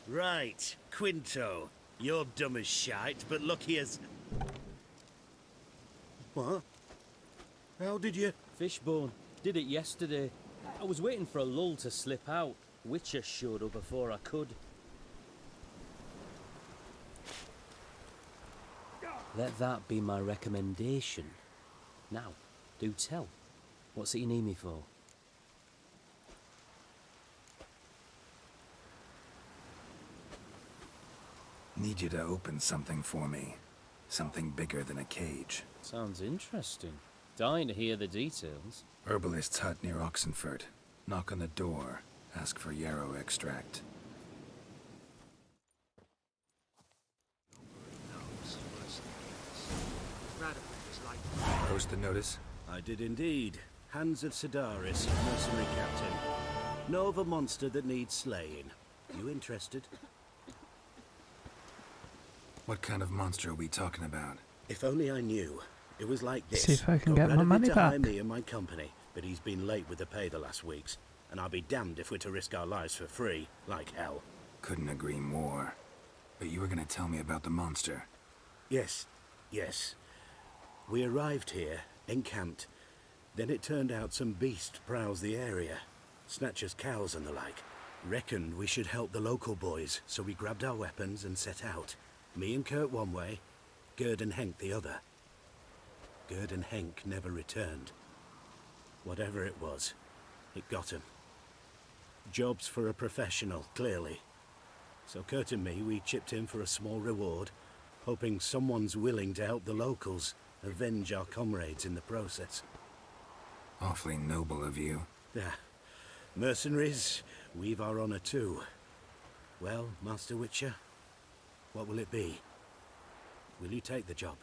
Right, Quinto. You're dumb as shite, but lucky as... What? How did you... Fishbone. Did it yesterday. I was waiting for a lull to slip out. Witcher showed up before I could. Let that be my recommendation. Now, do tell. What's it you need me for? Need you to open something for me. Something bigger than a cage. Sounds interesting. Dying to hear the details. Herbalist's hut near Oxenfurt. Knock on the door. Ask for yarrow extract. Post the notice? I did indeed. Hans of Sidaris, mercenary captain. Know of a monster that needs slaying. You interested? What kind of monster are we talking about? If only I knew. It was like this. See if I can Got get my Radovid money to hire back. me and my company, but he's been late with the pay the last weeks. And I'll be damned if we're to risk our lives for free, like hell. Couldn't agree more. But you were gonna tell me about the monster. Yes, yes. We arrived here, encamped. Then it turned out some beast prowls the area. Snatchers cows and the like. Reckoned we should help the local boys, so we grabbed our weapons and set out. Me and Kurt one way, Gerd and Henk the other. Gerd and Henk never returned. Whatever it was, it got him. Jobs for a professional, clearly. So Kurt and me, we chipped in for a small reward, hoping someone's willing to help the locals avenge our comrades in the process. Awfully noble of you. Yeah. Mercenaries, we've our honor too. Well, Master Witcher, what will it be? Will you take the job?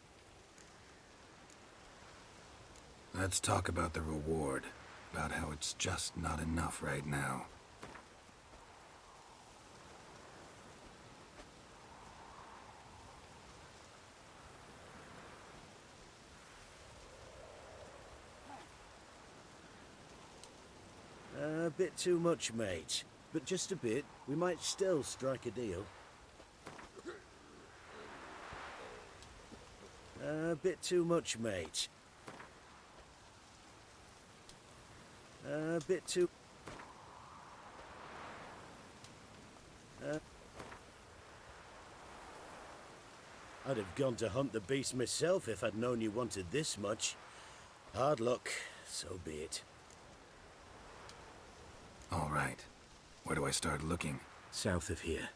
Let's talk about the reward. About how it's just not enough right now. A bit too much, mate. But just a bit. We might still strike a deal. A bit too much, mate. A bit too... I'd have gone to hunt the beast myself if I'd known you wanted this much. Hard luck, so be it. All right. Where do I start looking? South of here.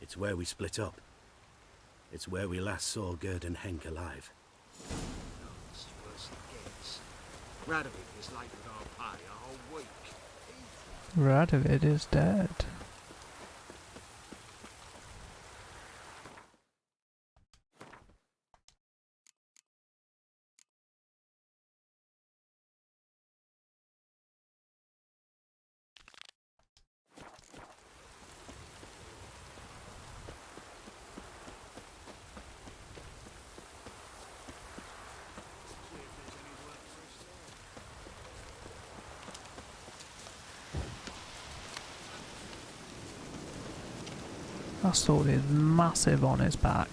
It's where we split up. It's where we last saw Gerd and Henk alive. Radovid is late with our pay a whole week. Radovid is dead. That sword is massive on his back.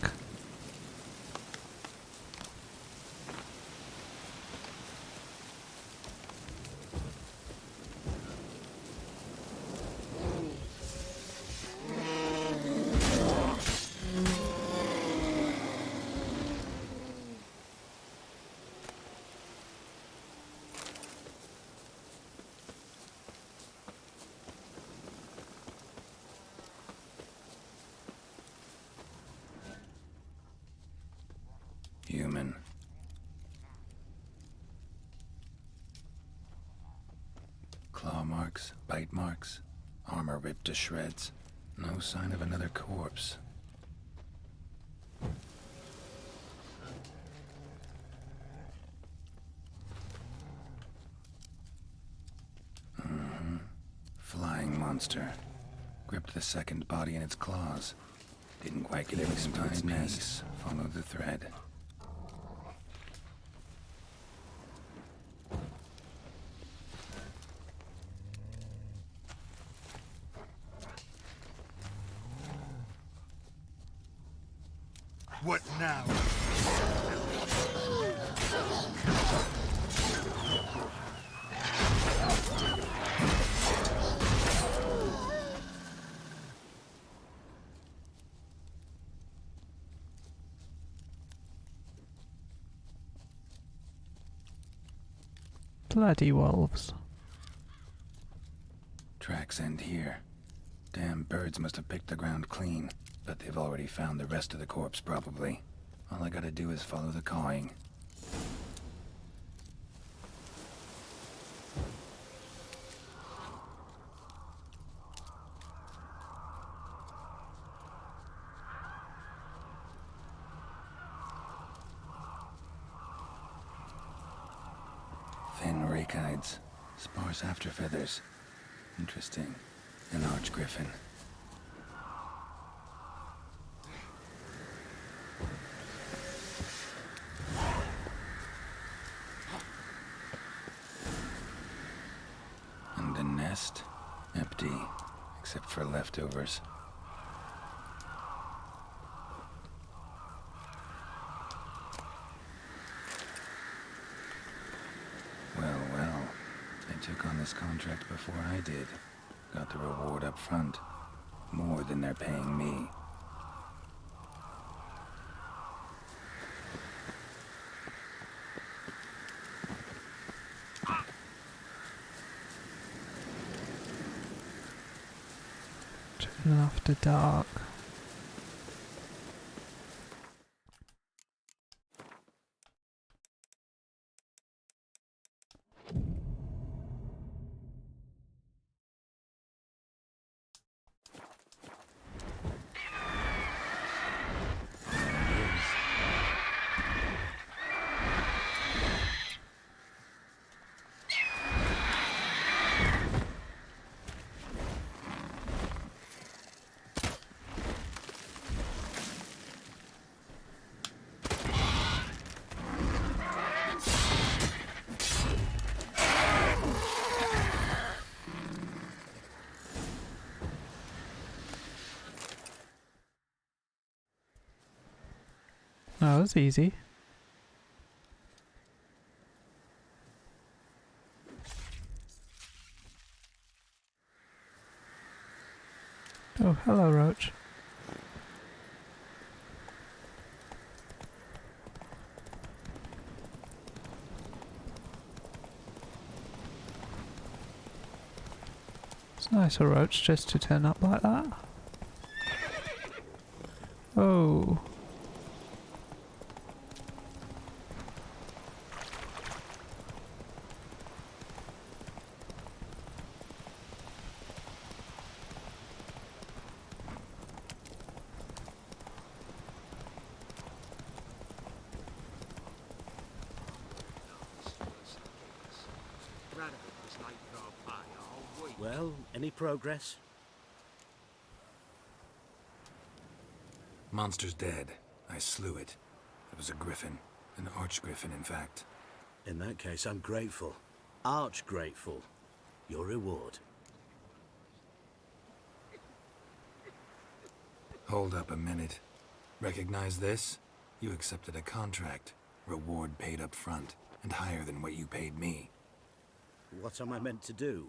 marks, bite marks, armor ripped to shreds. No sign of another corpse. Flying monster. Gripped the second body in its claws. Didn't quite get everything to its nest. Follow the thread. What now? Bloody wolves. Tracks end here. Damn birds must have picked the ground clean, but they've already found the rest of the corpse, probably. All I gotta do is follow the cawing. Thin rakides, sparse afterfeathers. Interesting. An archgriffin. And the nest? Empty, except for leftovers. Well, they took on this contract before I did. Got the reward up front. More than they're paying me. Driven after dark. That was easy. Oh, hello, Roach. It's nice of Roach just to turn up like that. Oh. Well, any progress? Monster's dead. I slew it. It was a griffin. An archgriffin, in fact. In that case, I'm grateful. Arch grateful. Your reward. Hold up a minute. Recognize this? You accepted a contract. Reward paid up front, and higher than what you paid me. What am I meant to do?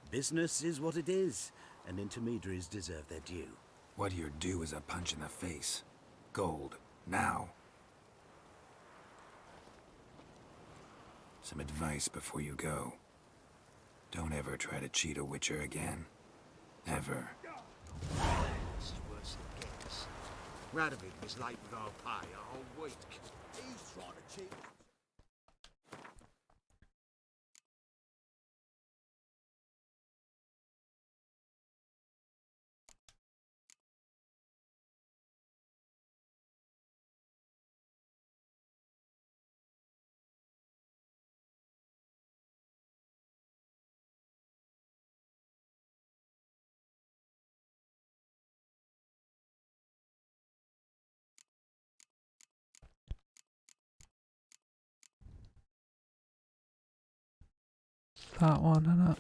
Business is what it is, and intermediaries deserve their due. What you're due is a punch in the face. Gold. Now. Some advice before you go. Don't ever try to cheat a Witcher again. Ever. This is worse than gas. Radovid was late with our pay a whole week. He's trying to cheat us. that one, innit?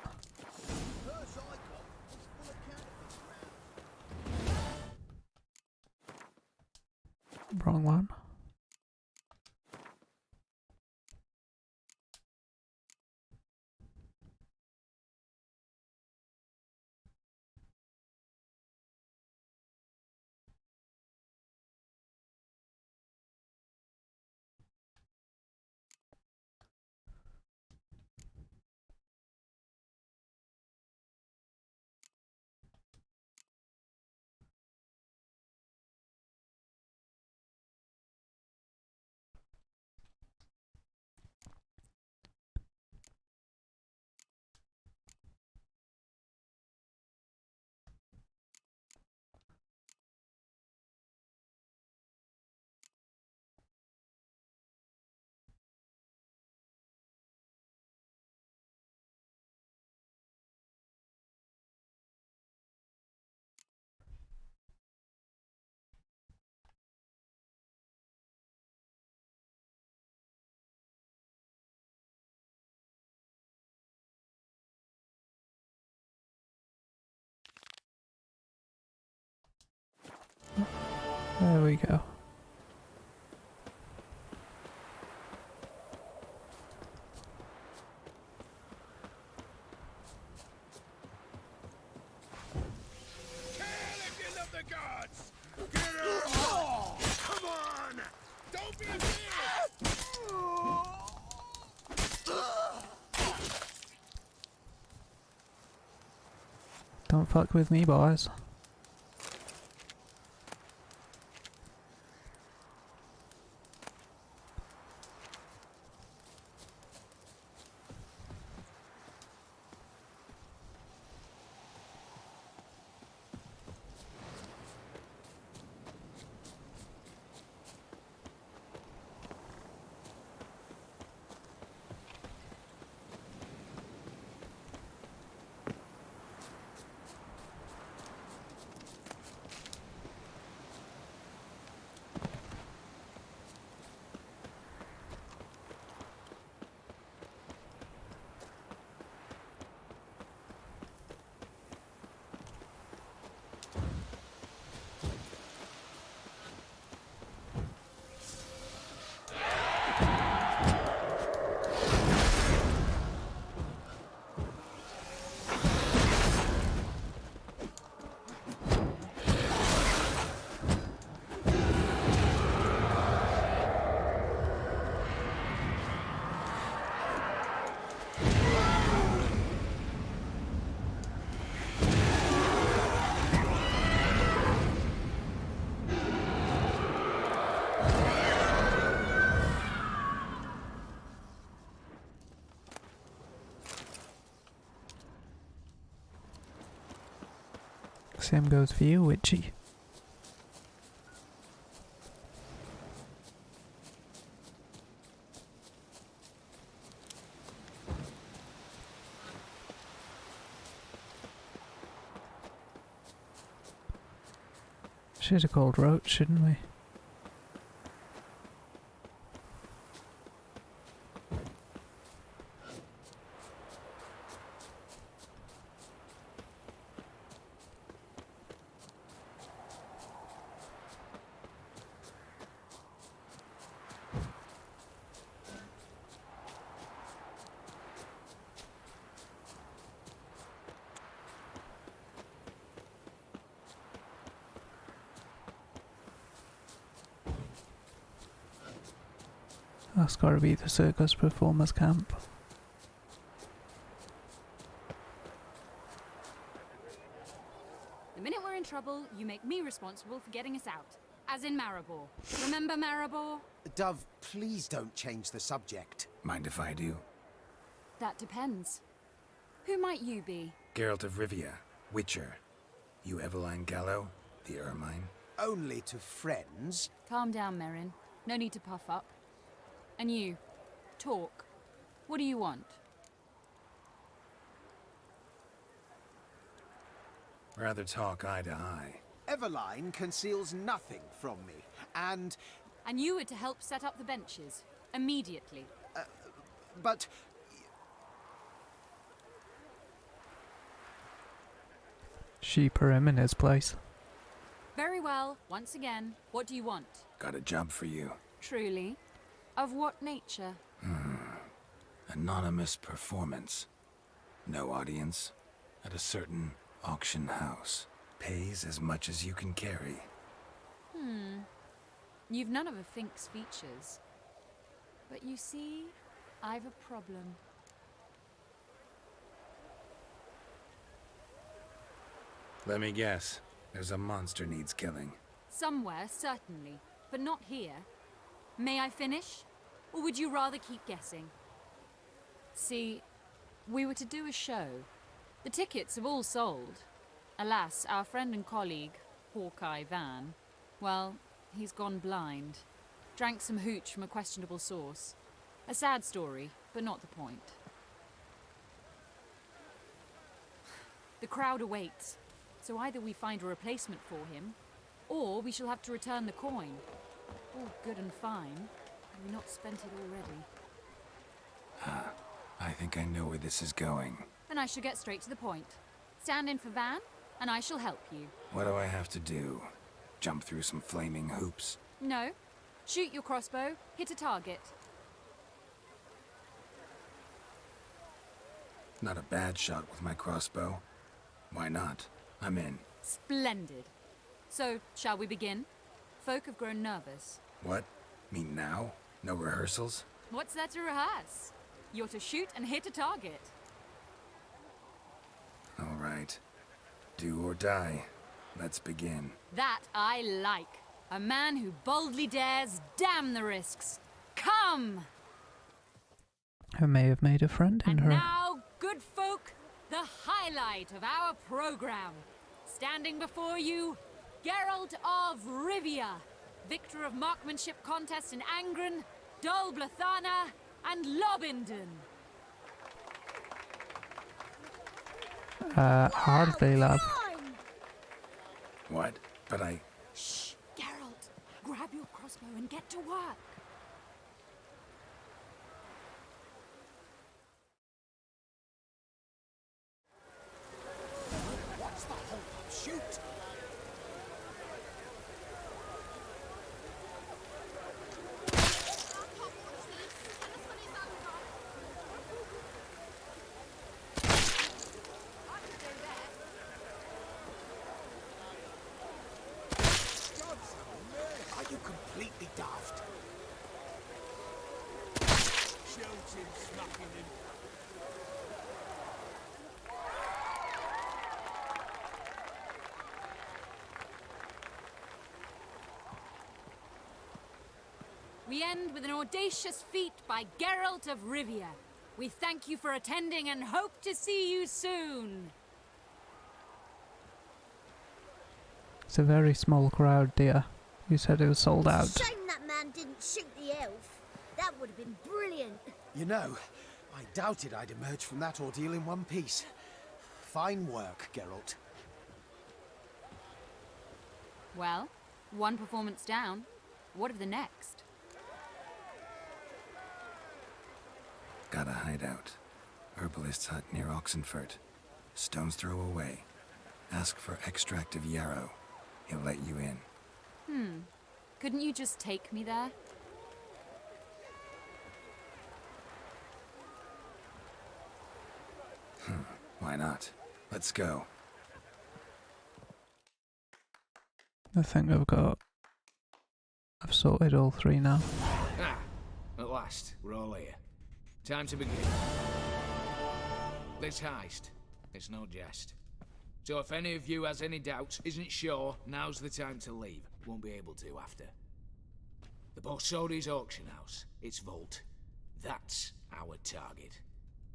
Wrong one. There we go. Come on! Don't be afraid! Don't fuck with me, boys. Same goes for you, Witchy. Should have called Roach, shouldn't we? That's gotta be the circus performers camp. The minute we're in trouble, you make me responsible for getting us out. As in Maribor. Remember Maribor? Dove, please don't change the subject. Mind if I do? That depends. Who might you be? Geralt of Rivia, Witcher. You Eveline Gallo, the Ermine. Only to friends. Calm down, Merrin. No need to puff up. And you, talk. What do you want? Rather talk eye to eye. Eveline conceals nothing from me, and... And you were to help set up the benches. Immediately. But... Cheaper him in his place. Very well. Once again, what do you want? Got a job for you. Truly? Of what nature? Anonymous performance. No audience. At a certain auction house. Pays as much as you can carry. You've none of a Fink's features. But you see, I've a problem. Let me guess. There's a monster needs killing. Somewhere, certainly, but not here. May I finish? Or would you rather keep guessing? See, we were to do a show. The tickets have all sold. Alas, our friend and colleague, Hawkeye Van, well, he's gone blind. Drank some hooch from a questionable source. A sad story, but not the point. The crowd awaits, so either we find a replacement for him, or we shall have to return the coin. All good and fine, have we not spent it already? I think I know where this is going. Then I shall get straight to the point. Stand in for Van, and I shall help you. What do I have to do? Jump through some flaming hoops? No. Shoot your crossbow, hit a target. Not a bad shot with my crossbow. Why not? I'm in. Splendid. So, shall we begin? Folk have grown nervous. What? Me now? No rehearsals? What's there to rehearse? You're to shoot and hit a target. All right. Do or die. Let's begin. That I like. A man who boldly dares, damn the risks. Come! Who may have made a friend in And her. now, good folk, the highlight of our program. Standing before you, Geralt of Rivia, victor of marksmanship contests in Angren, Dol Blathana, and Lobindon. Hardly, love. What? But I... Shh! Geralt, grab your crossbow and get to work. What's the hold up? Shoot! Are you completely daft? Shouting, smacking him. We end with an audacious feat by Geralt of Rivia. We thank you for attending and hope to see you soon. It's a very small crowd, dear. You said it was sold out. Shame that man didn't shoot the elf. That would have been brilliant. You know, I doubted I'd emerge from that ordeal in one piece. Fine work, Geralt. Well, one performance down. What of the next? Got a hideout. Herbalist's hut near Oxenfurt. Stone's throw away. Ask for extract of yarrow. He'll let you in. Couldn't you just take me there? Why not? Let's go. I think I've sorted all three now. Ah, at last, we're all here. Time to begin. This heist, it's no jest. So if any of you has any doubts, isn't sure, now's the time to leave. Won't be able to after. The Borsodi's auction house, its vault. That's our target.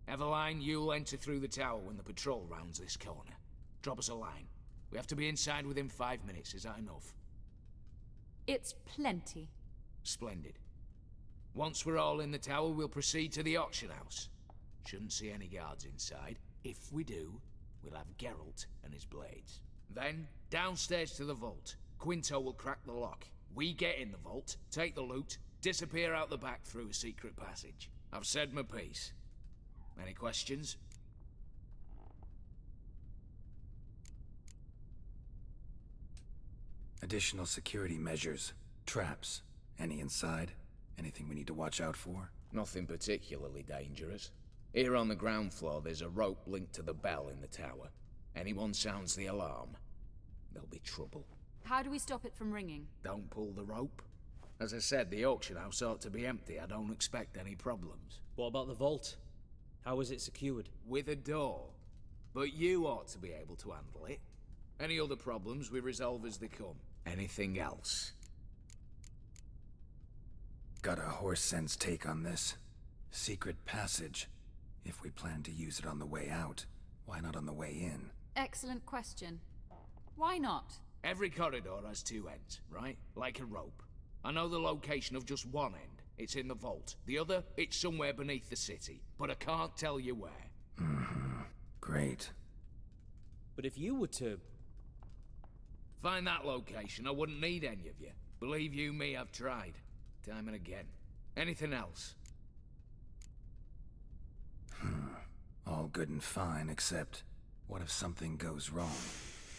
Eveline, you'll enter through the tower when the patrol rounds this corner. Drop us a line. We have to be inside within 5 minutes, is that enough? It's plenty. Splendid. Once we're all in the tower, we'll proceed to the auction house. Shouldn't see any guards inside. If we do, we'll have Geralt and his blades. Then, downstairs to the vault. Quinto will crack the lock. We get in the vault, take the loot, disappear out the back through a secret passage. I've said my piece. Any questions? Additional security measures. Traps. Any inside? Anything we need to watch out for? Nothing particularly dangerous. Here on the ground floor, there's a rope linked to the bell in the tower. Anyone sounds the alarm, there'll be trouble. How do we stop it from ringing? Don't pull the rope. As I said, the auction house ought to be empty. I don't expect any problems. What about the vault? How is it secured? With a door. But you ought to be able to handle it. Any other problems we resolve as they come. Anything else? Got a horse sense take on this. Secret passage. If we plan to use it on the way out, why not on the way in? Excellent question. Why not? Every corridor has two ends, right? Like a rope. I know the location of just one end. It's in the vault. The other, it's somewhere beneath the city. But I can't tell you where. Great. But if you were to... find that location, I wouldn't need any of you. Believe you me, I've tried. Time and again. Anything else? All good and fine, except... what if something goes wrong?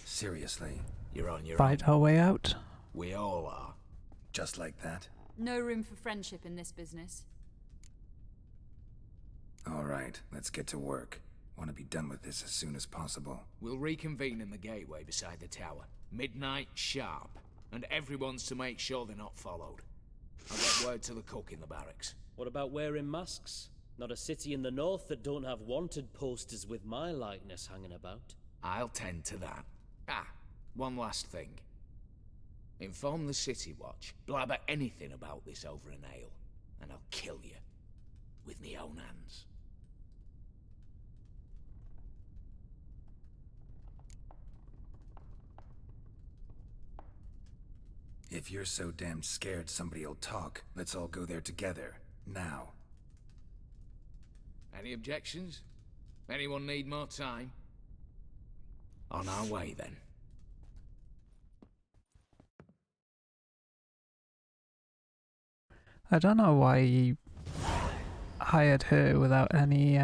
Seriously. You're on your Fight our way out. We all are. Just like that? No room for friendship in this business. Alright, let's get to work. Want to be done with this as soon as possible. We'll reconvene in the gateway beside the tower. Midnight sharp. And everyone's to make sure they're not followed. I'll get word to the cook in the barracks. What about wearing masks? Not a city in the north that don't have wanted posters with my likeness hanging about. I'll tend to that. Ah, one last thing. Inform the City Watch. Blabber anything about this over an ale, and I'll kill you. With me own hands. If you're so damn scared somebody'll talk, let's all go there together. Now. Any objections? Anyone need more time? On our way, then. I don't know why he hired her without any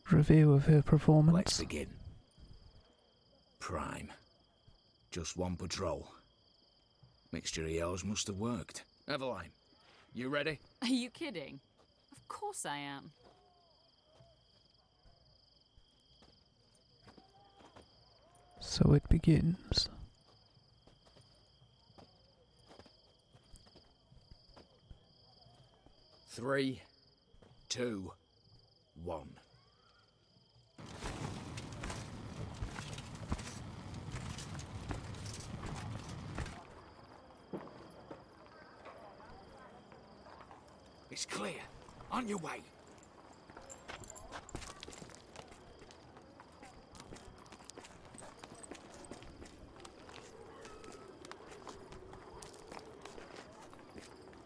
review of her performance. Let's begin. Prime. Just one patrol. Mixture of yours must have worked. Eveline, you ready? Are you kidding? Of course I am. So it begins. Three, 2, 1. It's clear. On your way.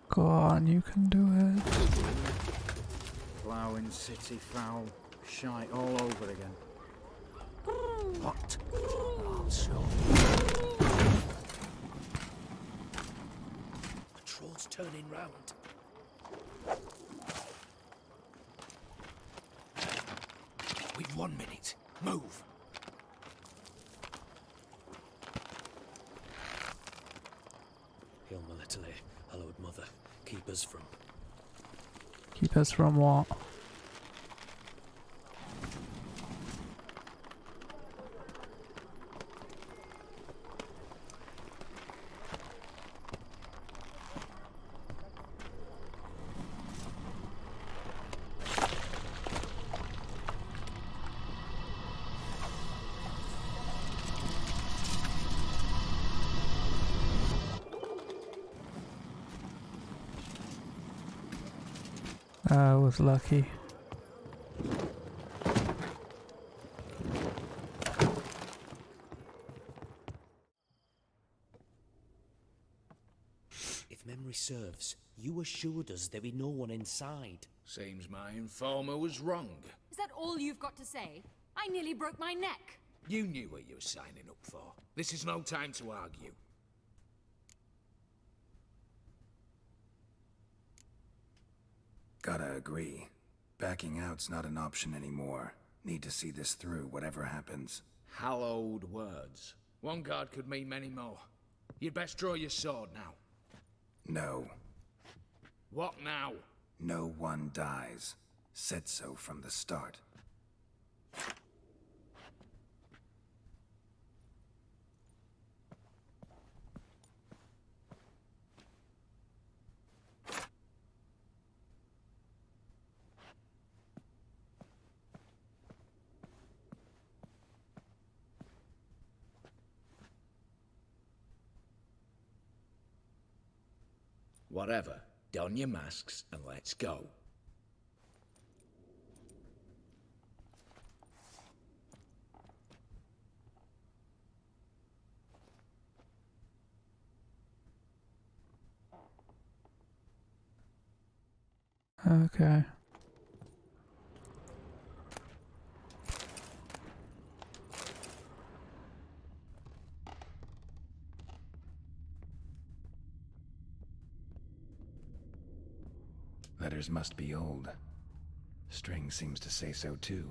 Go on, you can do it. Ploughing city foul. Shite all over again. What? Also. Patrol's turning round. We've 1 minute. Move. Hail Melitele, hallowed mother, keep us from... Keep us from what? I was lucky. If memory serves, you assured us there be no one inside. Seems my informer was wrong. Is that all you've got to say? I nearly broke my neck. You knew what you were signing up for. This is no time to argue. Gotta agree. Backing out's not an option anymore. Need to see this through, whatever happens. Hallowed words. One guard could mean many more. You'd best draw your sword now. No. What now? No one dies. Said so from the start. Whatever. Don your masks and let's go. Okay. Letters must be old. String seems to say so too.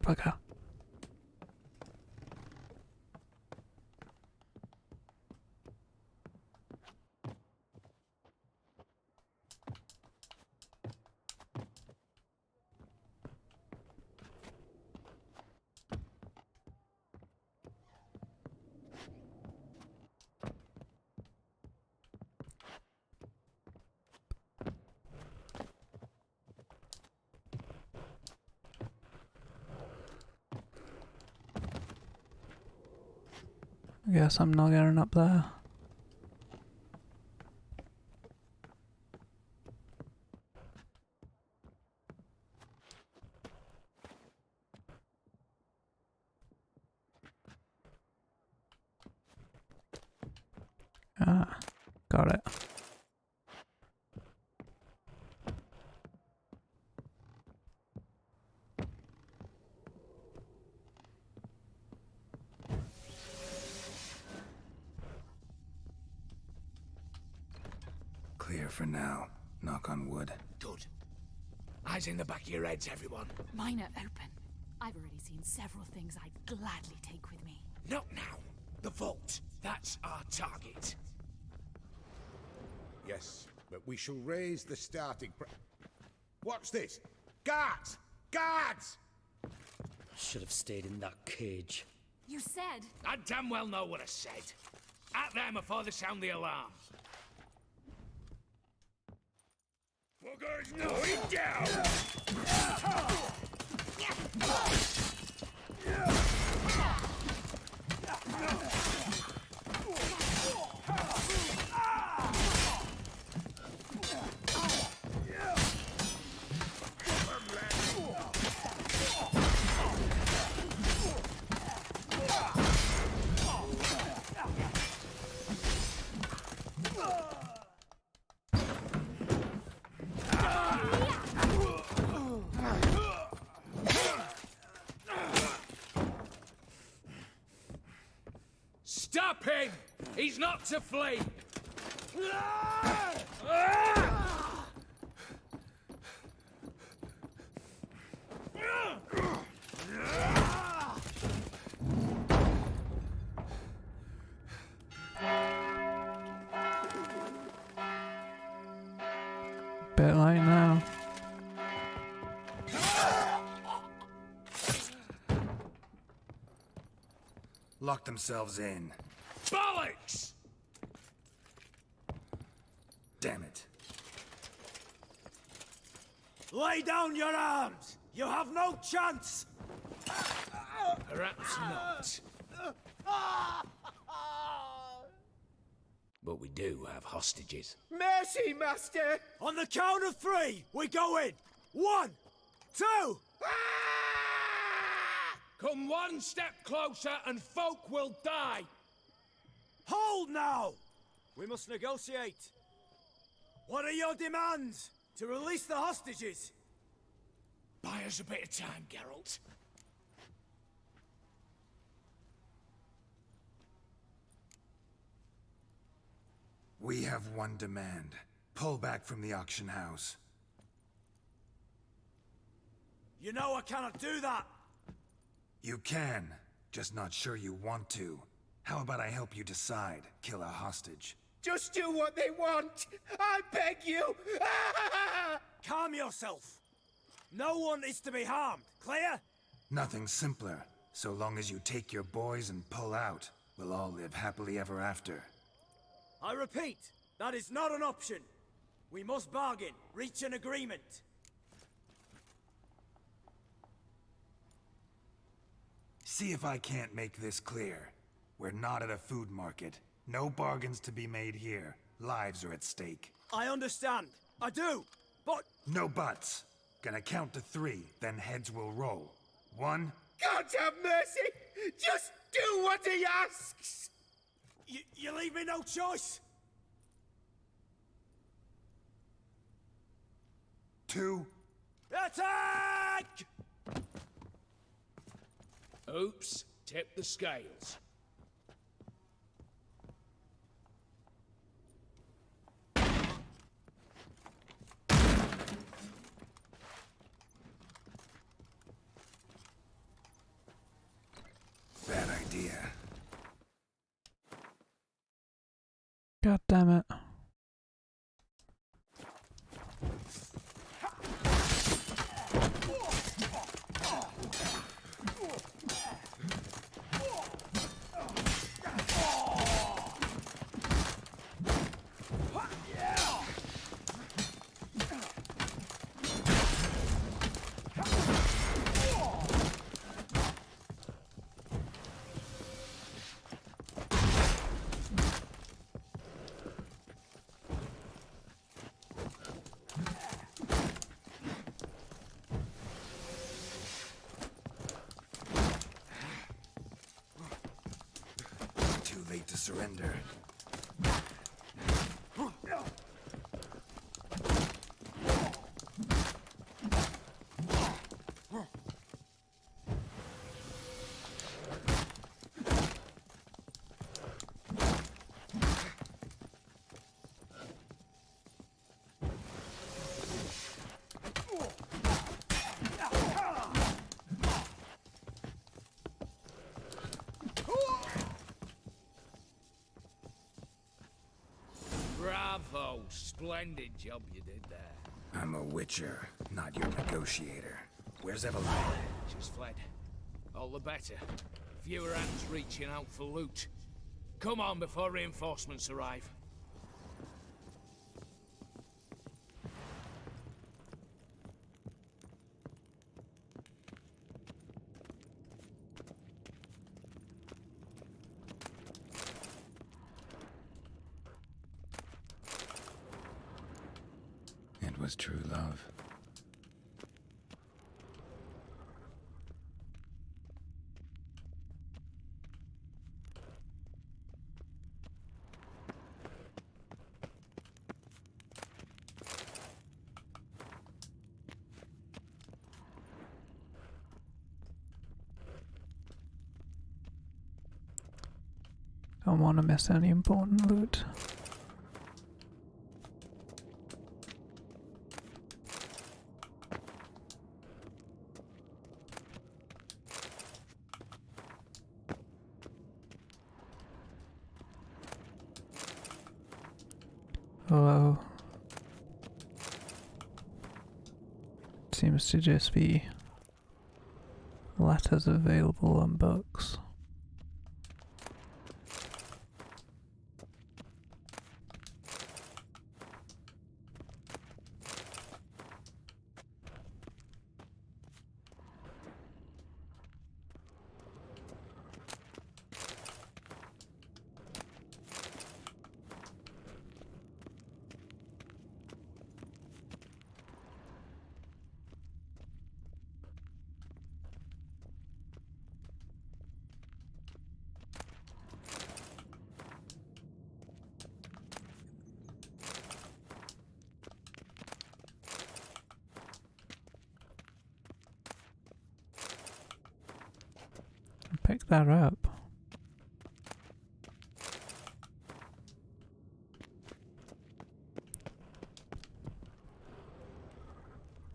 Bugger. I guess I'm not getting up there. Ah, got it. Clear for now. Knock on wood. Good. Eyes in the back of your heads, everyone. Mine are open. I've already seen several things I'd gladly take with me. Not now. The vault. That's our target. Yes, but we shall raise the starting What's this? Guards! Guards! Should have stayed in that cage. You said... I damn well know what I said. At them before they sound the alarm. Fuckers, no, it down! Stop him! He's not to flee! Bit late now. Lock themselves in. Bollocks! Damn it. Lay down your arms! You have no chance! Perhaps not. But we do have hostages. Mercy, Master! On the count of 3, we go in! 1, 2... Come one step closer and folk will die! Hold now! We must negotiate. What are your demands? To release the hostages? Buy us a bit of time, Geralt. We have one demand. Pull back from the auction house. You know I cannot do that! You can, just not sure you want to. How about I help you decide, kill a hostage? Just do what they want! I beg you! Calm yourself! No one is to be harmed, clear? Nothing simpler. So long as you take your boys and pull out, we'll all live happily ever after. I repeat, that is not an option. We must bargain, reach an agreement. See if I can't make this clear. We're not at a food market. No bargains to be made here. Lives are at stake. I understand. I do. But... No buts. Gonna count to 3, then heads will roll. 1... God have mercy! Just do what he asks! You leave me no choice! 2... Attack! Oops, tip the scales. Bad idea. God damn it. Too late to surrender. Bravo! Splendid job you did there. I'm a witcher, not your negotiator. Where's Evelyn? Just fled. All the better. Fewer hands reaching out for loot. Come on before reinforcements arrive. It was true love. Don't want to miss any important loot. Hello. Seems to just be letters available on books. pick that up.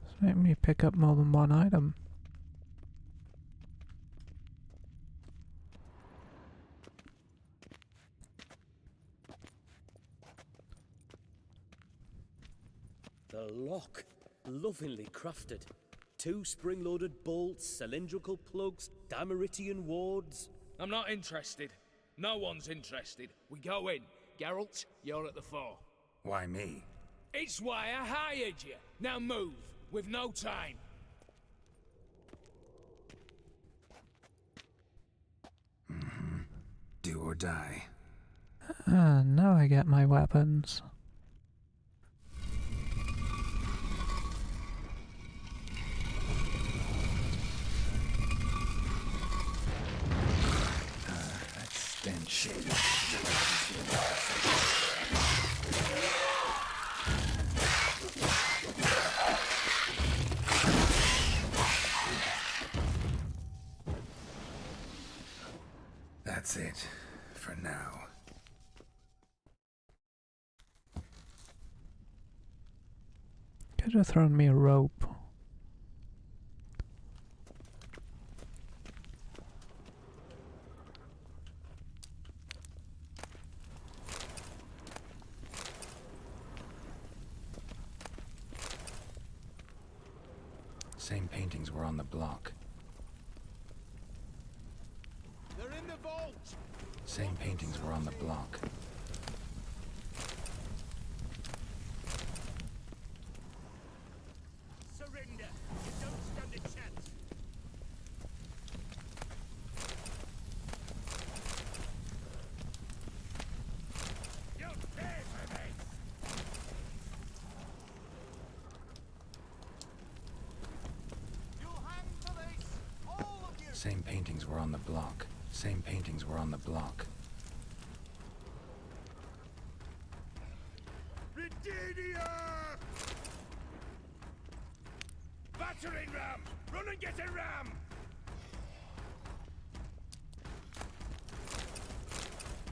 This made me pick up more than one item. The lock. Lovingly crafted. 2 spring-loaded bolts, cylindrical plugs, Dameritian wards. I'm not interested. No one's interested. We go in. Geralt, you're at the fore. Why me? It's why I hired you. Now move. We've no time. Do or die. Ah, now I get my weapons. Stench. That's it, for now. Could have thrown me a rope. Same paintings were on the block. They're in the vault! Same paintings were on the block. Surrender! You don't stand a chance! You'll pay for this! You'll hang for this! All of you! Same paintings were on the block. Same paintings were on the block. Britannia! Battering ram! Run and get a ram!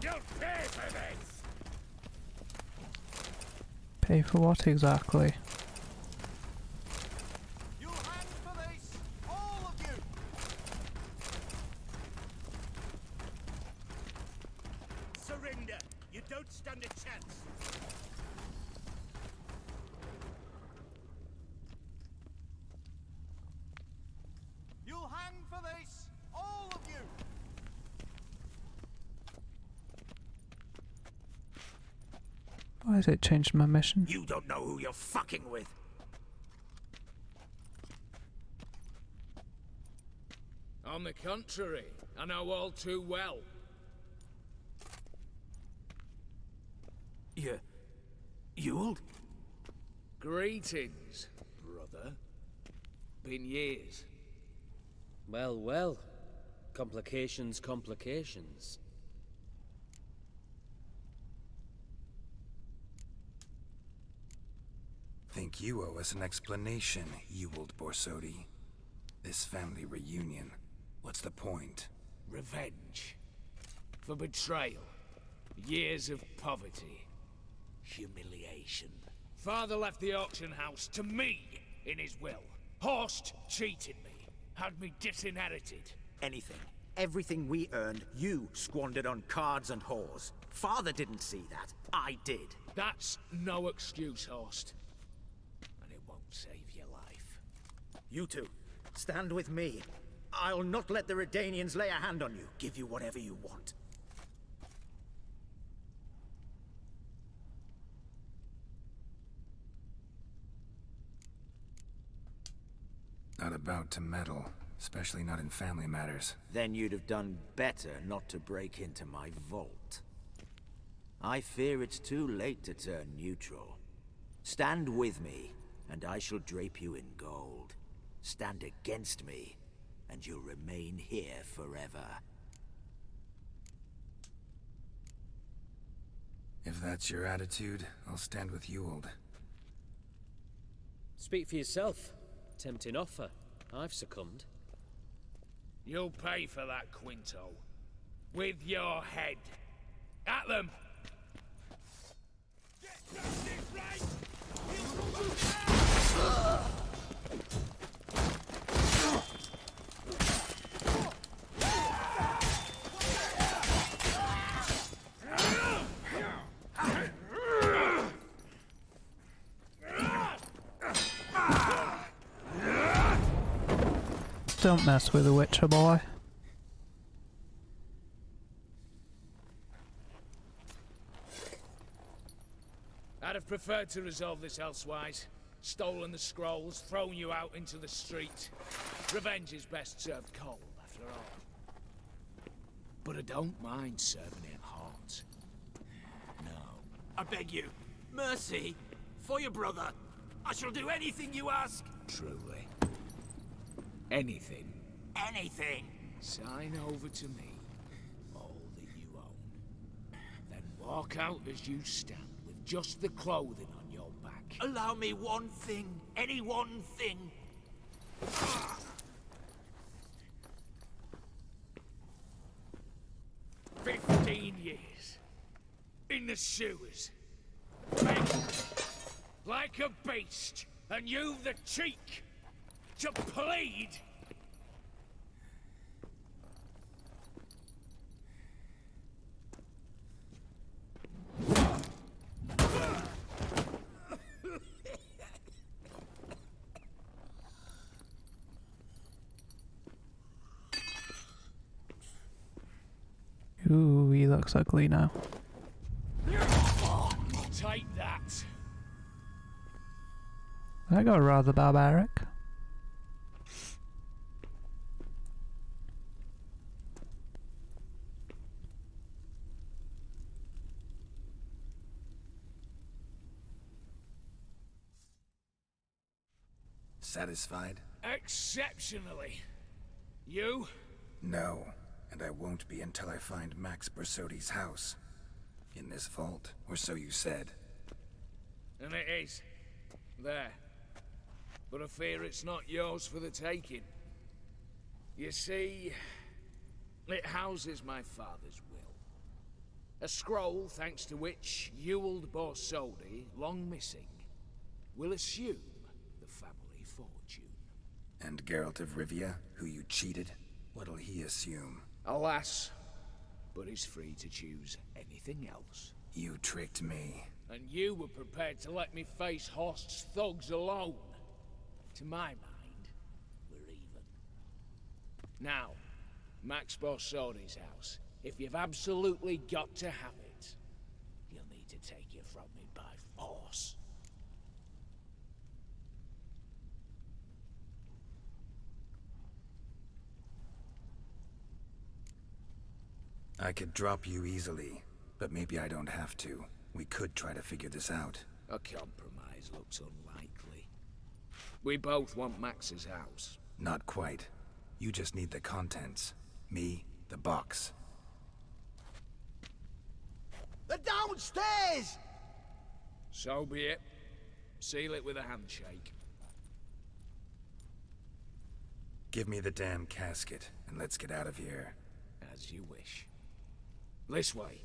You'll pay for this! Pay for what exactly? You'll hang for this! All of you! Surrender! You don't stand a chance! You'll hang for this! All of you! Why has it changed my mission? You don't know who you're fucking with. On the contrary, I know all too well. Ewald? Greetings, brother. Been years. Well, well. Complications, complications. Think you owe us an explanation, Ewald Borsodi. This family reunion. What's the point? Revenge. For betrayal. Years of poverty. Humiliation. Father left the auction house to me in his will. Horst cheated me. Had me disinherited. Anything. Everything we earned, you squandered on cards and whores. Father didn't see that. I did. That's no excuse, Horst. And it won't save your life. You two, stand with me. I'll not let the Redanians lay a hand on you. Give you whatever you want. Not about to meddle, especially not in family matters. Then you'd have done better not to break into my vault. I fear it's too late to turn neutral. Stand with me, and I shall drape you in gold. Stand against me, and you'll remain here forever. If that's your attitude, I'll stand with Ewald. Speak for yourself. Tempting offer. I've succumbed. You'll pay for that, Quinto. With your head. At them! Don't mess with the Witcher, boy. I'd have preferred to resolve this elsewise. Stolen the scrolls, thrown you out into the street. Revenge is best served cold, after all. But I don't mind serving it hot. No. I beg you, mercy, for your brother. I shall do anything you ask. Truly. Anything. Anything. Sign over to me all that you own. Then walk out as you stand with just the clothing on your back. Allow me one thing. Any one thing. 15 years. In the sewers. Begging. Like a beast. And you've the cheek to plead. Ooh, he looks ugly now. Take that. That got rather barbaric. Satisfied? Exceptionally. You? No, and I won't be until I find Max Bersodi's house. In this vault, or so you said. And it is. There. But I fear it's not yours for the taking. You see, it houses my father's will. A scroll thanks to which Ewald Borsodi, long missing, will assume the family fortune. And Geralt of Rivia, who you cheated, what'll he assume? Alas, but he's free to choose anything else. You tricked me. And you were prepared to let me face Horst's thugs alone. To my mind, we're even. Now, Max Borsodi's house. If you've absolutely got to have it, you'll need to take it from me by force. I could drop you easily, but maybe I don't have to. We could try to figure this out. A compromise looks unlikely. We both want Max's house. Not quite. You just need the contents. Me, the box. They're downstairs! So be it. Seal it with a handshake. Give me the damn casket, and let's get out of here. As you wish. This way.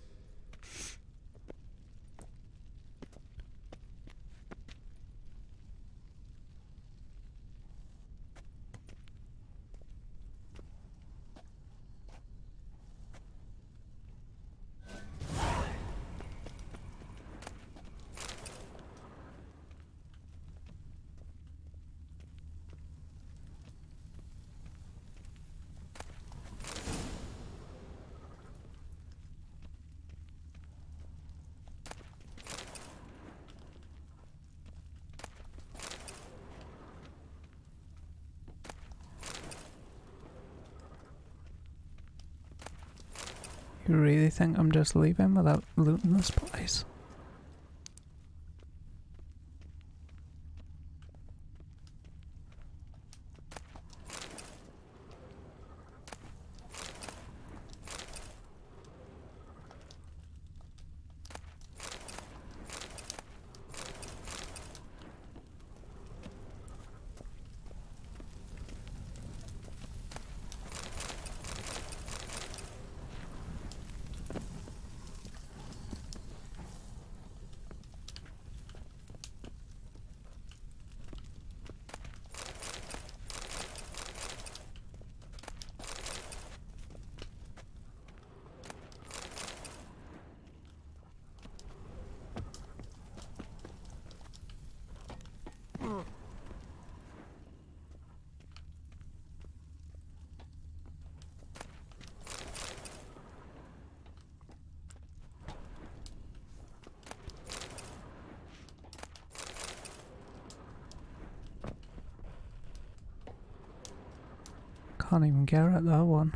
You really think I'm just leaving without looting this place? Can't even get at that one.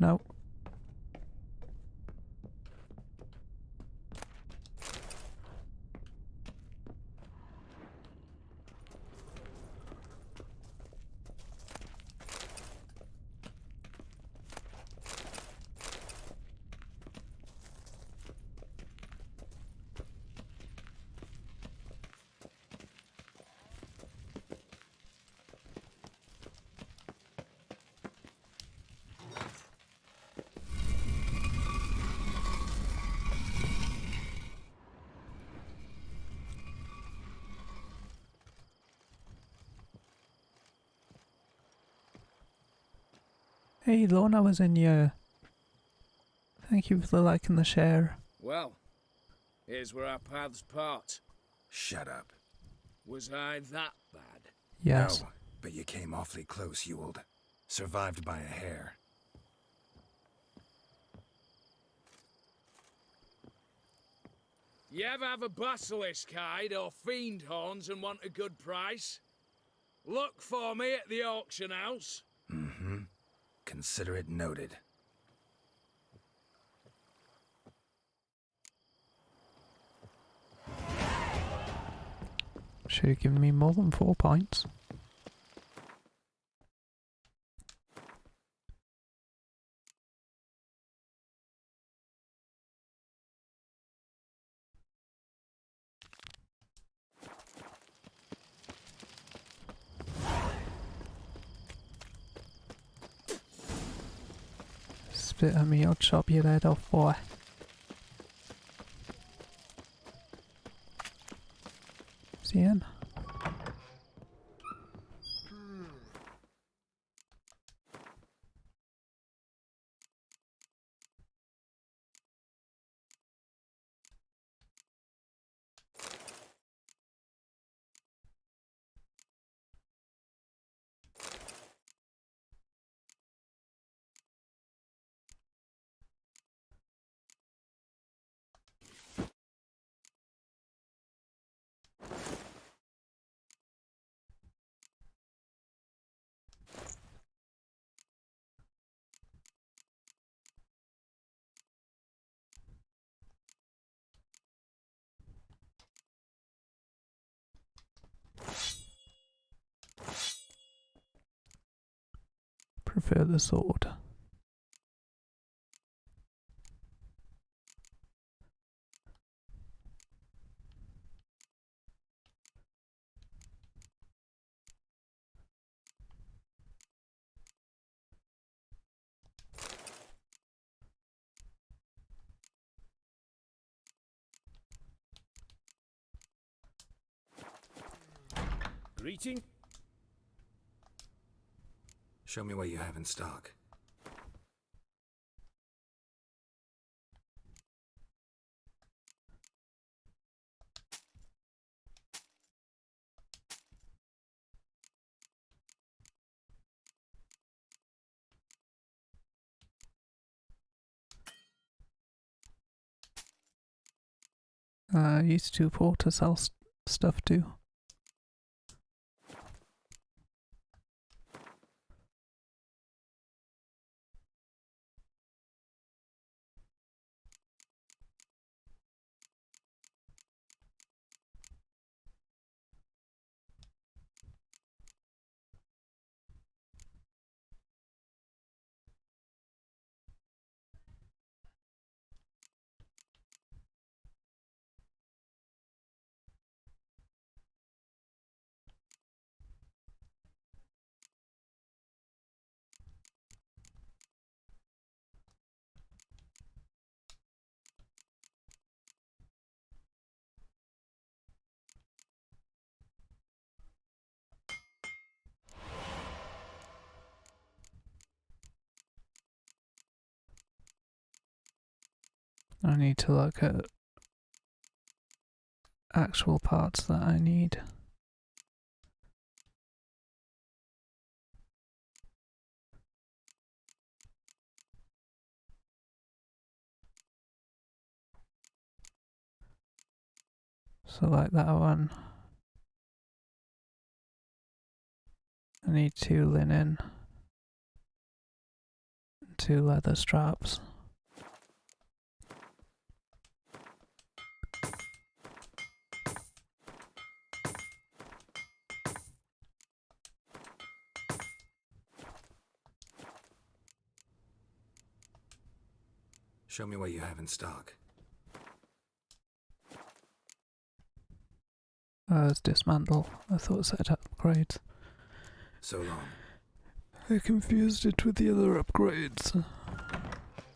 No. Hey Lorna was in here. Thank you for the like and the share. Well, here's where our paths part. Shut up. Was I that bad? Yes. No, but you came awfully close, Ewald. Survived by a hair. You ever have a basilisk hide or fiend horns and want a good price? Look for me at the auction house. Mm-hmm. Consider it noted. Should have given me more than 4 points. Spit at me, I'll chop your head off, boy. Is he in? Prefer the sword. Greeting? Show me what you have in stock. I used to port to sell stuff too. I need to look at actual parts that I need. So like that one. I need 2 linen, 2 leather straps. Show me what you have in stock. It's dismantle. I thought set upgrades. So long. I confused it with the other upgrades.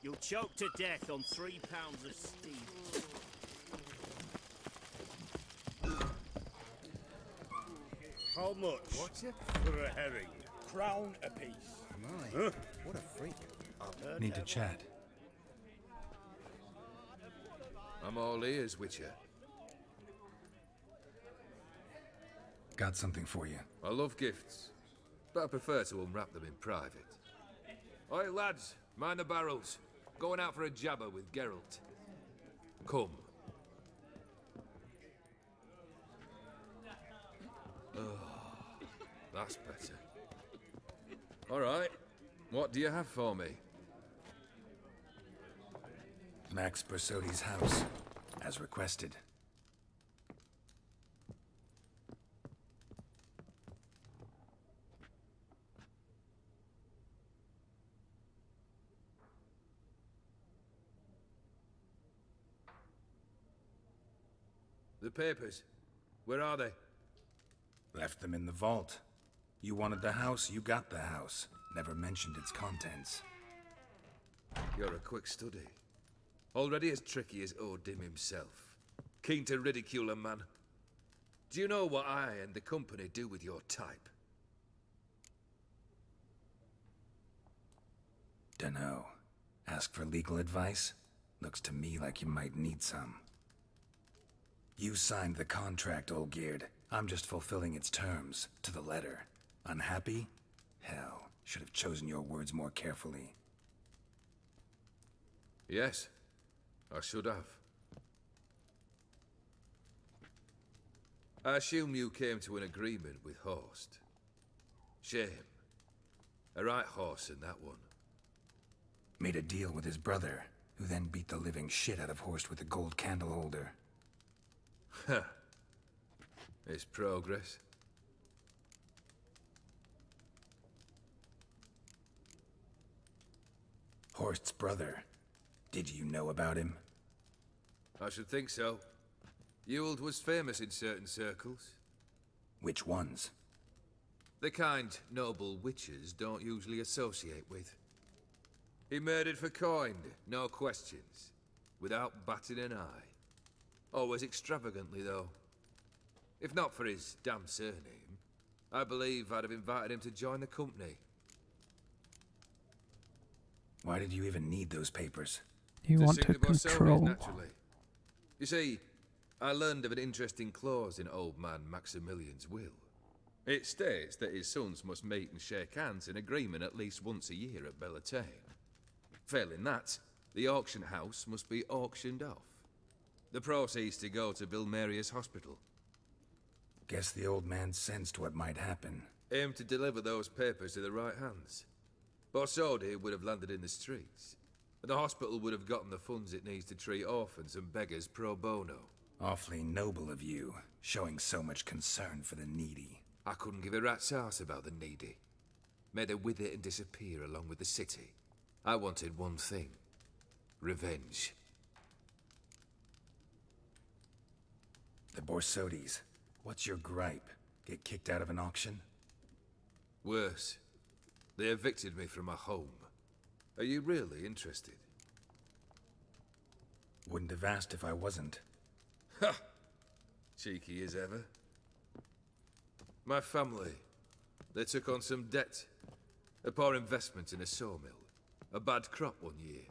You'll choke to death on 3 pounds of steam. How much? What's it? For a herring. Crown apiece. My, Huh? what a freak. Need to chat. I'm all ears, Witcher. Got something for you. I love gifts, but I prefer to unwrap them in private. Oi, lads, mind the barrels. Going out for a jabber with Geralt. Come. Oh, that's better. All right, what do you have for me? Max Bersodi's house, as requested. The papers. Where are they? Left them in the vault. You wanted the house, you got the house. Never mentioned its contents. You're a quick study. Already as tricky as Odin himself. Keen to ridicule a man. Do you know what I and the company do with your type? Dunno. Ask for legal advice? Looks to me like you might need some. You signed the contract, Olgierd. I'm just fulfilling its terms, to the letter. Unhappy? Hell, should have chosen your words more carefully. Yes, I should have. I assume you came to an agreement with Horst. Shame. A right horse in that one. Made a deal with his brother, who then beat the living shit out of Horst with a gold candle holder. Huh. It's progress. Horst's brother. Did you know about him? I should think so. Ewald was famous in certain circles. Which ones? The kind noble witches don't usually associate with. He murdered for coin, no questions. Without batting an eye. Always extravagantly, though. If not for his damn surname, I believe I'd have invited him to join the company. Why did you even need those papers? You want to sing the Borsodies, control. naturally. You see, I learned of an interesting clause in old man Maximilian's will. It states that his sons must meet and shake hands in agreement at least once a year at Bellatane. Failing that, the auction house must be auctioned off. The proceeds to go to Bill Marius Hospital. Guess the old man sensed what might happen. Aim to deliver those papers to the right hands. Borsodi would have landed in the streets, and the hospital would have gotten the funds it needs to treat orphans and beggars pro bono. Awfully noble of you, showing so much concern for the needy. I couldn't give a rat's ass about the needy. Made her with it and disappear along with the city. I wanted one thing. Revenge. The Borsodis. What's your gripe? Get kicked out of an auction? Worse. They evicted me from my home. Are you really interested? Wouldn't have asked if I wasn't. Ha! Cheeky as ever. My family. They took on some debt. A poor investment in a sawmill. A bad crop one year.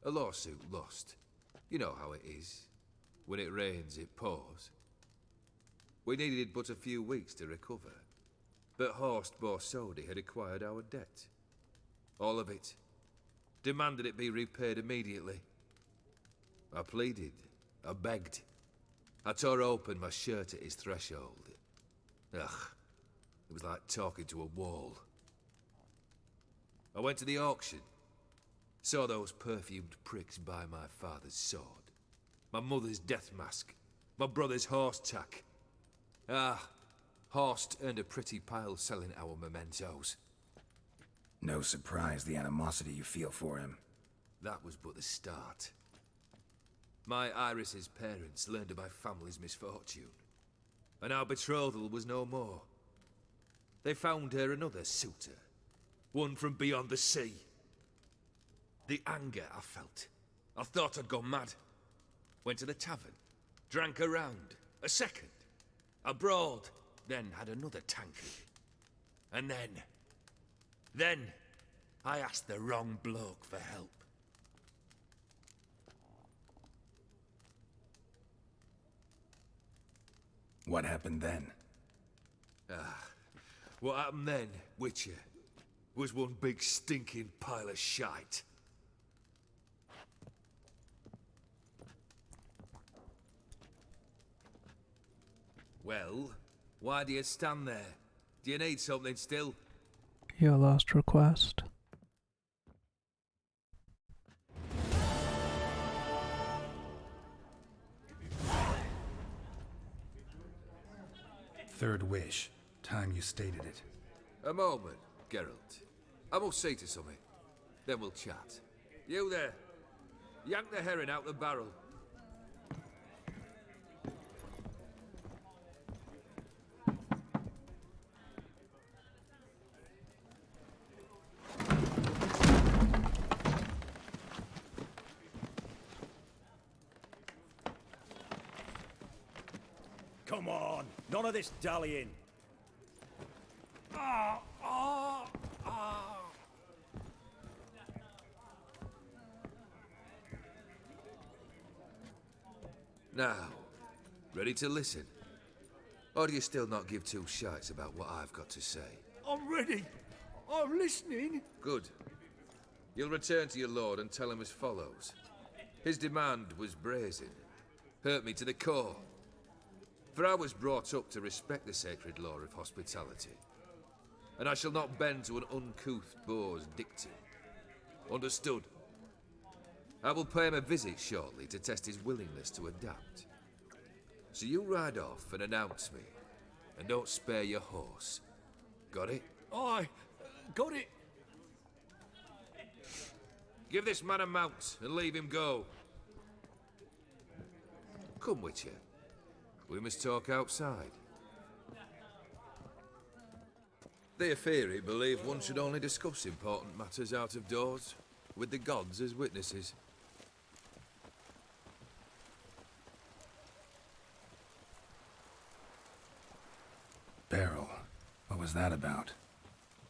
A lawsuit lost. You know how it is. When it rains, it pours. We needed but a few weeks to recover. But Horst Borsodi had acquired our debt. All of it. Demanded it be repaid immediately. I pleaded. I begged. I tore open my shirt at his threshold. Ugh. It was like talking to a wall. I went to the auction. Saw those perfumed pricks buy my father's sword. My mother's death mask. My brother's horse tack. Ah, Horst earned a pretty pile selling our mementos. No surprise the animosity you feel for him. That was but the start. My Iris's parents learned of my family's misfortune, and our betrothal was no more. They found her another suitor, one from beyond the sea. The anger I felt. I thought I'd gone mad. Went to the tavern, drank a round, a second, abroad, then had another tankard. And then, I asked the wrong bloke for help. What happened then? What happened then, Witcher, was one big stinking pile of shite. Well, why do you stand there? Do you need something still? Your last request. Third wish. Time you stated it. A moment, Geralt. I must see to something. Then we'll chat. You there. Yank the herring out the barrel. Come on, none of this dallying. Now, ready to listen? Or do you still not give two shites about what I've got to say? I'm ready. I'm listening. Good. You'll return to your lord and tell him as follows. His demand was brazen. Hurt me to the core. For I was brought up to respect the sacred law of hospitality. And I shall not bend to an uncouth boor's dictum. Understood? I will pay him a visit shortly to test his willingness to adapt. So you ride off and announce me. And don't spare your horse. Got it? Aye, got it. Give this man a mount and leave him go. Come, Witcher. We must talk outside. The Aetheri believe one should only discuss important matters out of doors, with the gods as witnesses. Beryl, what was that about?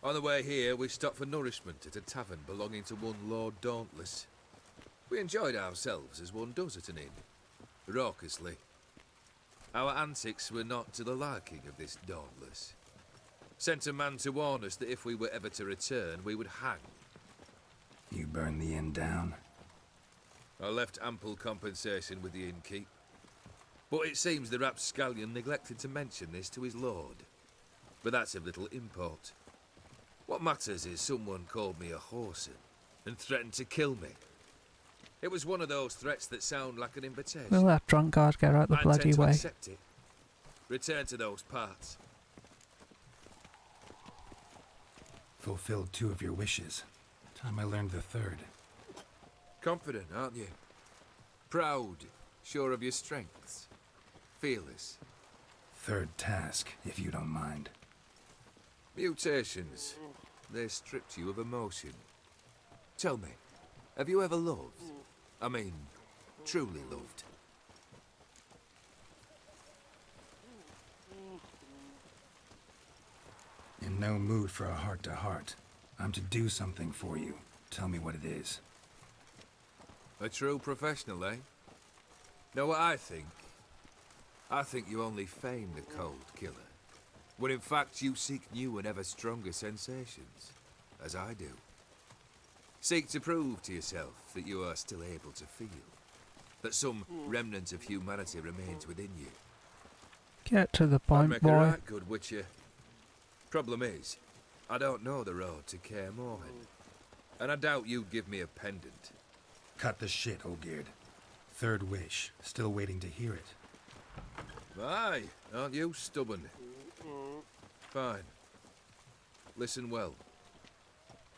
On the way here, we stopped for nourishment at a tavern belonging to one Lord Dauntless. We enjoyed ourselves as one does at an inn, raucously. Our antics were not to the liking of this Dauntless. Sent a man to warn us that if we were ever to return, we would hang. You burned the inn down? I left ample compensation with the innkeep. But it seems the rapscallion neglected to mention this to his lord. But that's of little import. What matters is someone called me a whoreson and threatened to kill me. It was one of those threats that sound like an invitation. We'll let Drunkard get out the I bloody intend to way. accept it. Return to those parts. Fulfilled 2 of your wishes. Time I learned the 3rd. Confident, aren't you? Proud, sure of your strengths. Fearless. 3rd task, if you don't mind. Mutations. They stripped you of emotion. Tell me, have you ever loved? I mean, truly loved? In no mood for a heart-to-heart. I'm to do something for you. Tell me what it is. A true professional, eh? Know what I think? I think you only feign the cold killer, when in fact you seek new and ever stronger sensations, as I do. Seek to prove to yourself that you are still able to feel, that some remnant of humanity remains within you. Get to the I'd point, make boy. a right good witcher. Problem is, I don't know the road to Kaer Morhen, and I doubt you'd give me a pendant. Cut the shit, Olgierd. Third wish. Still waiting to hear it. Aye, aren't you stubborn? Fine. Listen well.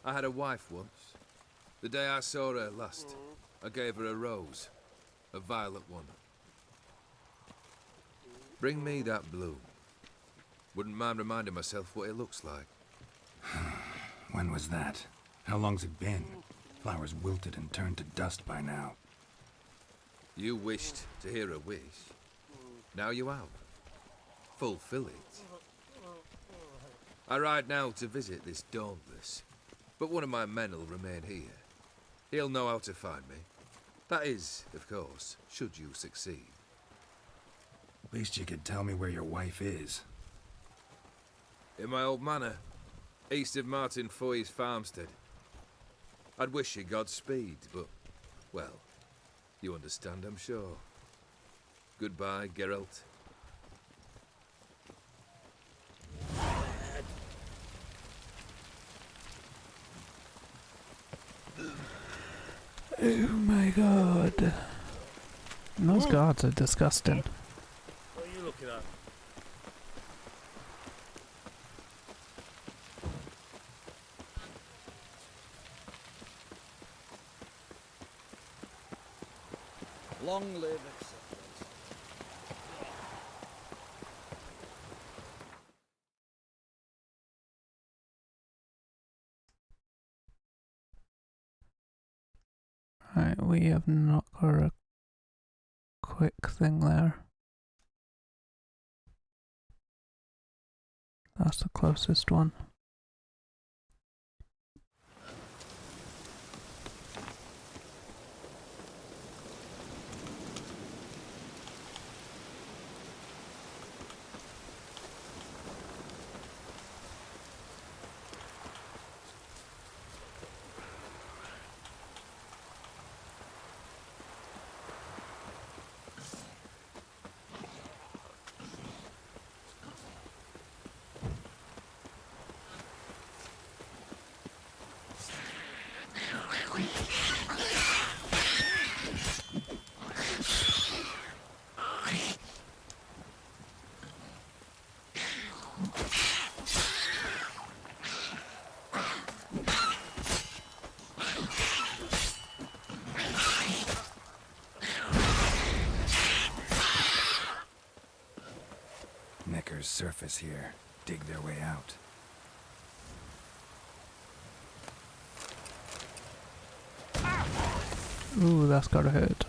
I had a wife once. The day I saw her last, I gave her a rose. A violet one. Bring me that bloom. Wouldn't mind reminding myself what it looks like. When was that? How long's it been? Flowers wilted and turned to dust by now. You wished to hear a wish. Now you have. Fulfill it. I ride now to visit this Dauntless, but one of my men will remain here. He'll know how to find me. That is, of course, should you succeed. Least you could tell me where your wife is. In my old manor, east of Martin Foy's farmstead. I'd wish you Godspeed, but, well, you understand, I'm sure. Goodbye, Geralt. Oh my god. Those guards are disgusting. What are you looking at? Long live acceptance. Right, we have not got a quick thing there. That's the closest one. Neckers surface here. Dig their way out. Ooh, that's gotta hurt.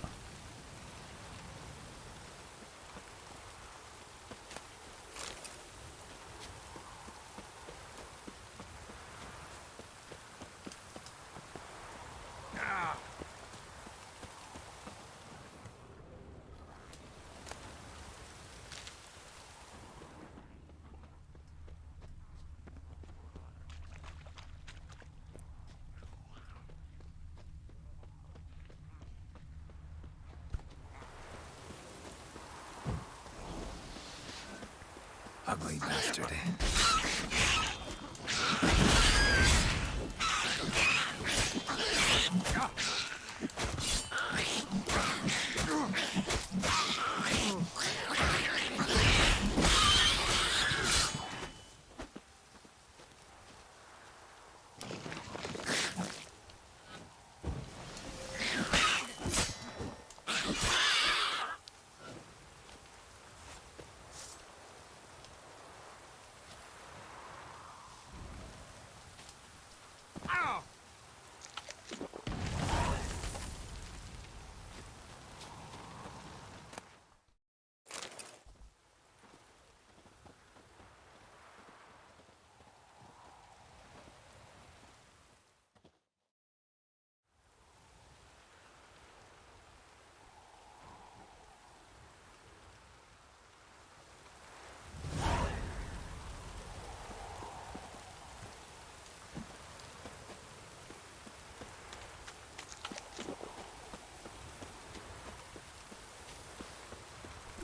Ugly bastard.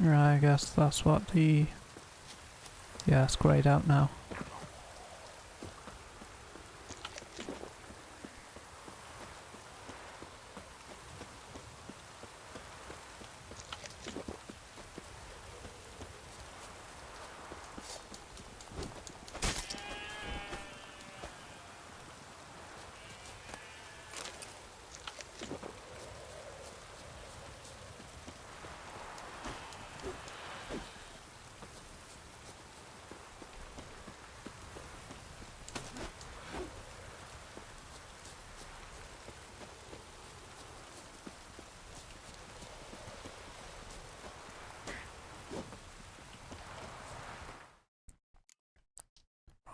Right, I guess that's what the... Yeah, it's greyed out now.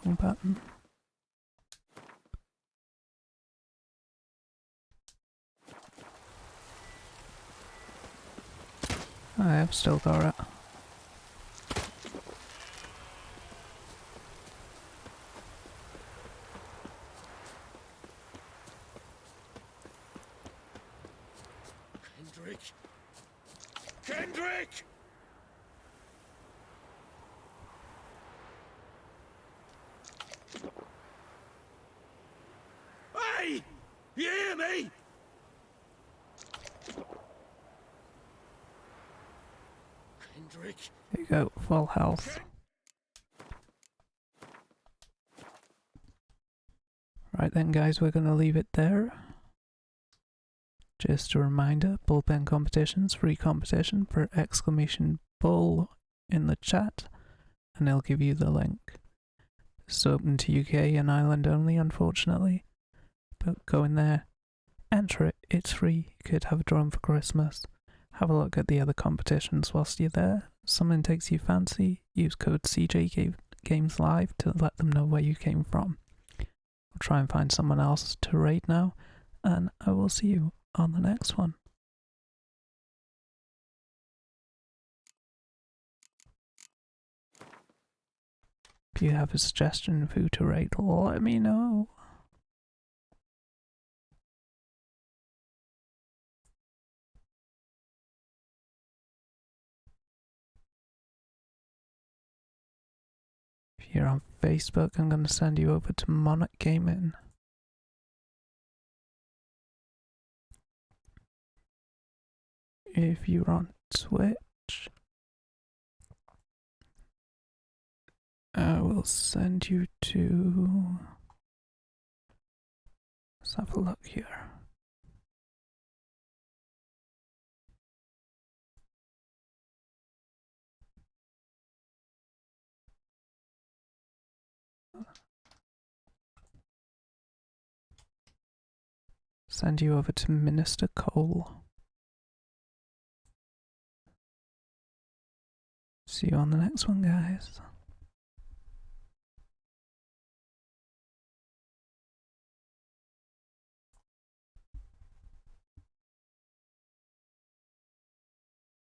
Wrong button. I have still got it. Kendrick! Kendrick! Hey! You hear me? Kendrick! There you go, full health. Right then guys, we're gonna leave it there. Just a reminder, bullpen competitions, free competition, for exclamation bull in the chat, and they'll give you the link. It's open to UK and Ireland only, unfortunately, but go in there, enter it, it's free, you could have a drawing for Christmas, have a look at the other competitions whilst you're there. If something takes you fancy, use code CJ Games Live to let them know where you came from. I'll try and find someone else to raid now, and I will see you on the next one. If you have a suggestion of who to raid, let me know. If you're on Facebook, I'm going to send you over to Monarch Gaming. If you're on Twitch, I will send you to... Let's have a look here. Send you over to Minister Cole. See you on the next one, guys.